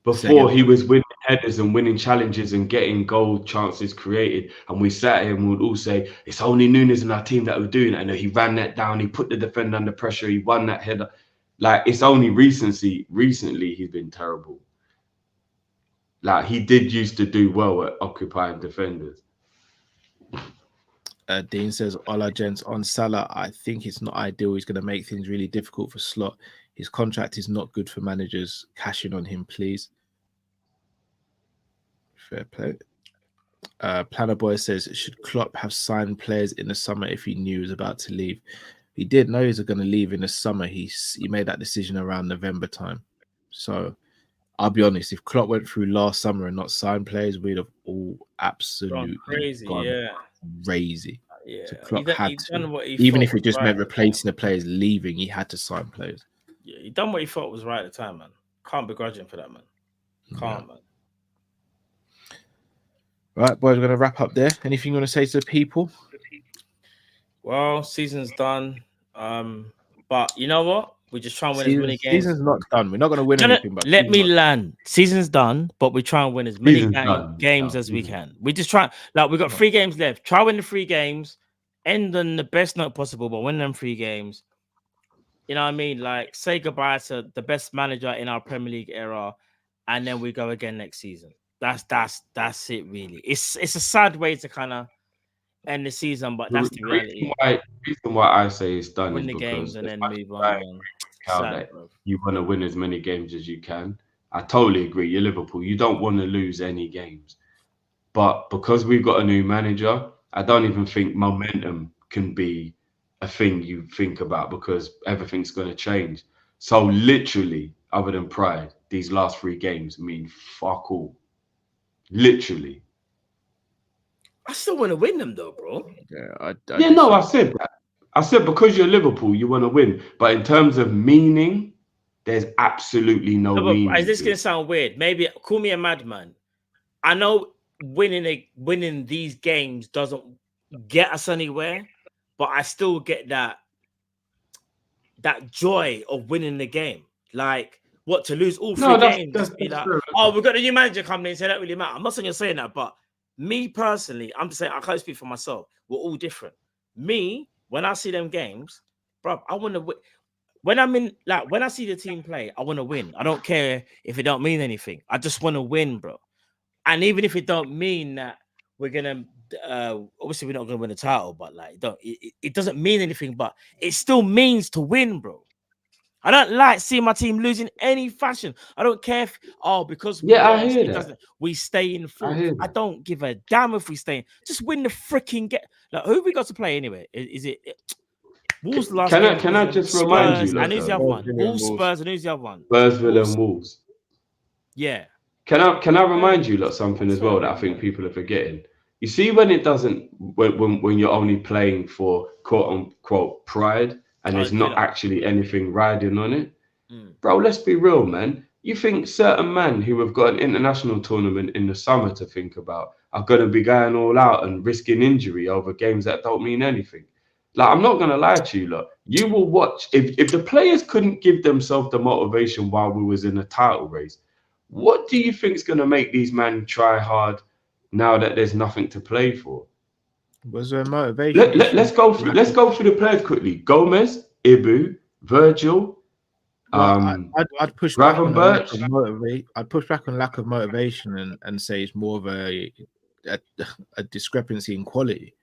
Before he was winning headers and winning challenges and getting goal chances created, and we sat here and would all say it's only Nunez in our team that were doing it. And he ran that down, he put the defender under pressure, he won that header. Like, it's only recently he's been terrible. Like, he did used to do well at occupying defenders. Dean says, Ola gents, on Salah, I think it's not ideal. He's going to make things really difficult for Slot. His contract is not good for managers. Cash in on him, please. Fair play. Planner Boy says, should Klopp have signed players in the summer if he knew he was about to leave? He did know he was going to leave in the summer. He made that decision around November time. So I'll be honest, if Klopp went through last summer and not signed players, we'd have all absolutely gone crazy. Yeah. So Klopp had to, even if it just meant replacing the players leaving, he had to sign players. Yeah, he done what he thought was right at the time, man. Can't begrudge him for that, man. Can't, man. Right, boys, we're going to wrap up there. Anything you want to say to the people? Well, season's done. But you know what? We just try and win as many games. Season's not done. We're not going to win anything. But let me land. Season's done, but we try and win as many games as we can. We just try. Like, we've got 3 games left. Try win the 3 games. End on the best note possible, but win them 3 games. You know what I mean? Like, say goodbye to the best manager in our Premier League era, and then we go again next season. That's it, really. It's a sad way to kind of end the season, but that's the reality. Reason why I say it's done Win is the because games and as then much move as I on, man. Cal, Sad, that bro. you want to win as many games as you can. I totally agree. You're Liverpool. You don't want to lose any games. But because we've got a new manager, I don't even think momentum can be a thing you think about because everything's going to change. So literally, other than pride, these last 3 games mean fuck all. Literally. I still want to win them though, bro. Yeah, I said that. I said because you're Liverpool, you want to win. But in terms of meaning, there's absolutely no meaning. Is this gonna sound weird? Maybe call me a madman. I know winning these games doesn't get us anywhere, but I still get that joy of winning the game. Like what to lose all 3 games? Just be like, oh, we've got a new manager coming in, so that don't really matter. I'm not saying you're saying that, but me personally, I'm just saying I can't speak for myself. We're all different. Me, when I see them games, bro, I want to win. When I see the team play, I want to win. I don't care if it don't mean anything. I just want to win, bro. And even if it don't mean that we're gonna, obviously we're not gonna win the title, but like, it doesn't mean anything. But it still means to win, bro. I don't like seeing my team lose in any fashion. I don't care if because we lost, it doesn't. We stay in fourth. I don't give a damn if we stay in. Just win the freaking game. Like, who have we got to play anyway? Is it? Wolves last game. Can I just remind you? And who's the other one? Wolves, Spurs, and who's the other one? Spurs, Villa, and Wolves. Yeah. Can I remind you lot something as well that I think people are forgetting? You see, when it doesn't, when you're only playing for quote unquote pride and there's not actually anything riding on it, bro. Let's be real, man. You think certain men who have got an international tournament in the summer to think about are going to be going all out and risking injury over games that don't mean anything? Like, I'm not going to lie to you, look. You will watch if the players couldn't give themselves the motivation while we was in a title race. What do you think is going to make these men try hard now that there's nothing to play for? Was there motivation? Let's go through the players quickly. Gomez, Ibu, Virgil. I'd push back on I'd push back on lack of motivation and say it's more of a discrepancy in quality.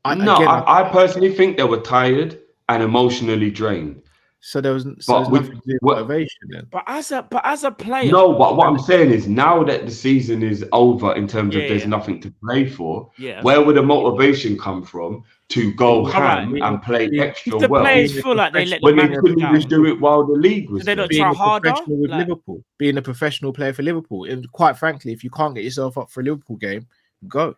I personally think they were tired and emotionally drained. So there's nothing to do with motivation then. But as a player, no. But what I'm saying is, now that the season is over, in terms of there's nothing to play for, where would the motivation come from to go ham and play extra if the well? Players feel like they let when they couldn't just do it while the league was. They don't try harder. With Liverpool, being a professional player for Liverpool, and quite frankly, if you can't get yourself up for a Liverpool game, go.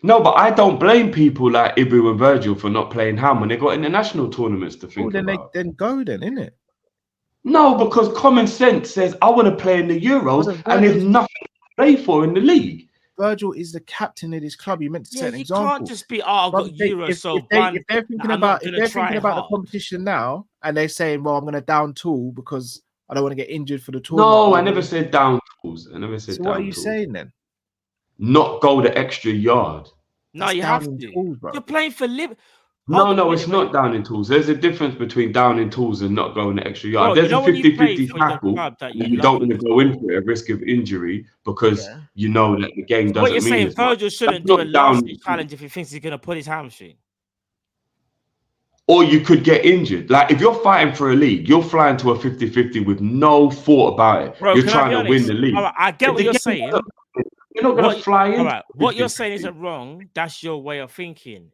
No, but I don't blame people like Ibu and Virgil for not playing ham when they got international tournaments to think about. Then go then, innit? No, because common sense says I want to play in the Euros and there's nothing to play for in the league. Virgil is the captain of this club. You meant to set an example. You can't just be, I've got Euros. If they're thinking about the competition now and they're saying, well, I'm going to down tool because I don't want to get injured for the tournament. No, I never said down tools. So what are you saying then? Not go the extra yard. No, you have to. Tools, you're playing for Liverpool. No, it's not down in tools. There's a difference between down in tools and not going the extra yard. There's a 50-50 tackle. You don't want to go into it at risk of injury because you know that the game doesn't mean. What you're saying, Virgil shouldn't do a last challenge if he thinks he's going to pull his hamstring. Or you could get injured. Like, if you're fighting for a league, you're flying to a 50-50 with no thought about it. Bro, you're trying to win the league. All right, I get what you're saying. You're not going to fly in. All right, what you're saying isn't wrong. That's your way of thinking.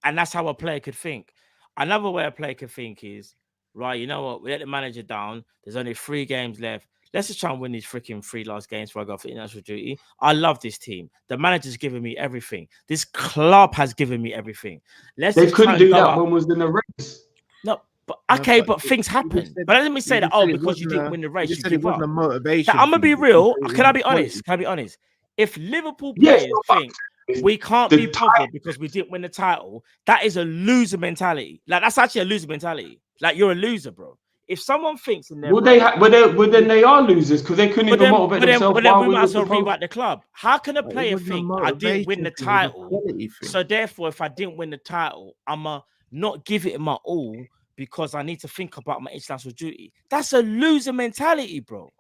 And that's how a player could think. Another way a player could think is, right, you know what? We let the manager down. There's only 3 games left. Let's just try and win these freaking 3 last games before I go for international duty. I love this team. The manager's given me everything. This club has given me everything. They couldn't do that when we was in the race. No, but okay, but things happen. But let me say that, because you didn't win the race, you give up. I'm going to be real. Can I be honest? If Liverpool players think we can't be bothered because we didn't win the title, that is a loser mentality. Like, that's actually a loser mentality. Like, you're a loser, bro. If someone thinks in their then they are losers because they couldn't even motivate themselves. But then we might as well rewrite the club. How can a player think I didn't win the title? So therefore, if I didn't win the title, I'ma not give it my all because I need to think about my international duty. That's a loser mentality, bro.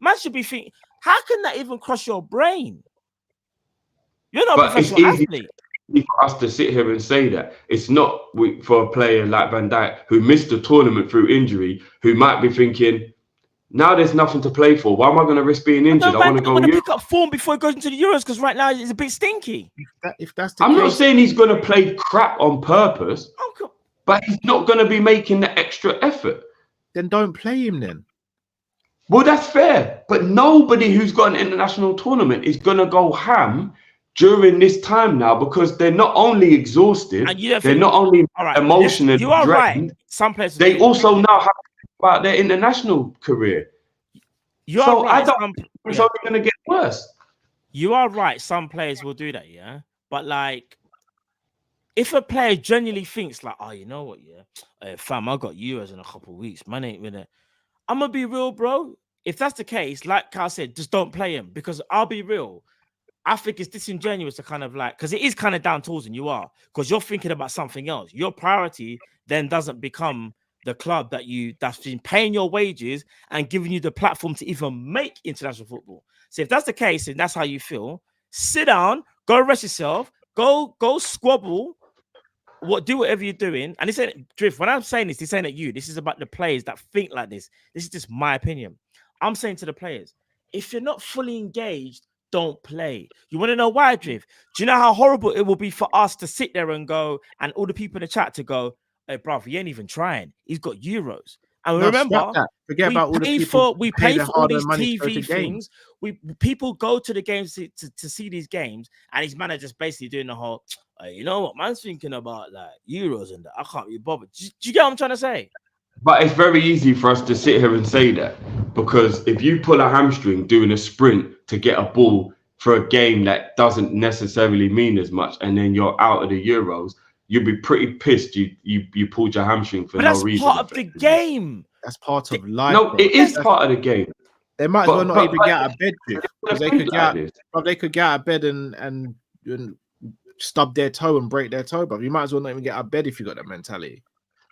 Man should be thinking, how can that even cross your brain? You're not a But it's professional easy athlete. for us to sit here and say that. It's not for a player like Van Dijk who missed the tournament through injury, who might be thinking, now there's nothing to play for. Why am I going to risk being injured? I want to go. I'm going to pick up form before he goes into the Euros because right now it's a bit stinky. If that's the I'm case, not saying he's going to play crap on purpose, but he's not going to be making the extra effort. then don't play him then. Well, that's fair, but nobody who's got an international tournament is going to go ham during this time now because they're not only exhausted, they're not only emotionally you are drained, right. Some players they also now have to think about their international career. You are right. I don't think it's only going to get worse. You are right. Some players will do that, yeah. But like, if a player genuinely thinks like, oh, you know what, yeah, fam, I got Euros in a couple of weeks, man, ain't with it. I'm gonna be real, bro. If that's the case, like Carl said, just don't play him because I'll be real. I think it's disingenuous to kind of like, because it is kind of down tools and you are, because you're thinking about something else. Your priority then doesn't become the club that's been paying your wages and giving you the platform to even make international football. So if that's the case and that's how you feel, sit down, go rest yourself, go squabble, do whatever you're doing. And he said, Drift, when I'm saying this ain't at you. This is about the players that think like this. This is just my opinion. I'm saying to the players, if you're not fully engaged, don't play. You want to know why, Drift? Do you know how horrible it will be for us to sit there and go, and all the people in the chat to go, hey, bruv, he ain't even trying. He's got Euros. And remember, forget about all the people we pay for all these money TV things. People go to the games to see these games, and his manager's basically doing the whole, you know what, man's thinking about like Euros and that. I can't be bothered. Do you get what I'm trying to say? But it's very easy for us to sit here and say that because if you pull a hamstring doing a sprint to get a ball for a game that doesn't necessarily mean as much, and then you're out of the Euros, you'd be pretty pissed you pulled your hamstring for no reason. That's part of the game. That's part of life. No, it is part of the game. They might as well not even get out of bed because they could get out of bed and stub their toe and break their toe, but you might as well not even get out of bed if you got that mentality.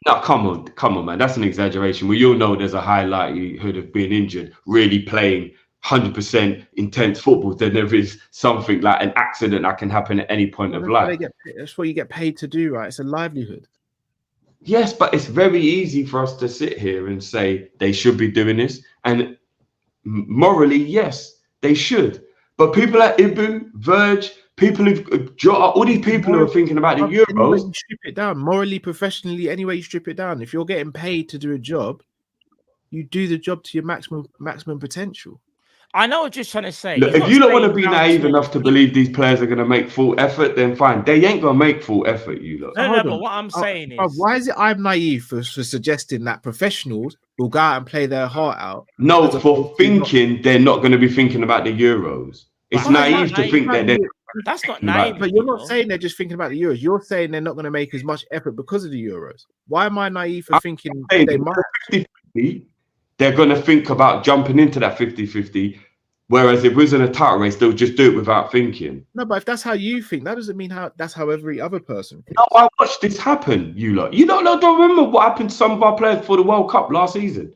No, come on, man. That's an exaggeration. We all know there's a high likelihood of being injured, really playing 100% intense football, then there is something like an accident that can happen at any point of life. That's what you get paid to do, right? It's a livelihood. Yes, but it's very easy for us to sit here and say they should be doing this. And morally, yes, they should. But people like Ibu, Verge, people all these people who are thinking about the Euros. Anyway you strip it down, morally, professionally, anyway you strip it down. If you're getting paid to do a job, you do the job to your maximum potential. I know what you're trying to say. Look, if you don't want to be naive enough to believe these players are going to make full effort, then fine. They ain't going to make full effort, you lot. No, but what I'm saying is... Why is it I'm naive for suggesting that professionals will go out and play their heart out? No, for thinking they're not going to be thinking about the Euros. It's naive to think that they're... That's not naive. But you're not saying they're just thinking about the Euros. You're saying they're not going to make as much effort because of the Euros. Why am I naive for thinking they might? 50-50, they're going to think about jumping into that 50-50. Whereas if it was in a title race, they'll just do it without thinking. No, but if that's how you think, that doesn't mean that's how every other person thinks. No, I watched this happen, you lot. You don't remember what happened to some of our players for the World Cup last season?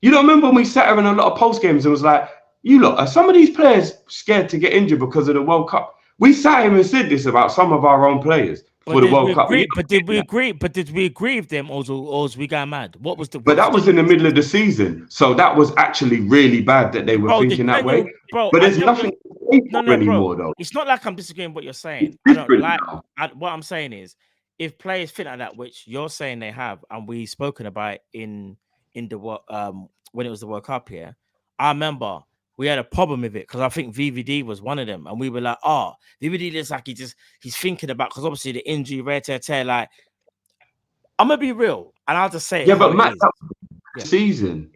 You don't remember when we sat here in a lot of post games and was like, you lot, are some of these players scared to get injured because of the World Cup? We sat here and said this about some of our own players for the World Cup. But did we agree? But did we agree with them, or was we got mad? What was the? But that was in the middle of the season, so that was actually really bad that they were thinking that way. But there's nothing anymore, though. It's not like I'm disagreeing with what you're saying. I don't like. What I'm saying is, if players think like that, which you're saying they have, and we've spoken about in the when it was the World Cup here, I remember. We had a problem with it because I think VVD was one of them, and we were like, "Oh, VVD looks like he's thinking about because obviously the injury, rare tear. Like, I'm gonna be real, and I'll just say, yeah, but Matt, that was the season.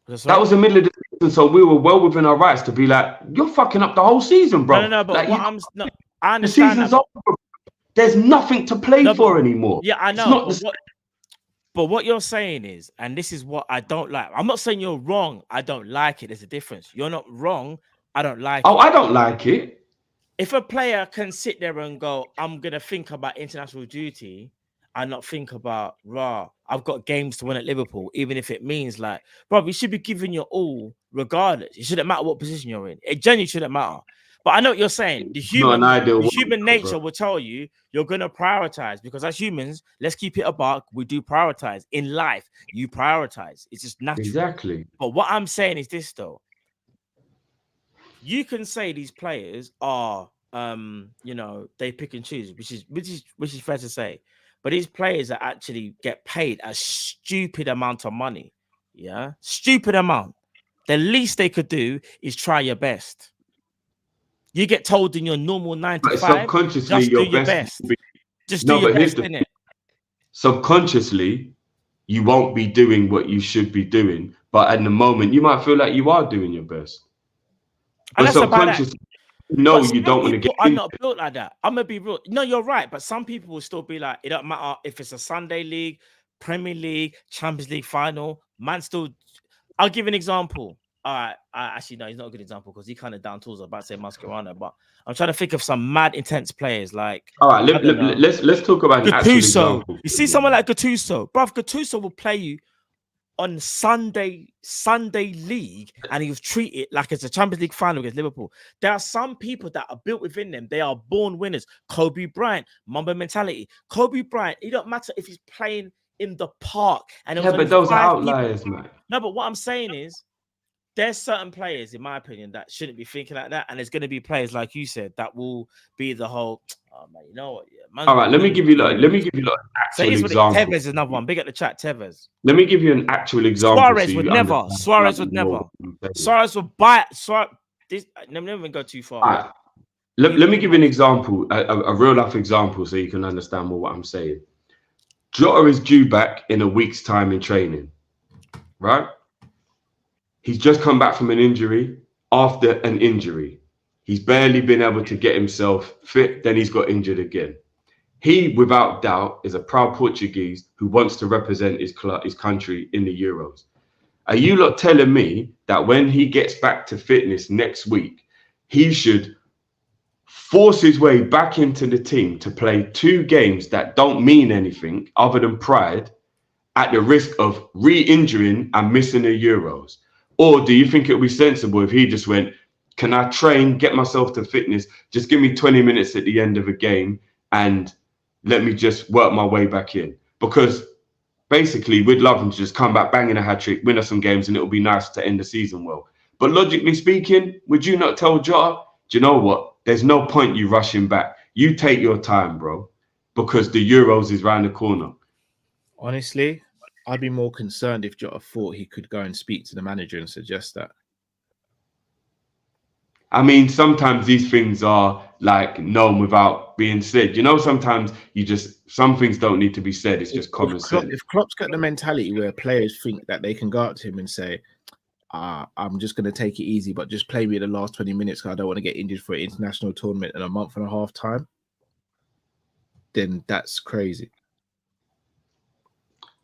That was the middle of the season, so we were well within our rights to be like, "You're fucking up the whole season, bro." No, but like, I understand. The season's over. There's nothing to play for anymore. Yeah, I know. But what you're saying is, and this is what I don't like. I'm not saying you're wrong. I don't like it. There's a difference. You're not wrong. I don't like it. Oh, I don't like it. If a player can sit there and go, I'm going to think about international duty and not think about, I've got games to win at Liverpool, even if it means like, bro, you should be giving your all regardless. It shouldn't matter what position you're in. It genuinely shouldn't matter. But I know what you're saying. The Not an ideal human world, nature bro. will tell you you're gonna prioritize, because as humans, let's keep it a buck. We do prioritize in life. You prioritize. It's just natural. Exactly. But what I'm saying is this, though. You can say these players are, you know, they pick and choose, which is fair to say. But these players that actually get paid a stupid amount of money, yeah, stupid amount. The least they could do is try your best. You get told in your normal 9 to 5, subconsciously, just do your your best. best. Just do your best, innit? Subconsciously, you won't be doing what you should be doing, but at the moment, you might feel like you are doing your best. And But that's about that. subconsciously, no, But you don't want to get. I'm not built like that. I'm gonna be real. No, you're right. But some people will still be like, it don't matter if it's a Sunday league, Premier League, Champions League final. Man, still. I'll give an example. All right, actually no, he's not a good example because he kind of down tools. I'm about to say Mascherano, but I'm trying to think of some mad intense players like. All right, let's talk about an actual example. You see someone like Gattuso, bruv. Gattuso will play you on Sunday league, and he was treated like it's a Champions League final against Liverpool. There are some people that are built within them. They are born winners. Kobe Bryant, Mamba mentality. Kobe Bryant, it don't matter if he's playing in the park. And Yeah, but those are outliers, man. No, but what I'm saying is, there's certain players, in my opinion, that shouldn't be thinking like that. And there's going to be players, like you said, that will be the whole, oh man, you know what? Yeah, man, all right, let me give you like an actual example. Tevez is another one. Big at the chat, Tevez. Let me give you an actual example. Suarez would never. Suarez would never. Suarez would buy. This. Let me even go too far. Right. Let me give you an example, a real life example, so you can understand more what I'm saying. Jota is due back in a week's time in training, right? He's just come back from an injury after an injury. He's barely been able to get himself fit. Then he's got injured again. He, without doubt, is a proud Portuguese who wants to represent his country in the Euros. Are you lot telling me that when he gets back to fitness next week, he should force his way back into the team to play 2 games that don't mean anything other than pride at the risk of re-injuring and missing the Euros? Or do you think it would be sensible if he just went, can I train, get myself to fitness, just give me 20 minutes at the end of a game and let me just work my way back in? Because basically we'd love him to just come back, banging a hat-trick, win us some games, and it'll be nice to end the season well. But logically speaking, would you not tell Jota, do you know what? There's no point you rushing back. You take your time, bro, because the Euros is round the corner. Honestly, I'd be more concerned if Jota thought he could go and speak to the manager and suggest that. I mean, sometimes these things are like known without being said. You know, sometimes some things don't need to be said. It's just common sense. If Klopp's got the mentality where players think that they can go up to him and say, I'm just going to take it easy, but just play me the last 20 minutes because I don't want to get injured for an international tournament in a month and a half time, then that's crazy.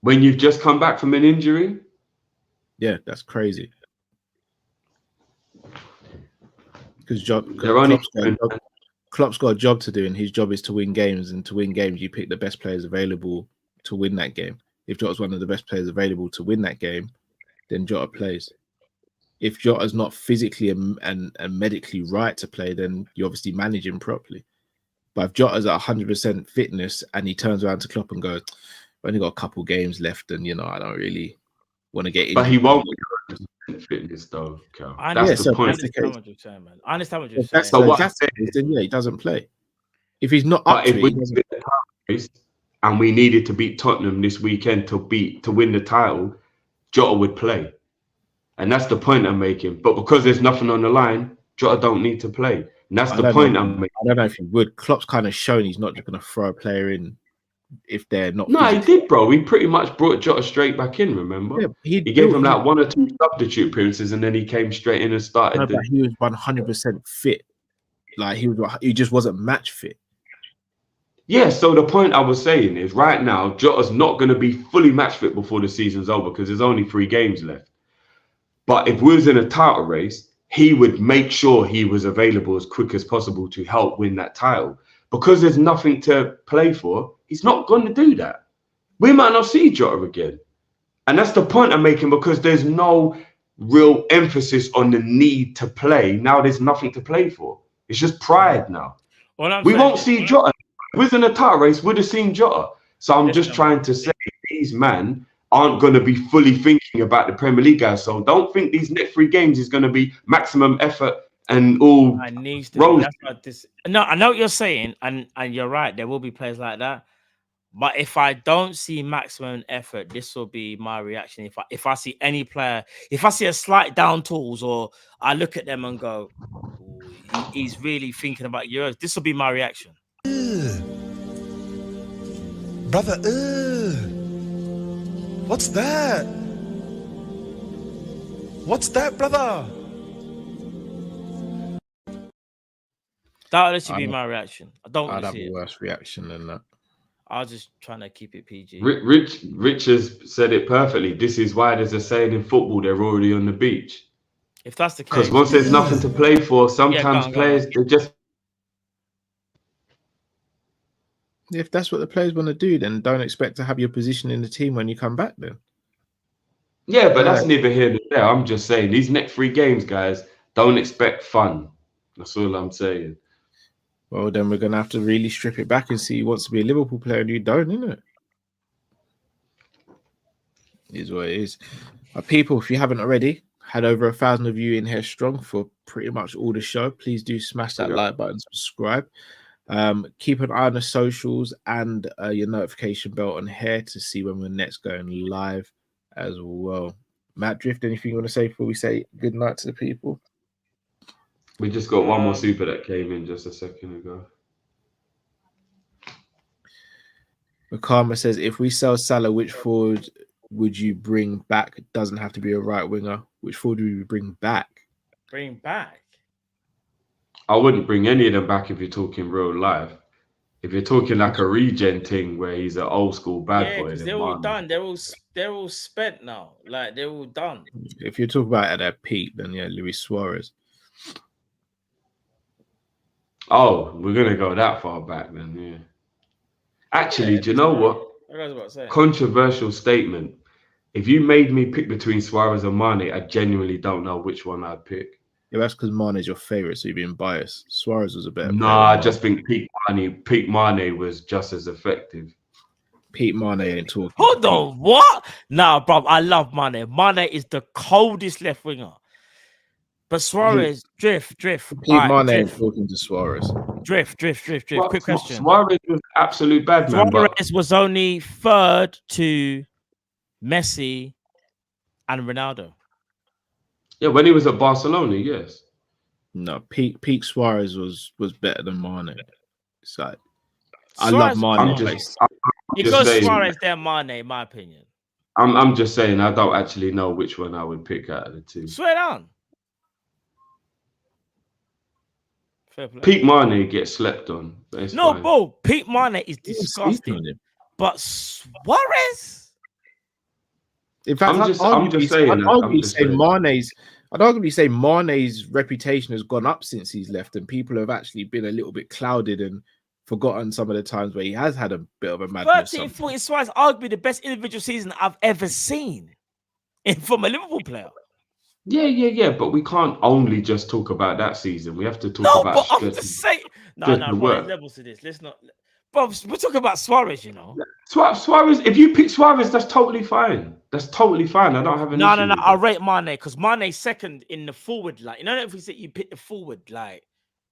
When you've just come back from an injury? Yeah, that's crazy. Because Klopp's got a job to do, and his job is to win games. And to win games, you pick the best players available to win that game. If Jota's one of the best players available to win that game, then Jota plays. If Jota's not physically and medically right to play, then you obviously manage him properly. But if Jota's at 100% fitness and he turns around to Klopp and goes, I've only got a couple games left, and I don't really want to get in. But he won't be fitness though, Cal. That's the point. I understand what you're saying. That's so what then he doesn't play. If he's not up to it, and we needed to beat Tottenham this weekend to win the title, Jota would play. And that's the point I'm making. But because there's nothing on the line, Jota don't need to play. And that's the point I'm making. I don't know if he would. Klopp's kind of shown he's not just going to throw a player in if they're not. No, he did, bro. He pretty much brought Jota straight back in, remember? Yeah, he gave him like 1 or 2 substitute appearances and then he came straight in and started. No, but he was 100% fit. Like he just wasn't match fit. Yeah, so the point I was saying is right now, Jota's not going to be fully match fit before the season's over because there's only 3 games left. But if we was in a title race, he would make sure he was available as quick as possible to help win that title. Because there's nothing to play for, he's not going to do that. We might not see Jota again. And that's the point I'm making, because there's no real emphasis on the need to play. Now there's nothing to play for. It's just pride now. We won't see Jota. Within a title race, would have seen Jota. So I'm just trying to say these men aren't going to be fully thinking about the Premier League, guys. So don't think these next 3 games is going to be maximum effort and all. I needs to be. That's what this. No, I know what you're saying, and you're right. There will be players like that. But if I don't see maximum effort, this will be my reaction. If I see any player, if I see a slight down tools, or I look at them and go, he's really thinking about Euros, this will be my reaction. Brother, what's that? What's that, brother? That should be my reaction. I don't want I'd to have see a it. worse reaction than that. I was just trying to keep it PG. Rich has said it perfectly. This is why there's a saying in football, they're already on the beach. If that's the case. Because once there's nothing to play for, sometimes players, they just... If that's what the players want to do, then don't expect to have your position in the team when you come back then. Yeah, but that's neither here nor there. I'm just saying, these next 3 games, guys, don't expect fun. That's all I'm saying. Well, then we're going to have to really strip it back and see who wants to be a Liverpool player and who don't, isn't it? It is what it is. People, if you haven't already, had over 1,000 of you in here strong for pretty much all the show. Please do smash that like button, subscribe. Keep an eye on the socials and your notification bell on here to see when we're next going live as well. Matt Drift, anything you want to say before we say good night to the people? We just got one more super that came in just a second ago. Makama says, if we sell Salah, which forward would you bring back? It doesn't have to be a right winger. Which forward would you bring back? Bring back? I wouldn't bring any of them back if you're talking real life. If you're talking like a regen thing where he's an old school bad boy, because they're all done. They're all spent now. Like they're all done. If you're talking about at their peak, then yeah, Luis Suarez. Oh, we're gonna go that far back then, yeah. Actually, do you know what? I was about to say. Controversial statement. If you made me pick between Suarez and Mane, I genuinely don't know which one I'd pick. Yeah, that's because Mane is your favorite, so you're being biased. Suarez was a better player. Nah, I just think peak Mane was just as effective. Pete Mane ain't talking. Hold on, what? Nah, bro, I love Mane. Mane is the coldest left winger. But Suarez, drift. Pete Mane ain't talking to Suarez. Drift. Well, Quick question. Suarez was absolute bad man. Suarez was only 3rd to Messi and Ronaldo. Yeah, when he was at Barcelona, yes. No, peak Suarez was better than Mane. It's like I Suarez, love Mane. It goes Suarez then Mane, in my opinion. I'm just saying I don't actually know which one I would pick out of the 2. Swear down. Peak Mane gets slept on. No, fine. Bro, Peak Mane is disgusting. But Suarez? In fact, I'd arguably say Mane's reputation has gone up since he's left, and people have actually been a little bit clouded and forgotten some of the times where he has had a bit of a madness. 13-14 Suarez arguably the best individual season I've ever seen from a Liverpool player. Yeah, but we can't only just talk about that season. We have to talk about. But I'm just saying. No, bro, levels to this. Let's not. Bro, we're talking about Suarez, you know. Suarez. If you pick Suarez, that's totally fine. That's totally fine. I don't have an issue. No. I rate Mane because Mane's 2nd in the forward. Like, you know, if we say you pick the forward, like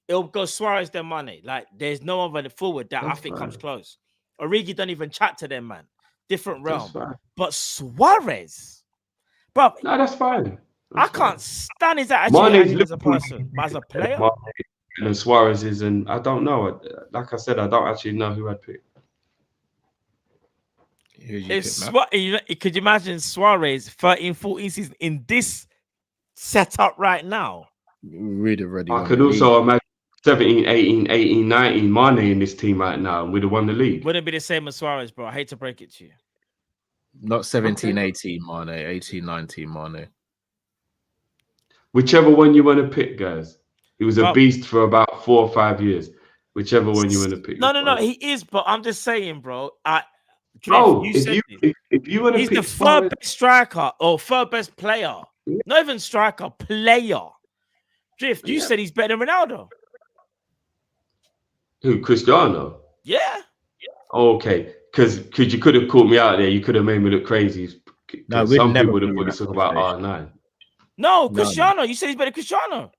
it'll go Suarez then Mane. Like, there's no other forward that I think comes close. Origi don't even chat to them, man. Different realm. But Suarez, bro. No, that's fine. I can't stand his attitude as a person, but as a player. And Suarez is, and I don't know. Like I said, I don't actually know who I'd pick. Could you imagine Suarez 13-14 season in this setup right now? I could also imagine 17, 18, 19 Mane in this team right now, and we'd have won the league. Wouldn't be the same as Suarez, bro. I hate to break it to you. Not 17, 18 Mane, 18, 19 Mane. Whichever one you want to pick, guys. He was a beast for about 4 or 5 years. Whichever one you want to pick. No, he is, but I'm just saying, bro. If you want to pick, he's the 3rd best striker or 3rd best player. Not even striker, player. Drift, you said he's better than Ronaldo. Who, Cristiano? Yeah. Oh, okay, because you could have caught me out there. You could have made me look crazy. No, we'd Some never people would have put you put in this that talk about conversation. R9. No, No. Cristiano. You said he's better than Cristiano.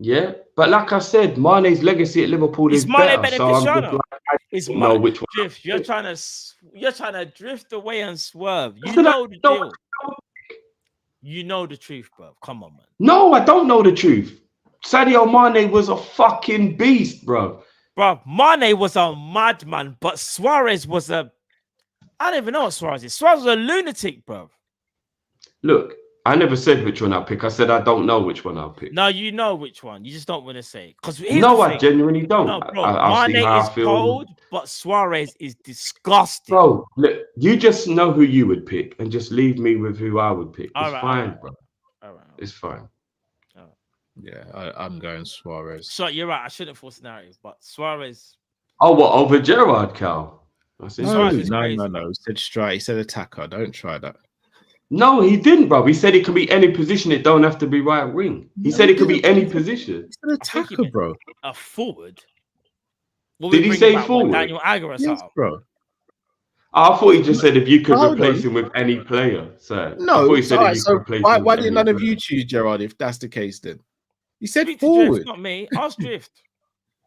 Yeah, but like I said, Mane's legacy at Liverpool Is is Mane better. better than So I'm just Cristiano? like, I It's don't know Mane. which one. Drift. You're trying to drift away and swerve. You Then I know the don't- deal. You know the truth, bro. Come on, man. No, I don't know the truth. Sadio Mane was a fucking beast, bro. Bro, Mane was a madman, but Suarez was a... I don't even know what Suarez is. Suarez was a lunatic, bro. Look, I never said which one I'll pick. I said I don't know which one I'll pick. No, you know which one. You just don't want to say. Because No, I genuinely don't. No, bro. I'll see Mane how is I feel. cold, but Suarez is disgusting. Bro, look, you just know who you would pick and just leave me with who I would pick. It's All right, fine, bro. All right. It's fine. Yeah, I'm going Suarez. So you're right. I shouldn't force narrative, but Suarez. Oh, what, over Gerrard, Cal? I said, No, Suarez is no, crazy. no. He said strike. He said attacker. Don't try that. No, he didn't, bro. He said it could be any position. It don't have to be right wing. He said it could be any position. He said attacker, bro. A forward. What Did we he bring say back, forward? Daniel Agger or Yes, something? bro. I thought he just said if you could Hold replace on. him with any player. So I No, thought he said alright, if you so could replace why him with did any none of player. you choose Gerard if that's the case then? He said Speak to Drift, forward. not me. Ask Drift.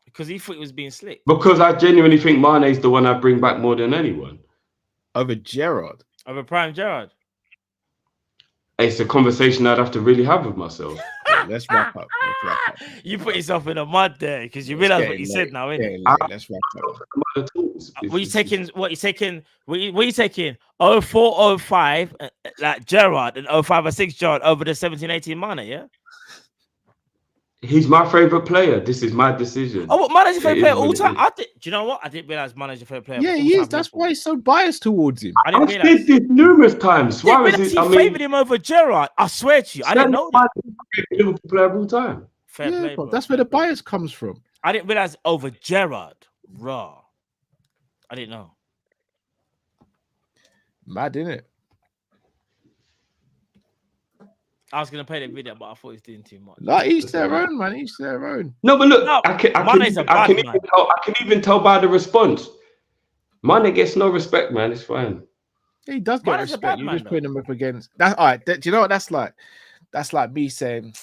Because he thought he was being slick. Because I genuinely think Mane's the one I bring back more than anyone. Over Gerard. Over Prime Gerard. It's a conversation I'd have to really have with myself. Yeah, let's wrap up. Let's wrap up. You put yourself in the mud there because you It's realize what getting you late. said now, innit? Getting late. Let's wrap up. What you taking? What you taking? What you taking? 04, 05, like Gerard, and 05 or 6 Gerard over the 17, 18 Mane, yeah? He's my favorite player. This is my decision. Oh, what Mane's your It favorite is player what all it time? is. Do you know what? I didn't realize Mane's your favorite player. Yeah, all he time is. That's Liverpool. why he's so biased towards him. I didn't I've realize. said this numerous times. I didn't Suarez realize is, he I mean, favoured him over Gerard. I swear to you, I didn't know that. Liverpool player of all time. Fair Yeah, play, bro, bro. that's where the bias comes from. I didn't realize over Gerard. Raw. I didn't know. Mad, innit? I was gonna play the video, but I thought he was doing too much. Like, each their own, man. Each their own. No, but look, No, I Mane's a bad man. can even tell by the response. Mane gets no respect, man. It's fine. He does get Mane's a respect. bad You man, just though. putting him up against that. All right. Do you know what that's like? That's like me saying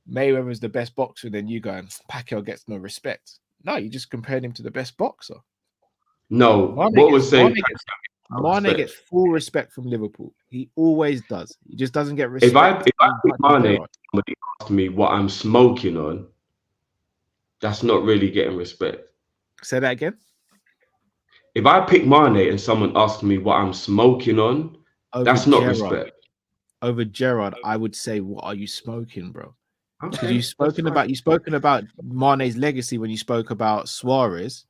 Mayweather's the best boxer, then you going Pacquiao gets no respect. No, you just compared him to the best boxer. No, Mane what gets- was saying? Mane gets full respect from Liverpool. He always does. He just doesn't get respect. If I pick from Mane, Gerrard. somebody asked me what I'm smoking on, that's not really getting respect. Say that again. If I pick Mane and someone asks me what I'm smoking on, Over that's not Gerrard. respect. Over Gerard, I would say, what are you smoking, bro? Because Okay, you've spoken about Mane's legacy when you spoke about Suarez.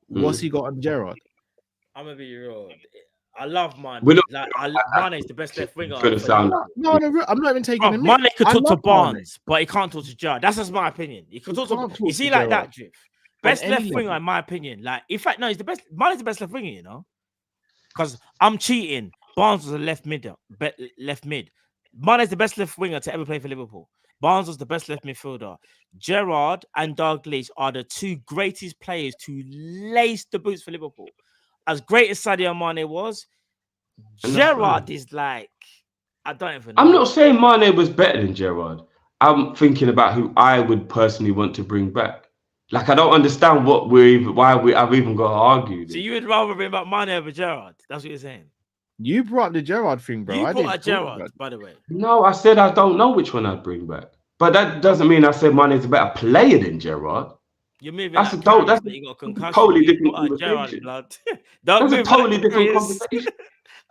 What's he got on Gerard? I'm gonna be real. I love Mane. We're not- Like, Mane is the best left winger. Gonna sound- No, I'm not even taking Bro, him. Mane could I talk to love Mane. Barnes, but he can't talk to Gerrard. That's just my opinion. He could He talk to. can't talk You to see, like Gerrard. that, Drift. Best any left level. winger, in my opinion. Like, in fact, no, he's the best. Mane's the best left winger, you know. Because I'm cheating. Barnes was a left mid. Mane's the best left winger to ever play for Liverpool. Barnes was the best left midfielder. Gerrard and Dalglish are the two greatest players to lace the boots for Liverpool. As great as Sadio Mane was, And that's Gerrard fine. is like, I don't even know. I'm not saying Mane was better than Gerrard. I'm thinking about who I would personally want to bring back. Like, I don't understand I've even got to argue. So you would rather bring back Mane over Gerrard? That's what you're saying. You brought up the Gerard thing, bro. You I brought didn't a talk Gerrard, about- by the way. No, I said I don't know which one I'd bring back. But that doesn't mean I said Mane's a better player than Gerrard. You're moving. That's like a to- Carrick, that's that you got a concussion. totally You different brought a Gerrard, conversation. blood. That's a move totally like different Chris. conversation.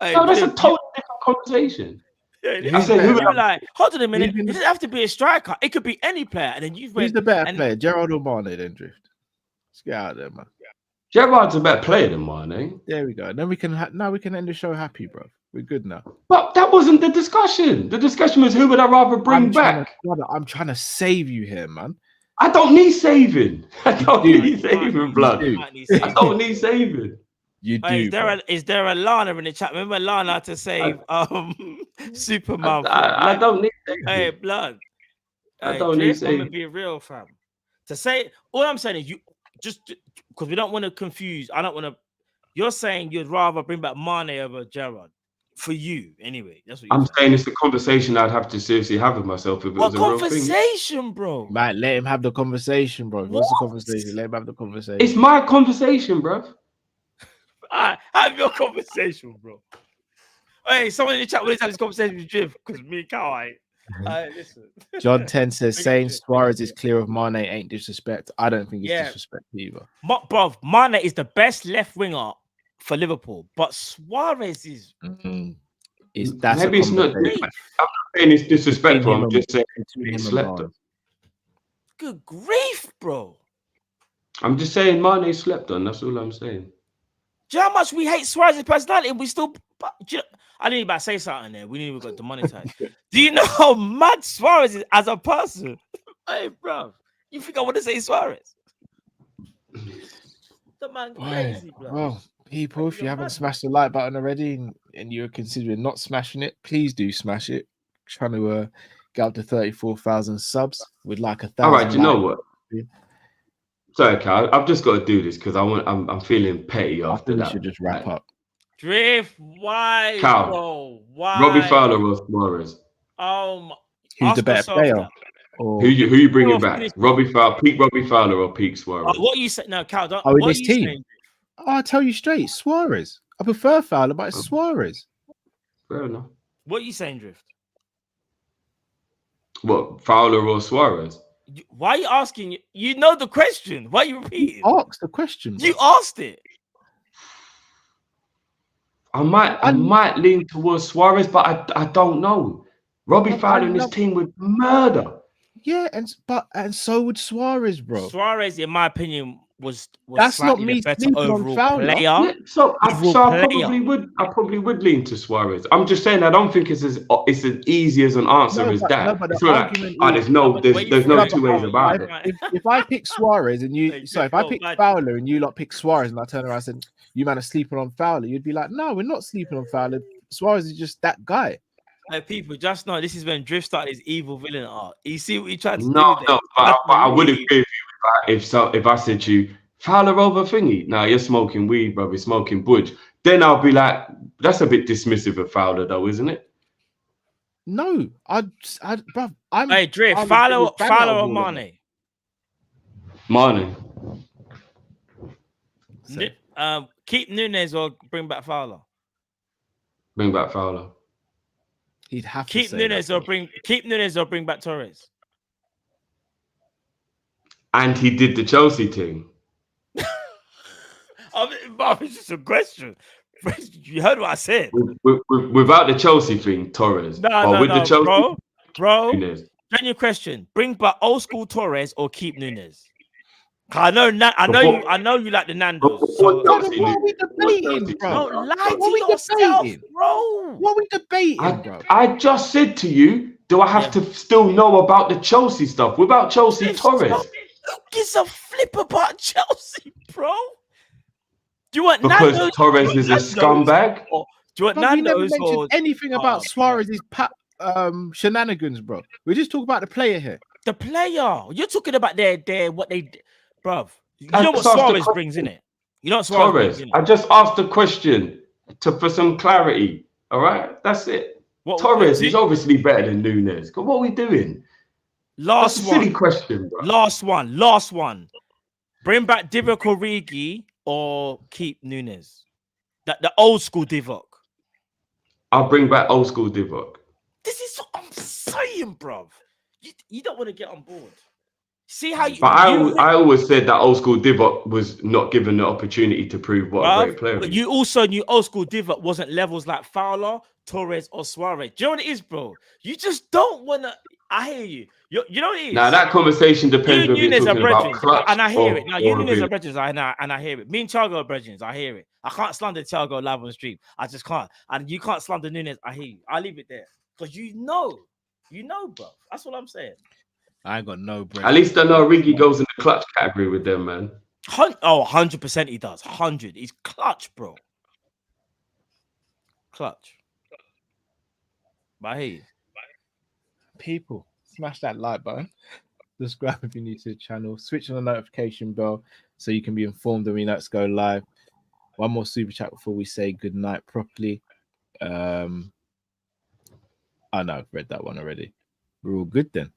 Hey, No, that's a Drift, totally different conversation. yeah, I said, you who- were like, hold on a minute. Who's been- It doesn't have to be a striker. It could be any player. And then you've Who's went. the better and- player, Gerard or Mane? Then Drift. Let's get out of there, man. Gerrard's a better player than Mane. There we go. Then we can now we can end the show happy, bro. We're good now. But that wasn't the discussion. The discussion was who would I rather bring back? I'm trying to save you here, man. I don't need saving. I don't do. need saving, blood. do. I don't need saving. You do. Hey, bro. is there a Lana in the chat? Remember Lana had to save Superman? I don't need saving. Hey, blood. I Hey, don't need Drift, I'm gonna saving. be real, fam. To say all I'm saying is you just because we don't want to confuse. I don't want to. You're saying you'd rather bring back Mane over Gerrard for you anyway. That's what you're I'm saying. saying it's a conversation I'd have to seriously have with myself if it What was a real thing. conversation, bro? Right, let him have the conversation, bro. What's the conversation? Let him have the conversation. It's my conversation, bro. Alright, have your conversation, bro. Hey, someone in the chat will have this conversation with Drift because me and Cal ain't. Listen. John 10 says Big saying shit, Suarez big is clear of Mane ain't disrespect. I don't think it's Yeah. disrespect either. Bro, Mane is the best left winger for Liverpool, but Suarez is That's maybe it's not. I'm not saying it's disrespectful. I'm just saying between it's him slept and on. good grief, bro. I'm just saying Mane slept on. That's all I'm saying. Do you know how much we hate Suarez's personality? And we still. I didn't even say something there. We didn't even got demonetized. Do you know how mad Suarez is as a person? Hey, bro, you think I want to say Suarez? The man crazy, bro. Well, people, if you haven't smashed the like button already and you're considering not smashing it, please do smash it. Trying to get up to 34,000 subs with like 1,000. All right, you know what? Sorry, Cal. I've just got to do this because I'm feeling petty after that. We should just wrap up. Drift, why, Cal, bro? Why? Robbie Fowler or Suarez? Who's the better player? Who you bringing back? Robbie Fowler, peak Robbie Fowler or peak Suarez? What you say? No, Cal. Don't, in what this are you team? saying? I'll tell you straight, Suarez. I prefer Fowler, but it's Suarez. Fair enough. What are you saying, Drift? What, Fowler or Suarez? Why are you asking? You know the question. Why are you repeating? You asked the question. Bro. You asked it. I might lean towards Suarez, but I don't know. Robbie Fowler and his team would murder. Yeah, and so would Suarez, bro. Suarez, in my opinion, was that's not me. Better overall player. Yeah, so I probably would lean to Suarez. I'm just saying I don't think it's as easy as an answer as that. No, but it's like, there's no two ways about it. If I pick Suarez and if I pick Fowler and you lot pick Suarez and I turn around and said you man are sleeping on Fowler, you'd be like, no, we're not sleeping on Fowler. Suarez is just that guy. Hey, people, just know this is when Drift started his evil villain art. You see what he tried to do? No, but I would agree with you if I said to you, Fowler over thingy. No, you're smoking weed, bro. You're smoking budge. Then I'll be like, that's a bit dismissive of Fowler, though, isn't it? No, bro. Hey, Drift, Fowler or Mane? Mane. Keep Nunez or bring back Fowler? Bring back Fowler. He'd have to keep Nunez or bring back Torres. And he did the Chelsea thing. It's just a question. You heard what I said. Without the Chelsea thing, Torres. The Chelsea, bro. Genuine question: bring back old school Torres or keep Nunez? I know you like the Nando's. What are we debating, bro? Don't lie to yourself, bro. What are we debating, bro? I just said to you, do I have to still know about the Chelsea stuff? Without Chelsea, Torres. Who gives a flip about Chelsea, bro? Do you want because Nando's Torres is a scumbag? Do you want Nando's or anything about Suarez's shenanigans, bro? We just talk about the player here. The player. You're talking about their what they did, bro. You know what Suarez brings in it. You know what Suarez brings in it. I just asked a question for some clarity. All right, that's it. Torres is obviously better than Nunez. What are we doing? That's a silly question, bro. Last one. Bring back Divock Origi or keep Nunez. The old school Divock. I'll bring back old school Divock. This is what I'm saying, bro. You don't want to get on board. See how you. But I always said that old school Divock was not given the opportunity to prove what a great player. But you also knew old school Divock wasn't levels like Fowler, Torres, or Suarez. Do you know what it is, bro? You just don't want to. I hear you. You know what it is. Now that conversation depends on you're talking about clutch and I hear it. Now you Nunez are brethren, and I hear it. Me and Thiago are brethren, I hear it. I can't slander Thiago live on the stream. I just can't. And you can't slander Nunez. I hear you. I'll leave it there because you know, bro. That's what I'm saying. I ain't got no bread. At least I know Origi goes in the clutch category with them, man. 100% he does. 100. He's clutch, bro. Clutch. But I hear you. People, smash that like button. Subscribe if you're new to the channel. Switch on the notification bell so you can be informed when we next go live. One more super chat before we say good night properly. I know I've read that one already. We're all good then.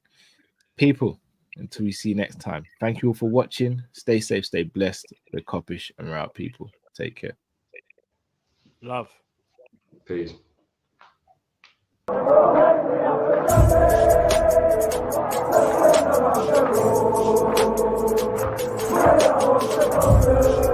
People, until we see you next time. Thank you all for watching. Stay safe, stay blessed. We're Kopish and we're out, people. Take care. Love. Peace. Thank you.